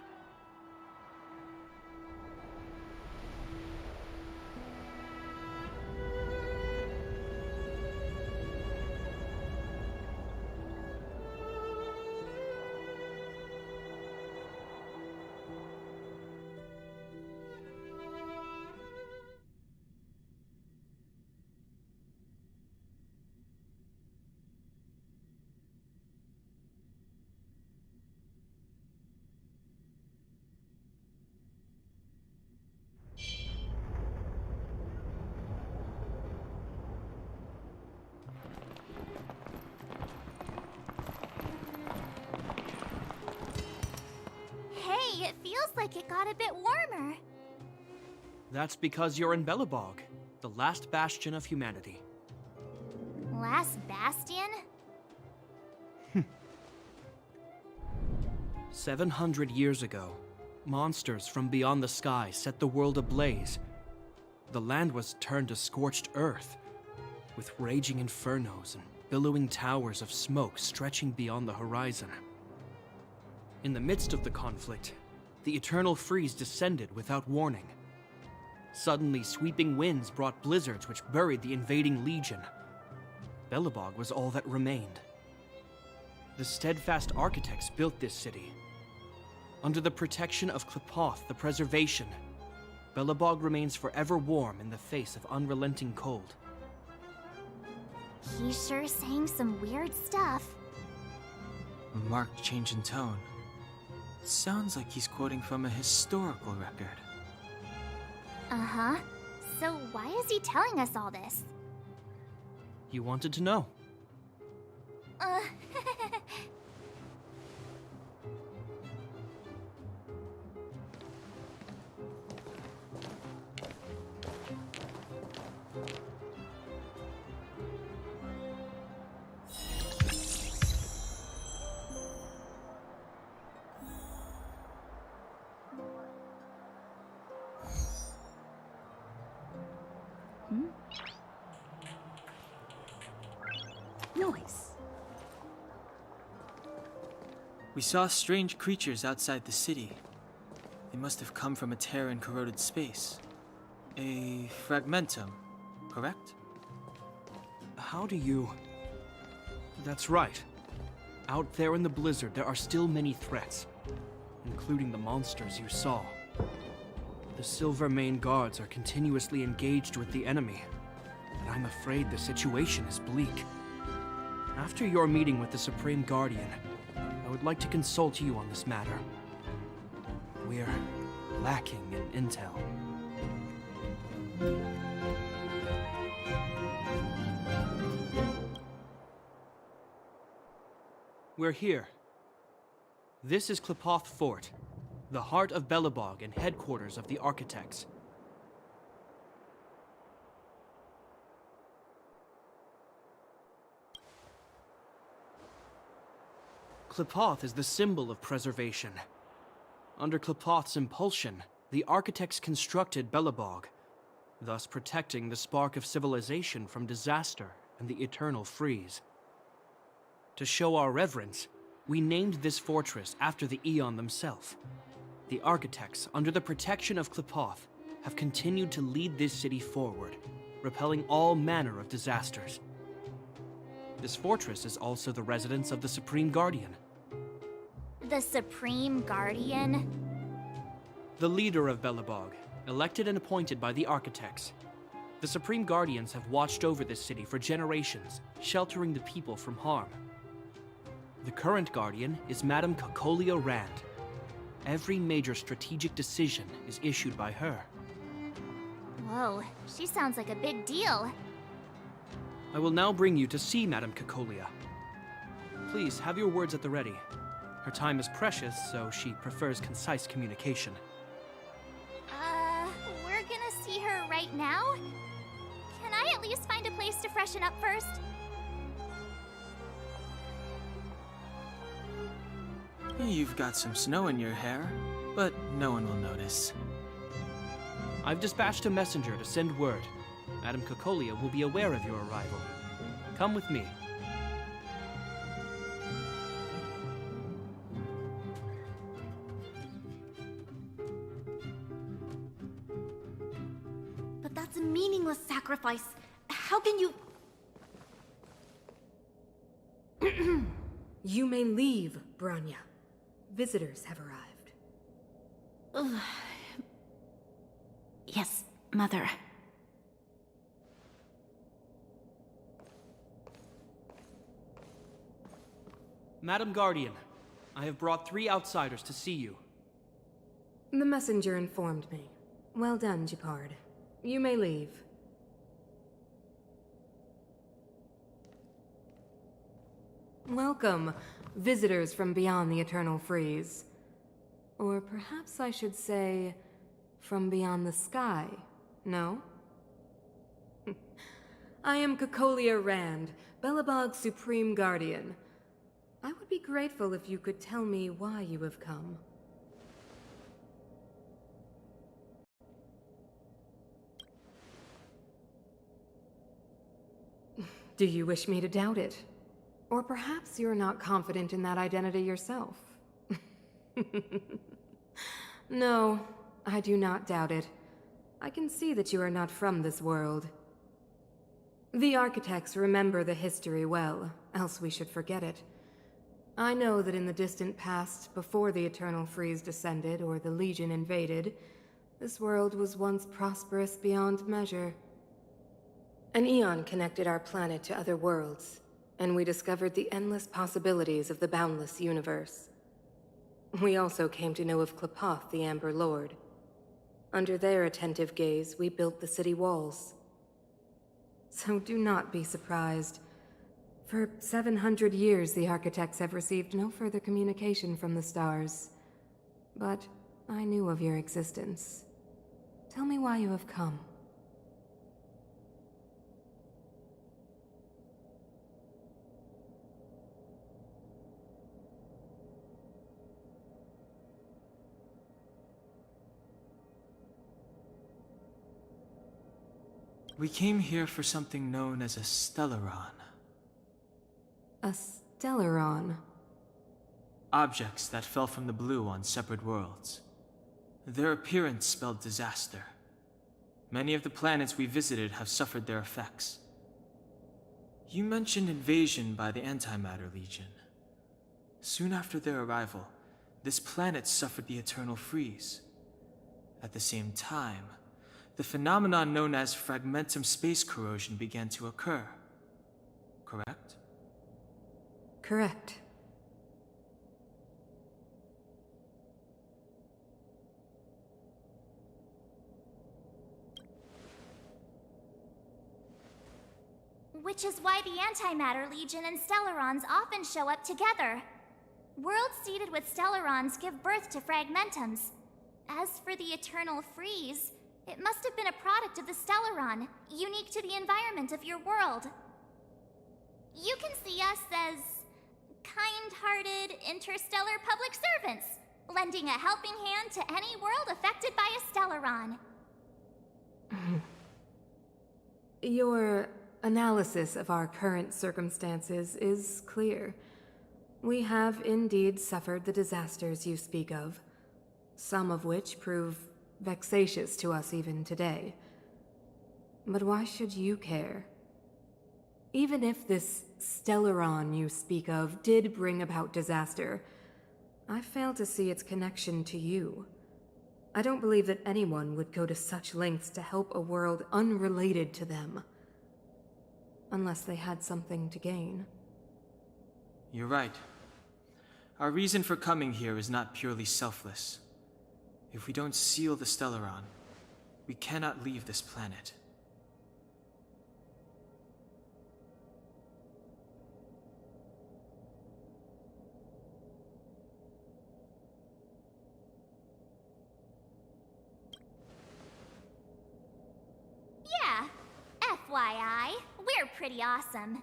D: Hey, it feels like it got a bit warmer.
R: That's because you're in Belobog, the last bastion of humanity.
D: Last bastion?
R: 700 years ago, monsters from beyond the sky set the world ablaze. The land was turned to scorched earth, with raging infernos and billowing towers of smoke stretching beyond the horizon. In the midst of the conflict, the eternal freeze descended without warning. Suddenly, sweeping winds brought blizzards which buried the invading legion. Belobog was all that remained. The steadfast architects built this city. Under the protection of Qlipoth, the preservation, Belobog remains forever warm in the face of unrelenting cold.
D: He's sure saying some weird stuff.
C: A marked change in tone. Sounds like he's quoting from a historical record.
D: Uh-huh. So why is he telling us all this?
R: You wanted to know.
J: Noise.
C: We saw strange creatures outside the city. They must have come from a tear in corroded space. A fragmentum, correct?
R: How do you... That's right. Out there in the blizzard, there are still many threats, including the monsters you saw. The Silvermane guards are continuously engaged with the enemy, and I'm afraid the situation is bleak. After your meeting with the Supreme Guardian, I would like to consult you on this matter. We're lacking in intel. We're here. This is Qlipoth Fort, the heart of Belobog and headquarters of the architects. Qlipoth is the symbol of preservation. Under Qlipoth's impulsion, the architects constructed Belobog, thus protecting the spark of civilization from disaster and the eternal freeze. To show our reverence, we named this fortress after the Aeon themselves. The architects, under the protection of Qlipoth, have continued to lead this city forward, repelling all manner of disasters. This fortress is also the residence of the Supreme Guardian.
D: The Supreme Guardian?
R: The leader of Belobog, elected and appointed by the architects. The Supreme Guardians have watched over this city for generations, sheltering the people from harm. The current Guardian is Madame Cacolia Rand. Every major strategic decision is issued by her.
D: Whoa, she sounds like a big deal.
R: I will now bring you to see Madame Cacolia. Please have your words at the ready. Her time is precious, so she prefers concise communication.
D: We're gonna see her right now? Can I at least find a place to freshen up first?
C: You've got some snow in your hair, but no one will notice.
R: I've dispatched a messenger to send word. Madame Cocolia will be aware of your arrival. Come with me.
N: But that's a meaningless sacrifice. How can you...
T: You may leave, Branya. Visitors have arrived.
J: Yes, Mother.
R: Madam Guardian, I have brought 3 outsiders to see you.
T: The messenger informed me. Well done, Gepard. You may leave. Welcome, visitors from beyond the Eternal Freeze. Or perhaps I should say, from beyond the sky, no? I am Cocolia Rand, Belobog's Supreme Guardian. I would be grateful if you could tell me why you have come. Do you wish me to doubt it? Or perhaps you're not confident in that identity yourself. No, I do not doubt it. I can see that you are not from this world. The architects remember the history well, else we should forget it. I know that in the distant past, before the Eternal Freeze descended or the Legion invaded, this world was once prosperous beyond measure. An eon connected our planet to other worlds, and we discovered the endless possibilities of the boundless universe. We also came to know of Klapoth, the Amber Lord. Under their attentive gaze, we built the city walls. So do not be surprised. For 700 years, the architects have received no further communication from the stars. But I knew of your existence. Tell me why you have come.
C: We came here for something known as a Stellaron.
T: A Stellaron?
C: Objects that fell from the blue on separate worlds. Their appearance spelled disaster. Many of the planets we visited have suffered their effects. You mentioned invasion by the Antimatter Legion. Soon after their arrival, this planet suffered the Eternal Freeze. At the same time, the phenomenon known as fragmentum space corrosion began to occur. Correct?
T: Correct.
D: Which is why the Antimatter Legion and Stellarons often show up together. Worlds seeded with Stellarons give birth to fragmentums. As for the Eternal Freeze, it must have been a product of the Stellaron, unique to the environment of your world. You can see us as kind-hearted interstellar public servants, lending a helping hand to any world affected by a Stellaron.
T: Your analysis of our current circumstances is clear. We have indeed suffered the disasters you speak of, some of which prove vexatious to us even today. But why should you care? Even if this Stellaron you speak of did bring about disaster, I fail to see its connection to you. I don't believe that anyone would go to such lengths to help a world unrelated to them. Unless they had something to gain.
C: You're right. Our reason for coming here is not purely selfless. If we don't seal the Stellaron, we cannot leave this planet.
D: Yeah, FYI, we're pretty awesome.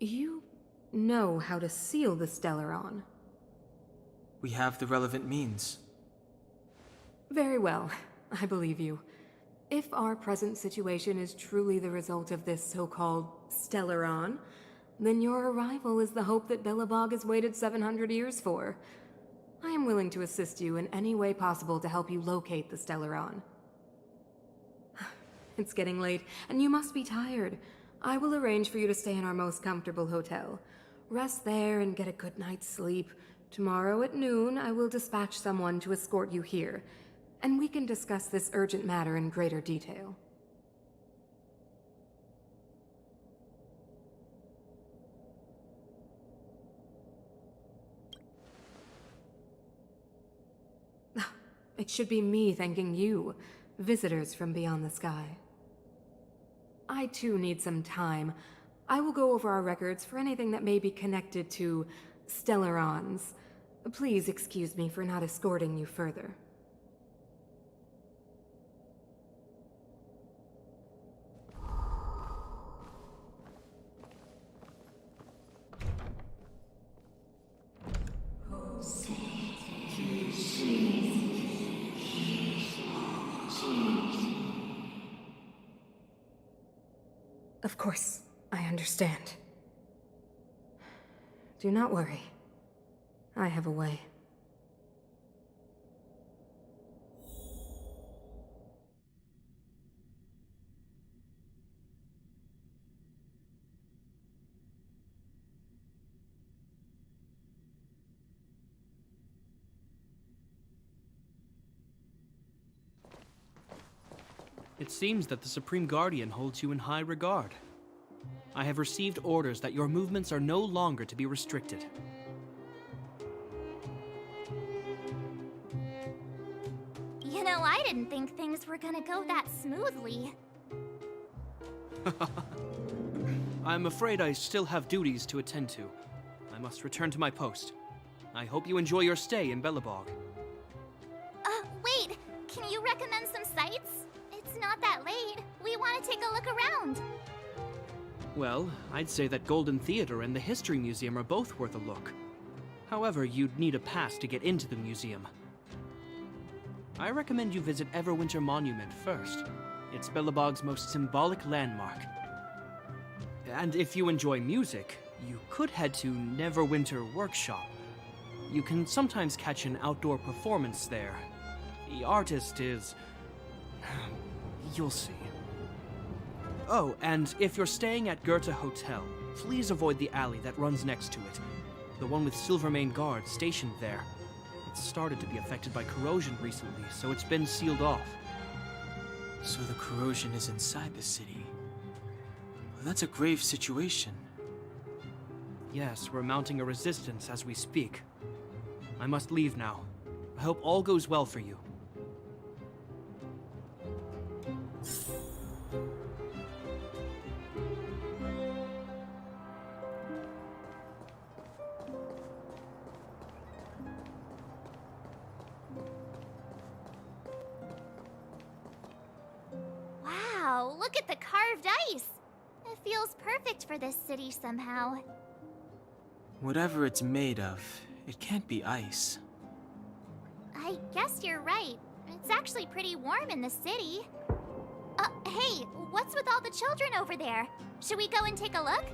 T: You know how to seal the Stellaron.
C: We have the relevant means.
T: Very well, I believe you. If our present situation is truly the result of this so-called Stellaron, then your arrival is the hope that Belobog has waited 700 years for. I am willing to assist you in any way possible to help you locate the Stellaron. It's getting late, and you must be tired. I will arrange for you to stay in our most comfortable hotel. Rest there and get a good night's sleep. Tomorrow at noon, I will dispatch someone to escort you here, and we can discuss this urgent matter in greater detail. It should be me thanking you, visitors from beyond the sky. I too need some time. I will go over our records for anything that may be connected to Stellarons. Please excuse me for not escorting you further. Of course, I understand. Do not worry. I have a way.
R: It seems that the Supreme Guardian holds you in high regard. I have received orders that your movements are no longer to be restricted.
D: You know, I didn't think things were gonna go that smoothly.
R: I'm afraid I still have duties to attend to. I must return to my post. I hope you enjoy your stay in Belobog.
D: Wait! Can you recommend some sites? It's not that late. We want to take a look around.
R: Well, I'd say that Golden Theater and the History Museum are both worth a look. However, you'd need a pass to get into the museum. I recommend you visit Everwinter Monument first. It's Belobog's most symbolic landmark. And if you enjoy music, you could head to Neverwinter Workshop. You can sometimes catch an outdoor performance there. The artist is... you'll see. Oh, and if you're staying at Goethe Hotel, please avoid the alley that runs next to it. The one with Silvermane guards stationed there. It's started to be affected by corrosion recently, so it's been sealed off.
C: So the corrosion is inside the city. Well, that's a grave situation.
R: Yes, we're mounting a resistance as we speak. I must leave now. I hope all goes well for you.
D: Wow, look at the carved ice! It feels perfect for this city somehow.
C: Whatever it's made of, it can't be ice.
D: I guess you're right. It's actually pretty warm in the city. Hey, what's with all the children over there? Should we go and take a look?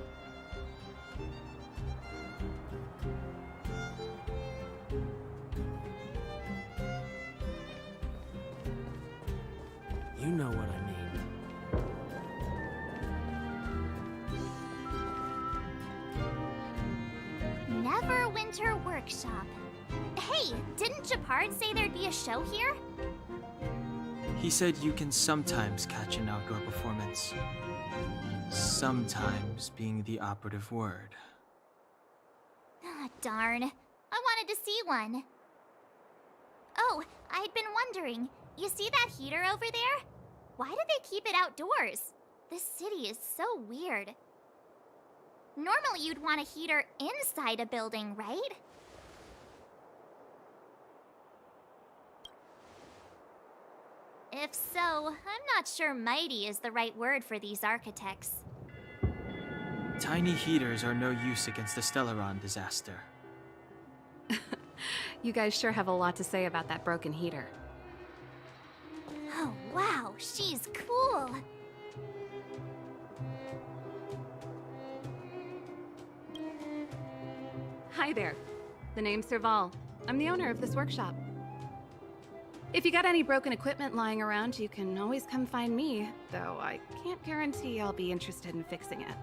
R: You know what I mean.
D: Neverwinter Workshop. Hey, didn't Japard say there'd be a show here?
C: He said you can sometimes catch an outdoor performance. Sometimes being the operative word.
D: Ah, darn. I wanted to see one. Oh, I'd been wondering. You see that heater over there? Why do they keep it outdoors? This city is so weird. Normally you'd want a heater inside a building, right? If so, I'm not sure mighty is the right word for these architects.
C: Tiny heaters are no use against the Stellaron disaster.
E: You guys sure have a lot to say about that broken heater.
D: Oh, wow, she's cool.
E: Hi there. The name's Serval. I'm the owner of this workshop. If you got any broken equipment lying around, you can always come find me, though I can't guarantee I'll be interested in fixing it.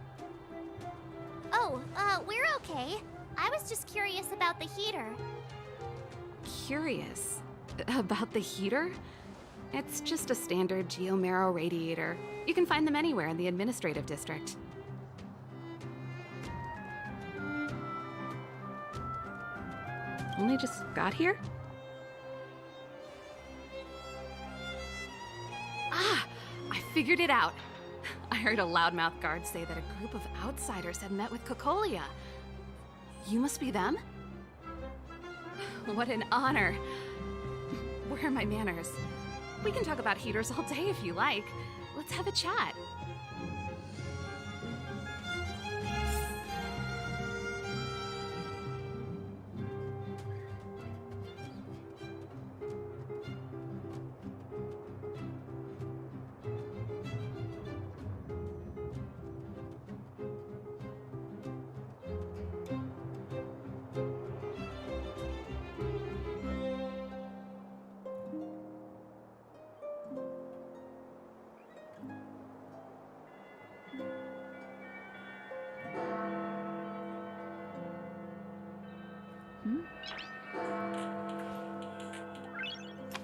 D: Oh, we're okay. I was just curious about the heater.
E: Curious? About the heater? It's just a standard geomarrow radiator. You can find them anywhere in the administrative district. Only just got here? Ah! I figured it out! I heard a loudmouth guard say that a group of outsiders had met with Cocolia. You must be them? What an honor. Where are my manners? We can talk about heaters all day if you like. Let's have a chat.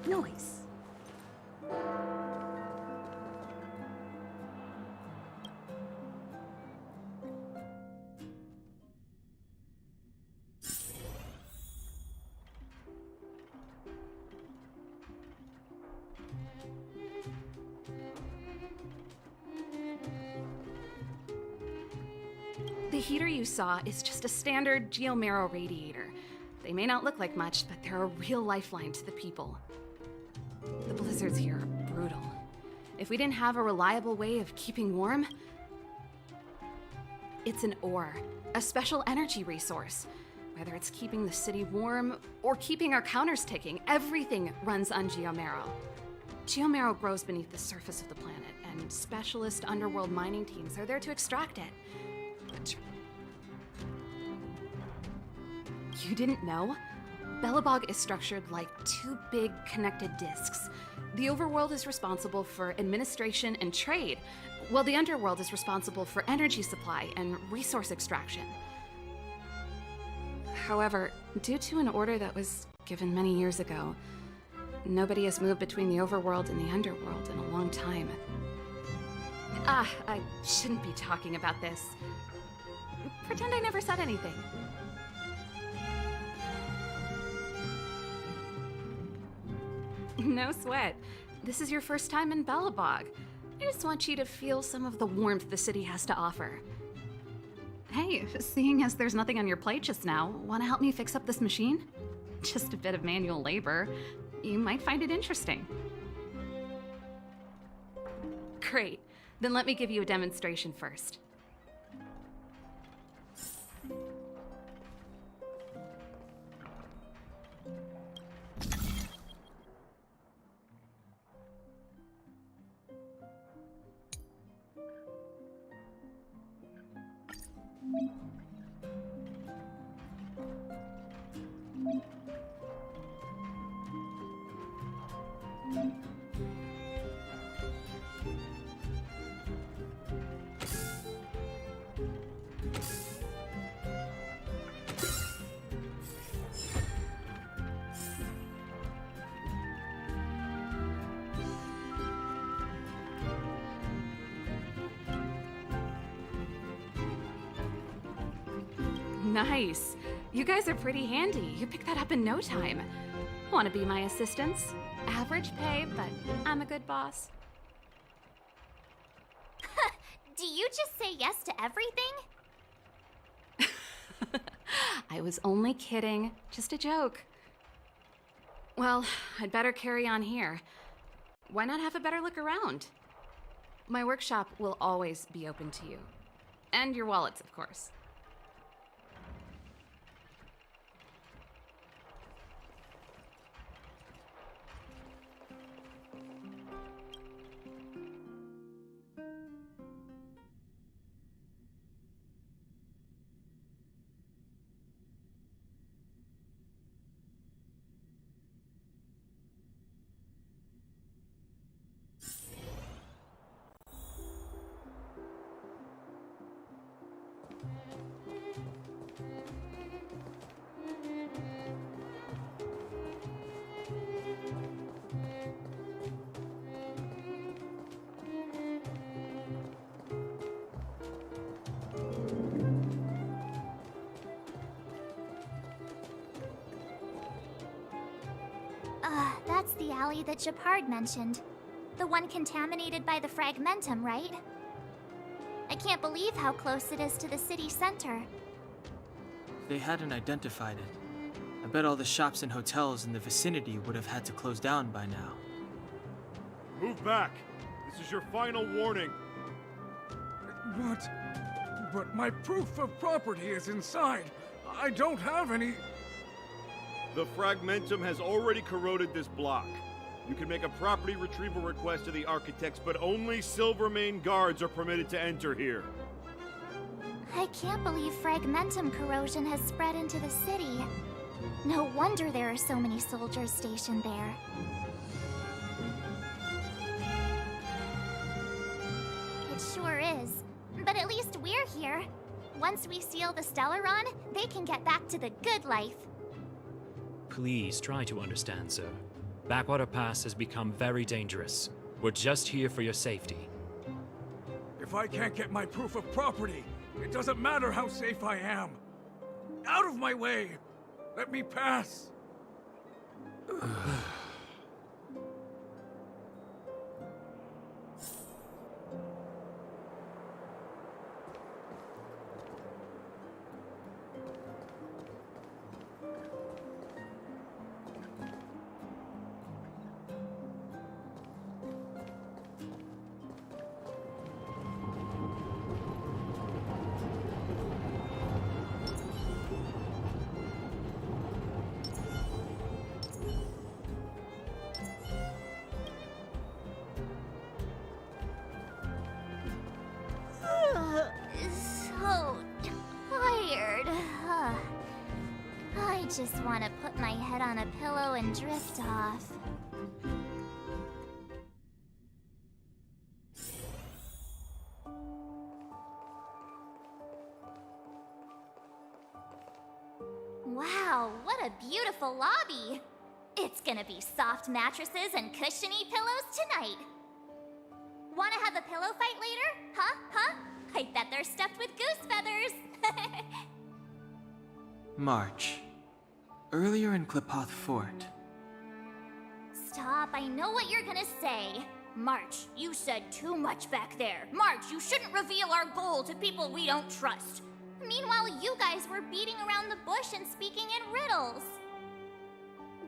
E: Noise. The heater you saw is just a standard geomarrow radiator. They may not look like much, but they're a real lifeline to the people. The blizzards here are brutal. If we didn't have a reliable way of keeping warm, it's an ore, a special energy resource. Whether it's keeping the city warm or keeping our counters ticking, everything runs on geomarrow. Geomarrow grows beneath the surface of the planet, and specialist underworld mining teams are there to extract it. You didn't know? Belobog is structured like two big connected disks. The overworld is responsible for administration and trade, while the underworld is responsible for energy supply and resource extraction. However, due to an order that was given many years ago, nobody has moved between the overworld and the underworld in a long time. I shouldn't be talking about this. Pretend I never said anything. No sweat. This is your first time in Belobog. I just want you to feel some of the warmth the city has to offer. Hey, seeing as there's nothing on your plate just now, want to help me fix up this machine? Just a bit of manual labor. You might find it interesting. Great. Then let me give you a demonstration first. Nice. You guys are pretty handy. You picked that up in no time. Want to be my assistants? Average pay, but I'm a good boss.
D: Do you just say yes to everything?
E: I was only kidding. Just a joke. Well, I'd better carry on here. Why not have a better look around? My workshop will always be open to you. And your wallets, of course.
D: valley that Japard mentioned. The one contaminated by the fragmentum, right? I can't believe how close it is to the city center.
C: If they hadn't identified it, I bet all the shops and hotels in the vicinity would have had to close down by now.
U: Move back! This is your final warning!
V: What? But my proof of property is inside. I don't have any...
U: The fragmentum has already corroded this block. You can make a property retrieval request to the architects, but only Silvermane guards are permitted to enter here.
D: I can't believe fragmentum corrosion has spread into the city. No wonder there are so many soldiers stationed there. It sure is. But at least we're here. Once we seal the Stellaron, they can get back to the good life.
W: Please try to understand, sir. Backwater Pass has become very dangerous. We're just here for your safety.
V: If I can't get my proof of property, it doesn't matter how safe I am. Out of my way! Let me pass!
D: So tired. I just want to put my head on a pillow and drift off. Wow, what a beautiful lobby! It's gonna be soft mattresses and cushiony pillows tonight. Wanna have a pillow fight later? Huh? I bet they're stuffed with goose feathers.
C: March. Earlier in Klipoth Fort.
D: Stop, I know what you're gonna say. March, you said too much back there. March, you shouldn't reveal our goal to people we don't trust. Meanwhile, you guys were beating around the bush and speaking in riddles.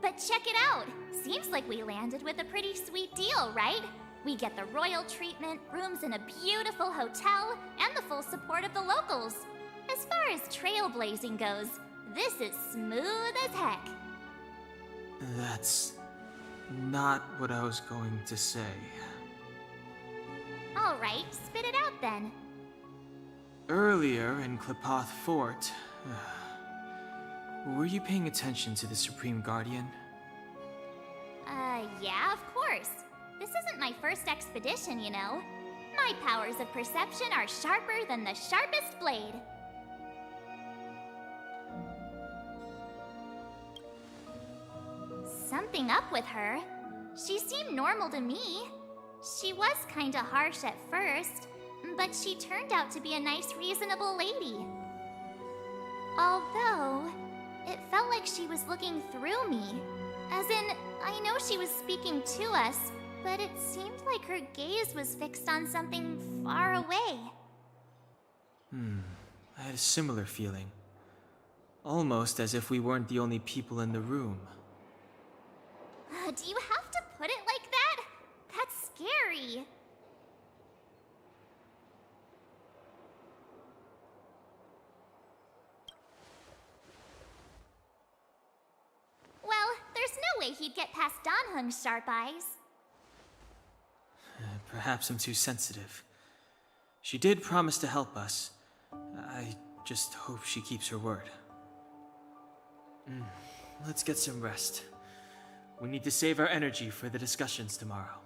D: But check it out. Seems like we landed with a pretty sweet deal, right? We get the royal treatment, rooms in a beautiful hotel, and the full support of the locals. As far as trailblazing goes, this is smooth as heck.
C: That's not what I was going to say.
D: Alright, spit it out then.
C: Earlier in Klipoth Fort, were you paying attention to the Supreme Guardian?
D: Yeah, of course. This isn't my first expedition, you know. My powers of perception are sharper than the sharpest blade. Something up with her. She seemed normal to me. She was kinda harsh at first, but she turned out to be a nice, reasonable lady. Although, it felt like she was looking through me. As in, I know she was speaking to us, but it seemed like her gaze was fixed on something far away.
C: I had a similar feeling. Almost as if we weren't the only people in the room.
D: Do you have to put it like that? That's scary. Well, there's no way he'd get past Danhung's sharp eyes.
C: Perhaps I'm too sensitive. She did promise to help us. I just hope she keeps her word. Let's get some rest. We need to save our energy for the discussions tomorrow.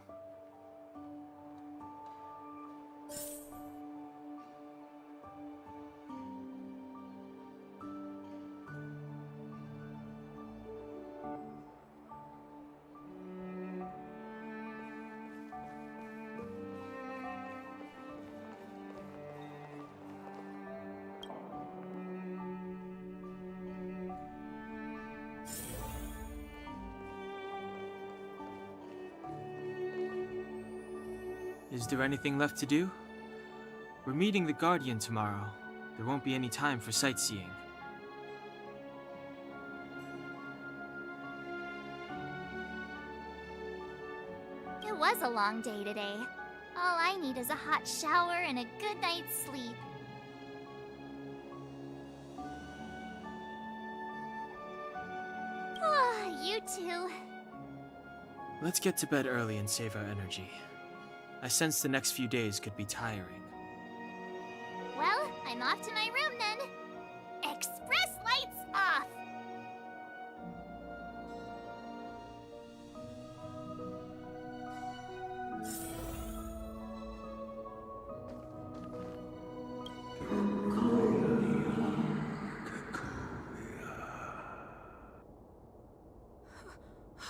C: Is there anything left to do? We're meeting the Guardian tomorrow. There won't be any time for sightseeing.
D: It was a long day today. All I need is a hot shower and a good night's sleep. You too.
C: Let's get to bed early and save our energy. I sense the next few days could be tiring.
D: Well, I'm off to my room then. Express lights off!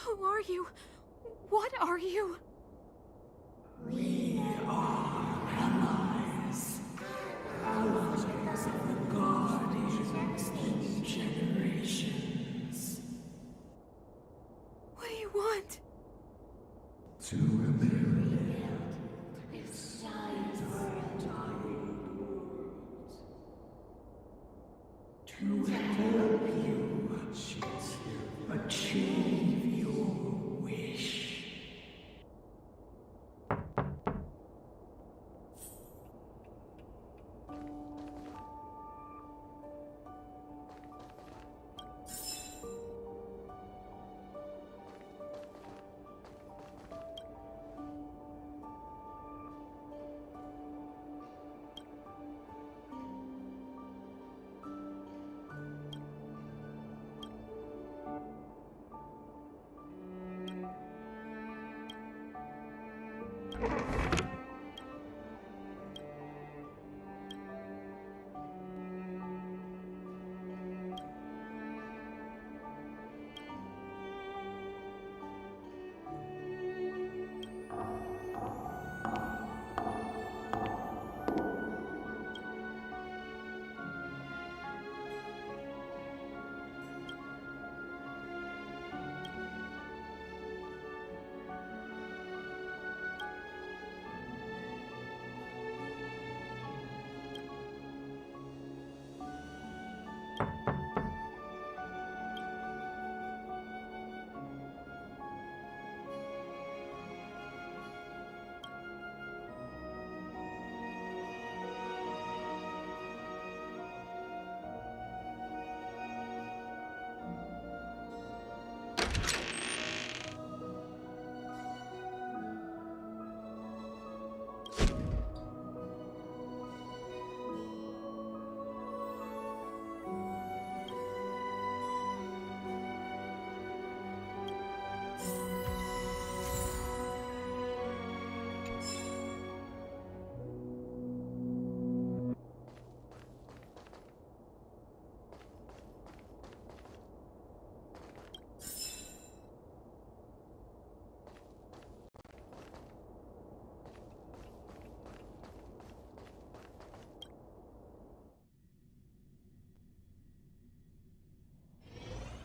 M: Who are you? What are you?
A: We are allies. Allies of the Guardians in generations.
M: What do you want?
A: To eliminate its entire world. To help you achieve your wish.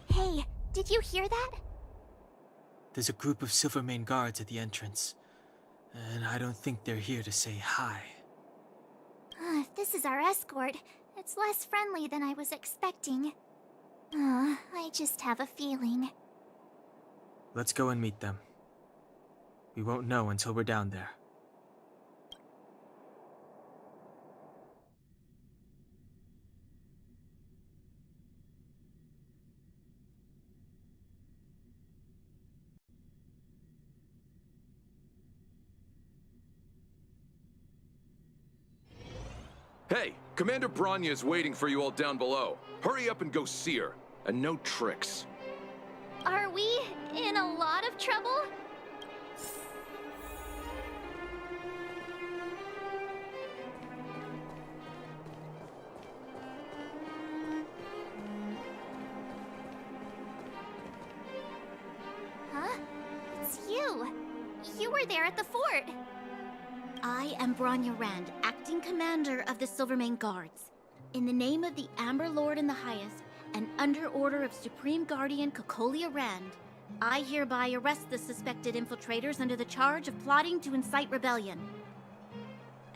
D: Hey, did you hear that?
C: There's a group of Silvermane guards at the entrance, and I don't think they're here to say hi.
D: If this is our escort, it's less friendly than I was expecting. I just have a feeling.
C: Let's go and meet them. We won't know until we're down there.
H: Hey, Commander Bronya is waiting for you all down below. Hurry up and go see her. And no tricks.
D: Are we in a lot of trouble? Huh? It's you. You were there at the fort.
I: I am Bronya Rand, acting commander of the Silvermane Guards. In the name of the Amber Lord in the Highest, and under order of Supreme Guardian Cocolia Rand, I hereby arrest the suspected infiltrators under the charge of plotting to incite rebellion.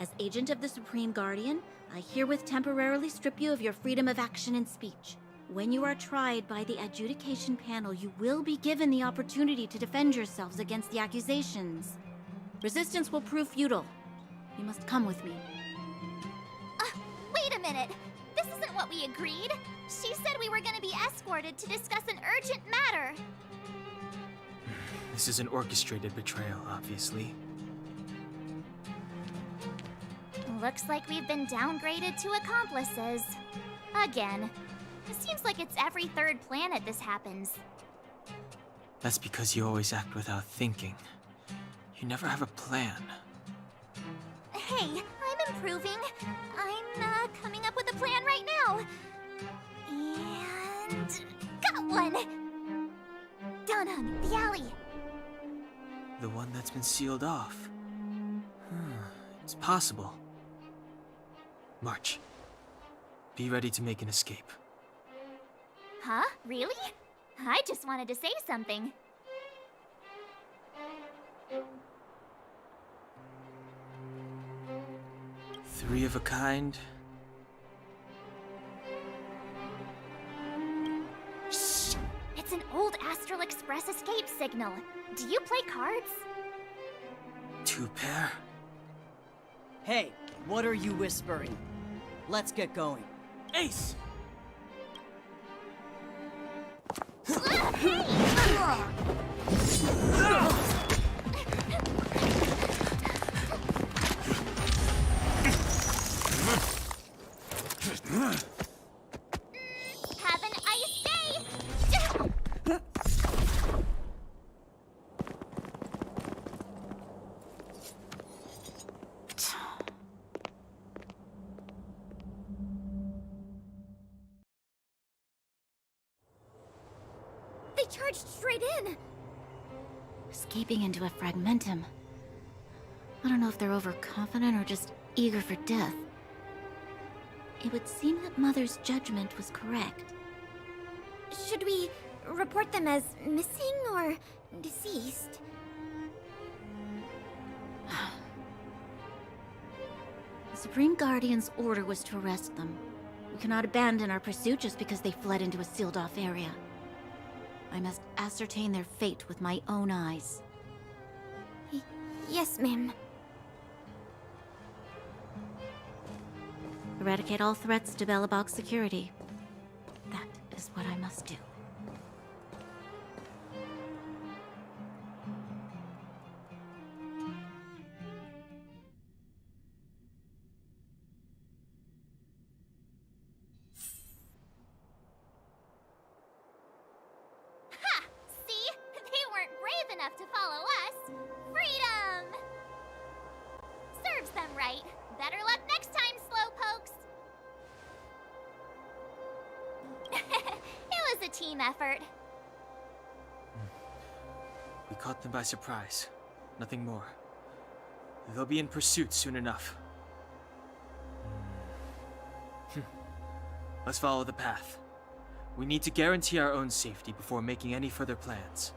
I: As agent of the Supreme Guardian, I herewith temporarily strip you of your freedom of action and speech. When you are tried by the adjudication panel, you will be given the opportunity to defend yourselves against the accusations. Resistance will prove futile. You must come with me.
D: Wait a minute! This isn't what we agreed! She said we were gonna be escorted to discuss an urgent matter!
C: This is an orchestrated betrayal, obviously.
D: Looks like we've been downgraded to accomplices. Again. It seems like it's every third planet this happens.
C: That's because you always act without thinking. You never have a plan.
D: Hey, I'm improving. I'm coming up with a plan right now. And... got one! Down on the alley.
C: The one that's been sealed off. It's possible. March. Be ready to make an escape.
D: Huh? Really? I just wanted to say something.
C: Three of a kind.
D: Shh! It's an old Astral Express escape signal. Do you play cards?
C: 2 pair?
Q: Hey, what are you whispering? Let's get going.
C: Ace!
D: Have an ice day! They charged straight in!
I: Escaping into a fragmentum. I don't know if they're overconfident or just eager for death. It would seem that Mother's judgment was correct.
G: Should we report them as missing or deceased?
I: The Supreme Guardian's order was to arrest them. We cannot abandon our pursuit just because they fled into a sealed-off area. I must ascertain their fate with my own eyes.
G: Yes, ma'am.
I: Eradicate all threats to Belobog's security. That is what I must do.
D: Ha! See? They weren't brave enough to follow us. Freedom! Serves them right. Better luck next time, slowpokes. It was a team effort.
C: We caught them by surprise. Nothing more. They'll be in pursuit soon enough. Let's follow the path. We need to guarantee our own safety before making any further plans.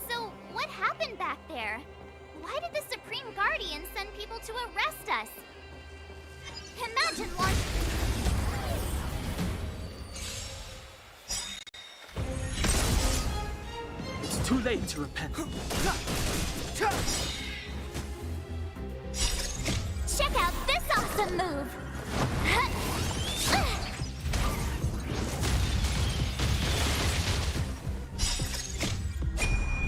D: So, what happened back there? Why did the Supreme Guardian send people to arrest us? Imagine one...
C: It's too late to repent.
D: Check out this awesome move!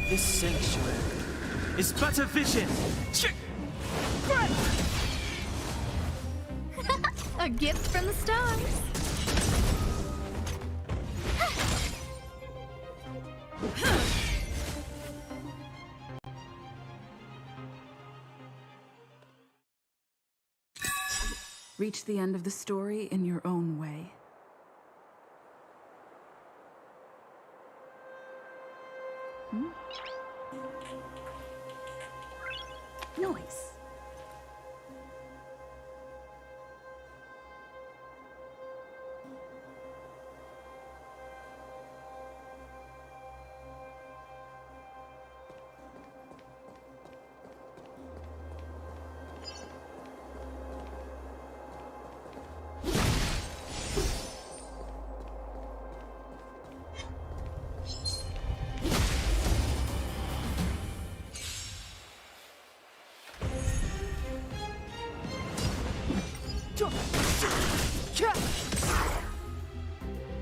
C: This sanctuary is but a vision.
G: A gift from the stars.
O: Reach the end of the story in your own way.
N: Noise.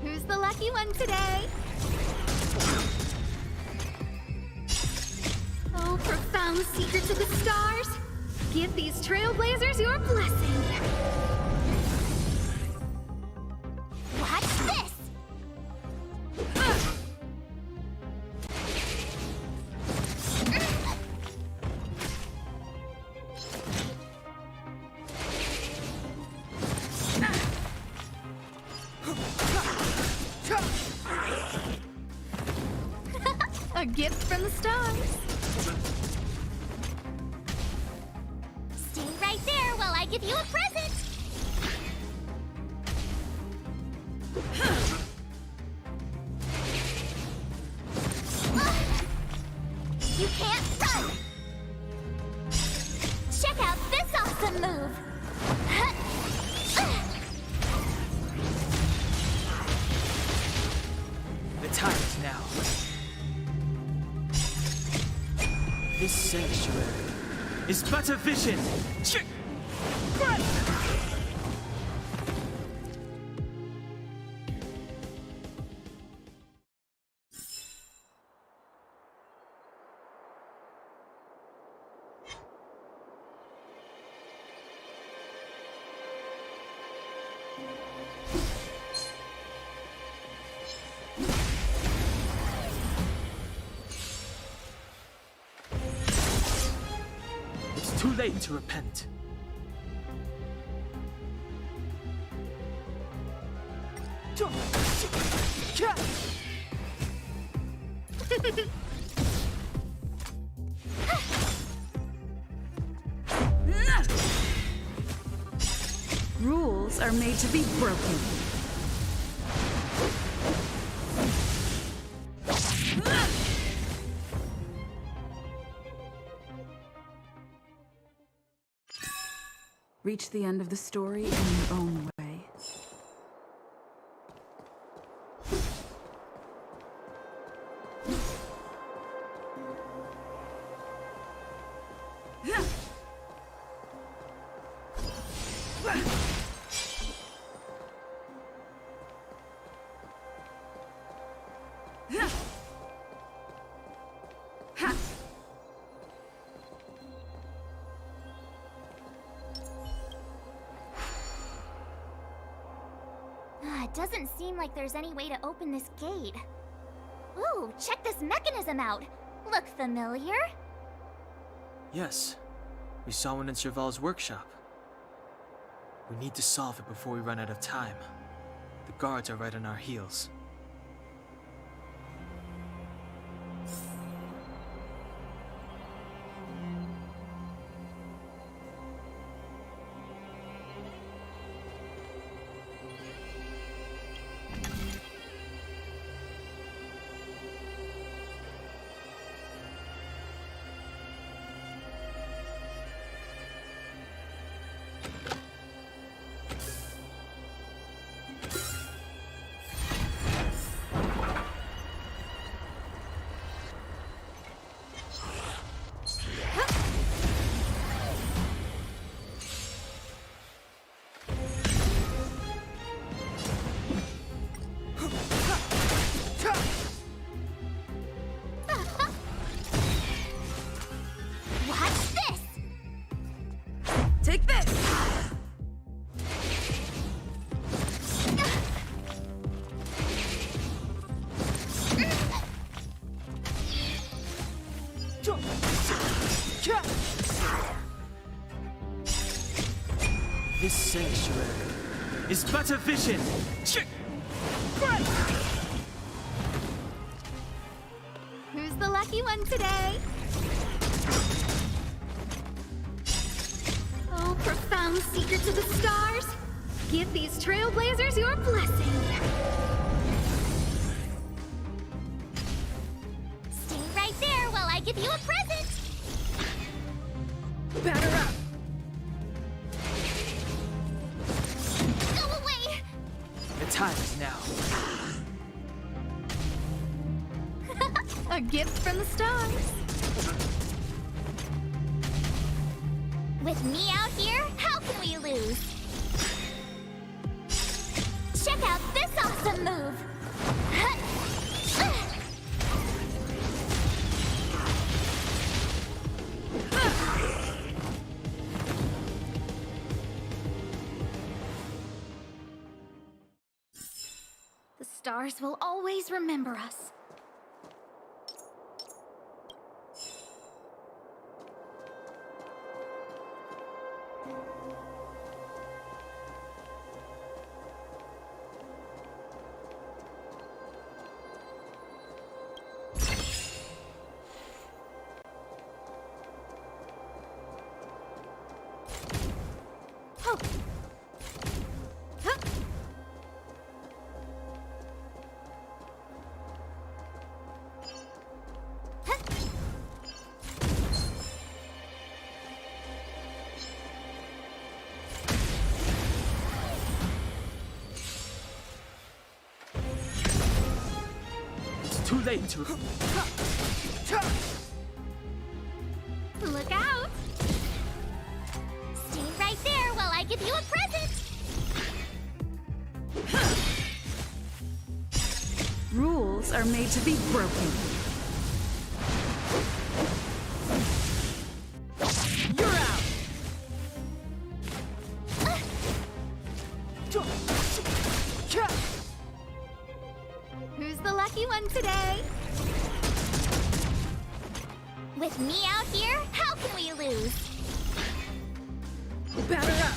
G: Who's the lucky one today? Oh, profound secrets of the stars! Give these trailblazers your blessing!
D: Watch this!
G: A gift from the stars.
D: Stay right there while I give you a present! You can't run! Check out this awesome move!
S: The time is now. This sanctuary is but a vision. It's too late to repent.
M: Rules are made to be broken. Reach the end of the story in your own way.
D: It doesn't seem like there's any way to open this gate. Ooh, check this mechanism out! Look familiar?
C: Yes, we saw one in Serval's workshop. We need to solve it before we run out of time. The guards are right on our heels.
M: Take this!
S: This sanctuary is but a vision.
G: Who's the lucky lucky one today! Oh, profound secrets of the stars! Give these trailblazers your blessing!
D: Stay right there while I give you a present!
M: Batter up!
D: Go away!
S: The time is now.
G: A gift from the stars!
D: With me out here, how can we lose? Check out this awesome move!
G: The stars will always remember us.
S: Too late to...
D: Look out! Stay right there while I give you a present!
M: Rules are made to be broken.
S: You're out!
G: Who's the lucky one today?
D: With me out here, how can we lose?
M: Batter up!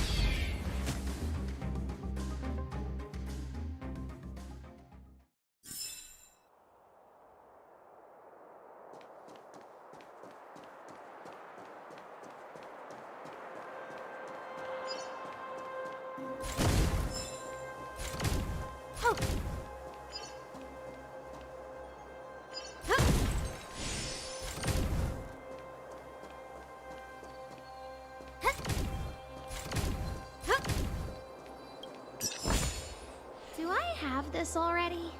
G: Do I have this already?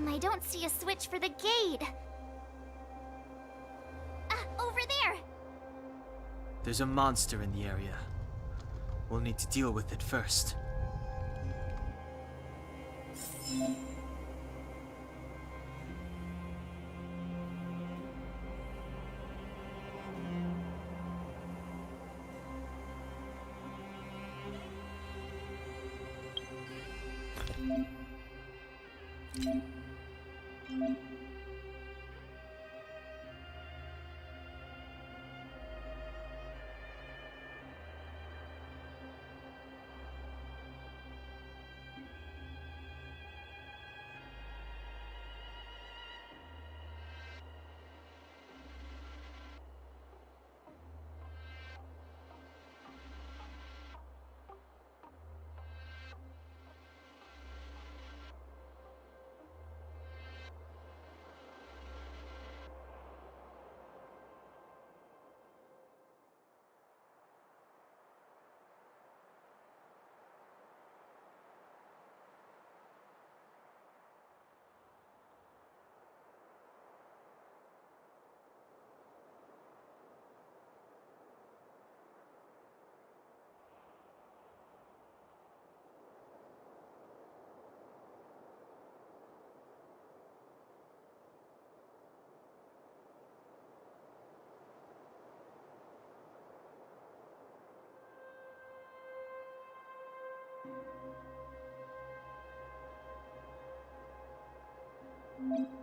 D: I don't see a switch for the gate. Over there!
C: There's a monster in the area. We'll need to deal with it first.
D: Mm-hmm.